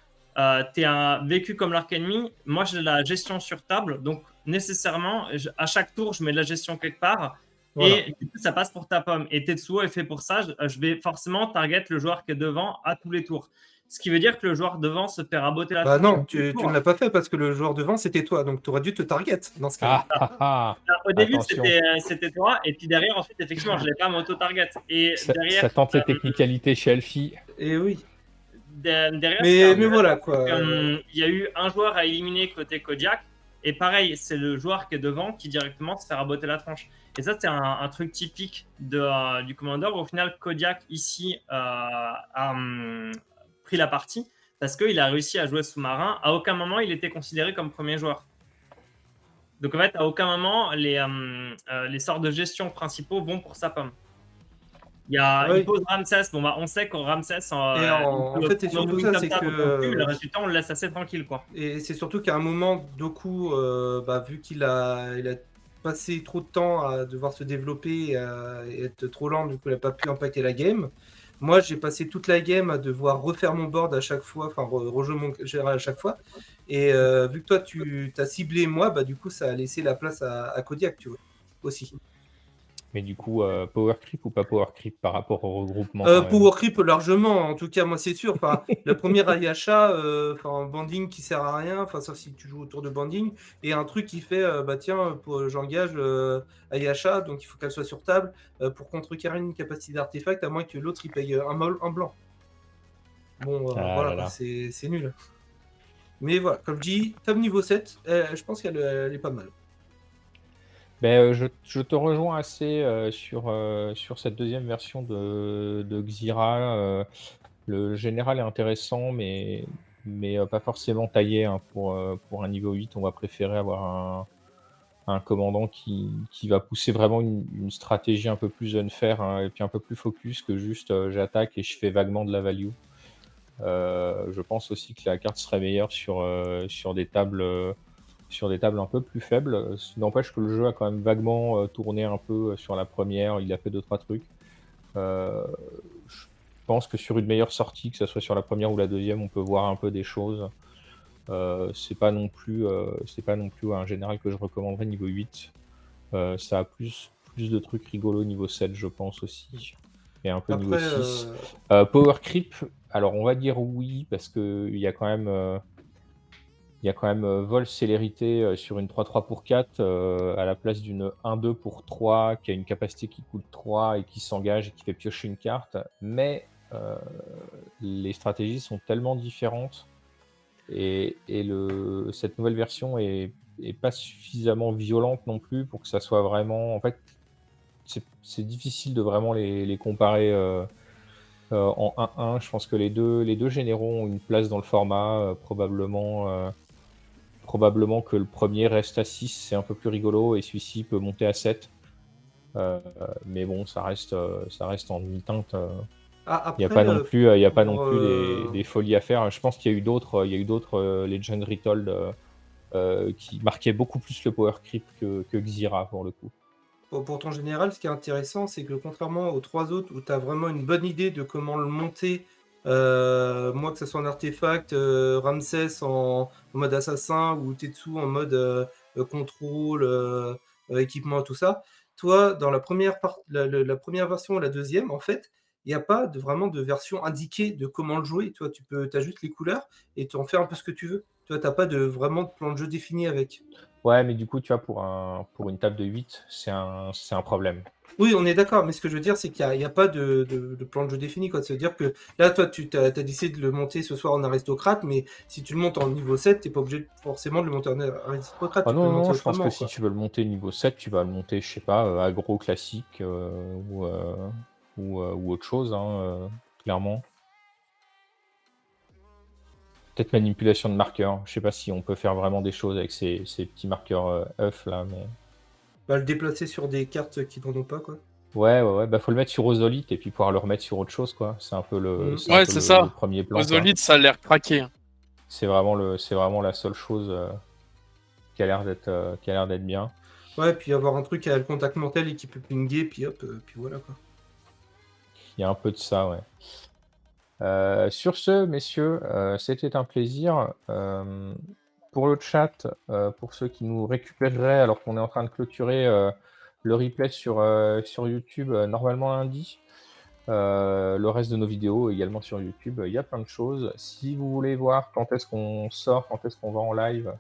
tu es vécu comme l'arc ennemi. Moi, j'ai la gestion sur table. Donc, nécessairement, à chaque tour, je mets de la gestion quelque part. Voilà. Et du coup, ça passe pour ta pomme. Et Tetsuo est fait pour ça. Je vais forcément target le joueur qui est devant à tous les tours. Ce qui veut dire que le joueur devant se fait raboter la tronche. Non, tu ne l'as pas fait parce que le joueur devant, c'était toi. Donc, tu aurais dû te target dans ce cas-là. Au début, c'était toi. Et puis derrière, ensuite, effectivement, je ne l'ai pas m'auto-target. Et derrière, ça tente les technicalités chez Alfie. Et oui. Derrière, mais voilà, quoi. Il y a eu un joueur à éliminer côté Kodiak. Et pareil, c'est le joueur qui est devant qui directement se fait raboter la tronche. Et ça, c'est un truc typique du Commander. Au final, Kodiak, ici, a pris la partie parce qu'il a réussi à jouer sous-marin. À aucun moment, il était considéré comme premier joueur. Donc, en fait, à aucun moment, les sorts de gestion principaux vont pour sa pomme. Il pose Ramsès. On sait qu'en Ramsès, en fait, c'est surtout ça, c'est que le reste du temps, on le laisse assez tranquille, quoi. Et c'est surtout qu'à un moment, Doku, vu qu'il a passé trop de temps à devoir se développer et être trop lent, du coup, il n'a pas pu impacter la game. Moi, j'ai passé toute la game à devoir refaire mon board à chaque fois, enfin rejouer mon général à chaque fois. Et vu que toi, tu t'as ciblé moi, du coup, ça a laissé la place à Kodiak, tu vois, aussi. Mais du coup, power creep ou pas power creep par rapport au regroupement quand même. Power creep largement, en tout cas moi c'est sûr. Enfin, la première Ayasha, enfin banding qui sert à rien, enfin sauf si tu joues autour de banding, et un truc qui fait bah tiens j'engage Ayasha, donc il faut qu'elle soit sur table pour contrecarrer une capacité d'artefact, à moins que l'autre il paye un blanc. Bon Ah voilà là quoi, là. c'est nul. Mais voilà, comme je dis, table niveau 7, je pense qu'elle elle est pas mal. Ben, je te rejoins assez sur cette deuxième version de Xira. Le général est intéressant, mais pas forcément taillé hein, pour un niveau 8. On va préférer avoir un commandant qui va pousser vraiment une stratégie un peu plus unfair hein, et puis un peu plus focus que juste j'attaque et je fais vaguement de la value. Je pense aussi que la carte serait meilleure sur des tables un peu plus faibles. Ce qui n'empêche que le jeu a quand même vaguement tourné un peu sur la première. Il a fait 2-3 trucs. Je pense que sur une meilleure sortie, que ce soit sur la première ou la deuxième, on peut voir un peu des choses. C'est pas non plus un général que je recommanderais niveau 8. Ça a plus de trucs rigolos niveau 7, je pense aussi. Et un peu niveau Après, 6. Power creep, alors on va dire oui, parce qu'il y a quand même vol célérité sur une 3-3 pour 4 à la place d'une 1-2 pour 3 qui a une capacité qui coûte 3 et qui s'engage et qui fait piocher une carte. Mais les stratégies sont tellement différentes et cette nouvelle version est pas suffisamment violente non plus pour que ça soit vraiment. En fait, c'est difficile de vraiment les comparer en 1-1. Je pense que les deux généraux ont une place dans le format, probablement que le premier reste à 6, c'est un peu plus rigolo, et celui-ci peut monter à 7. Mais bon, ça reste en demi-teinte. Il n'y a après, pas non plus, pour, des folies à faire. Je pense qu'il y a eu d'autres Legend Retold qui marquaient beaucoup plus le power creep que Xira pour le coup. pour ton général, ce qui est intéressant, c'est que contrairement aux 3 autres où tu as vraiment une bonne idée de comment le monter, moi que ce soit en artefact, Ramsès en mode assassin ou Tetsu en mode contrôle, équipement et tout ça, toi, dans la première version ou la deuxième, en fait, il n'y a pas vraiment de version indiquée de comment le jouer. Toi, tu as juste les couleurs et tu en fais un peu ce que tu veux. Toi, tu n'as pas vraiment de plan de jeu défini avec. Ouais, mais du coup, tu vois, pour une table de 8, c'est un problème. Oui, on est d'accord, mais ce que je veux dire, c'est qu'il n'y a pas de plan de jeu défini, quoi. C'est-à-dire que là, toi, tu as décidé de le monter ce soir en aristocrate, mais si tu le montes en niveau 7, tu n'es pas obligé forcément de le monter en aristocrate, Ah tu peux le non, monter non, je pense que autrement, si quoi. tu veux le monter niveau 7, tu vas le monter, je sais pas, aggro classique ou autre chose, hein, clairement. Peut-être manipulation de marqueurs. Je sais pas si on peut faire vraiment des choses avec ces petits marqueurs œufs là, mais. Bah, le déplacer sur des cartes qui n'en ont pas, quoi. Ouais, bah faut le mettre sur Ozolite et puis pouvoir le remettre sur autre chose, quoi. C'est un peu Mhm. Ouais, c'est ça. le premier plan, quoi. Ozolite, ça a l'air craqué, hein. C'est vraiment la seule chose qui a l'air d'être bien. Ouais, puis avoir un truc à le contact mortel et qui peut pinguer, puis hop, puis voilà, quoi. Il y a un peu de ça, ouais. Sur ce, messieurs, c'était un plaisir. Pour le chat, pour ceux qui nous récupéreraient alors qu'on est en train de clôturer le replay sur YouTube, normalement lundi. Le reste de nos vidéos également sur YouTube, il y a plein de choses. Si vous voulez voir quand est-ce qu'on sort, quand est-ce qu'on va en live,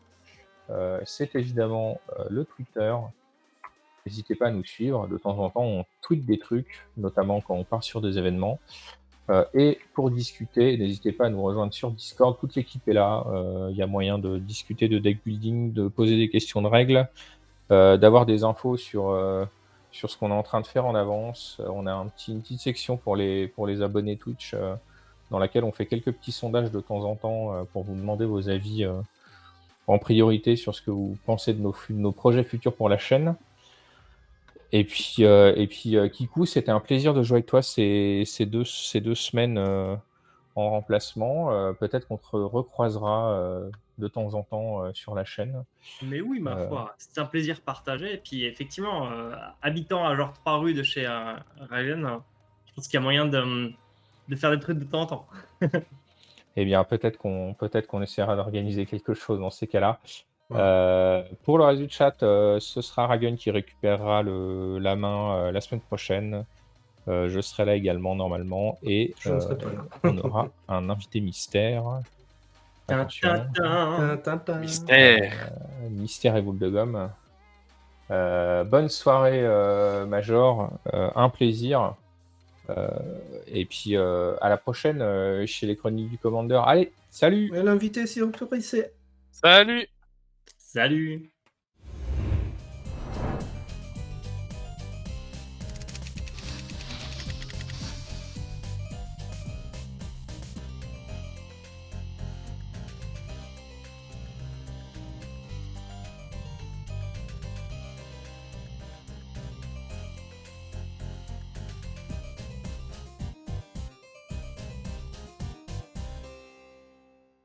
c'est évidemment le Twitter. N'hésitez pas à nous suivre. De temps en temps, on tweet des trucs, notamment quand on part sur des événements. Et pour discuter, n'hésitez pas à nous rejoindre sur Discord. Toute l'équipe est là. Il y a moyen de discuter de deck building, de poser des questions de règles, d'avoir des infos sur ce qu'on est en train de faire en avance. On a une petite section pour les abonnés Twitch dans laquelle on fait quelques petits sondages de temps en temps pour vous demander vos avis en priorité sur ce que vous pensez de nos projets futurs pour la chaîne. Et puis Kikou, c'était un plaisir de jouer avec toi ces deux semaines en remplacement. Peut-être qu'on te recroisera de temps en temps sur la chaîne. Mais oui, ma foi, c'est un plaisir partagé. Et puis effectivement, habitant à genre 3 rues de chez Ryan, je pense qu'il y a moyen de faire des trucs de temps en temps. Eh bien, peut-être qu'on essaiera d'organiser quelque chose dans ces cas-là. Pour le reste du chat, ce sera Ragun qui récupérera la main la semaine prochaine. Je serai là également normalement et Je ne serai pas là. on aura un invité mystère. Attention, Mystère. mystère et boule de gomme. Bonne soirée Major, un plaisir. Et puis à la prochaine chez les Chroniques du Commandeur. Allez, salut. L'invité surprise, c'est Salut. Salut.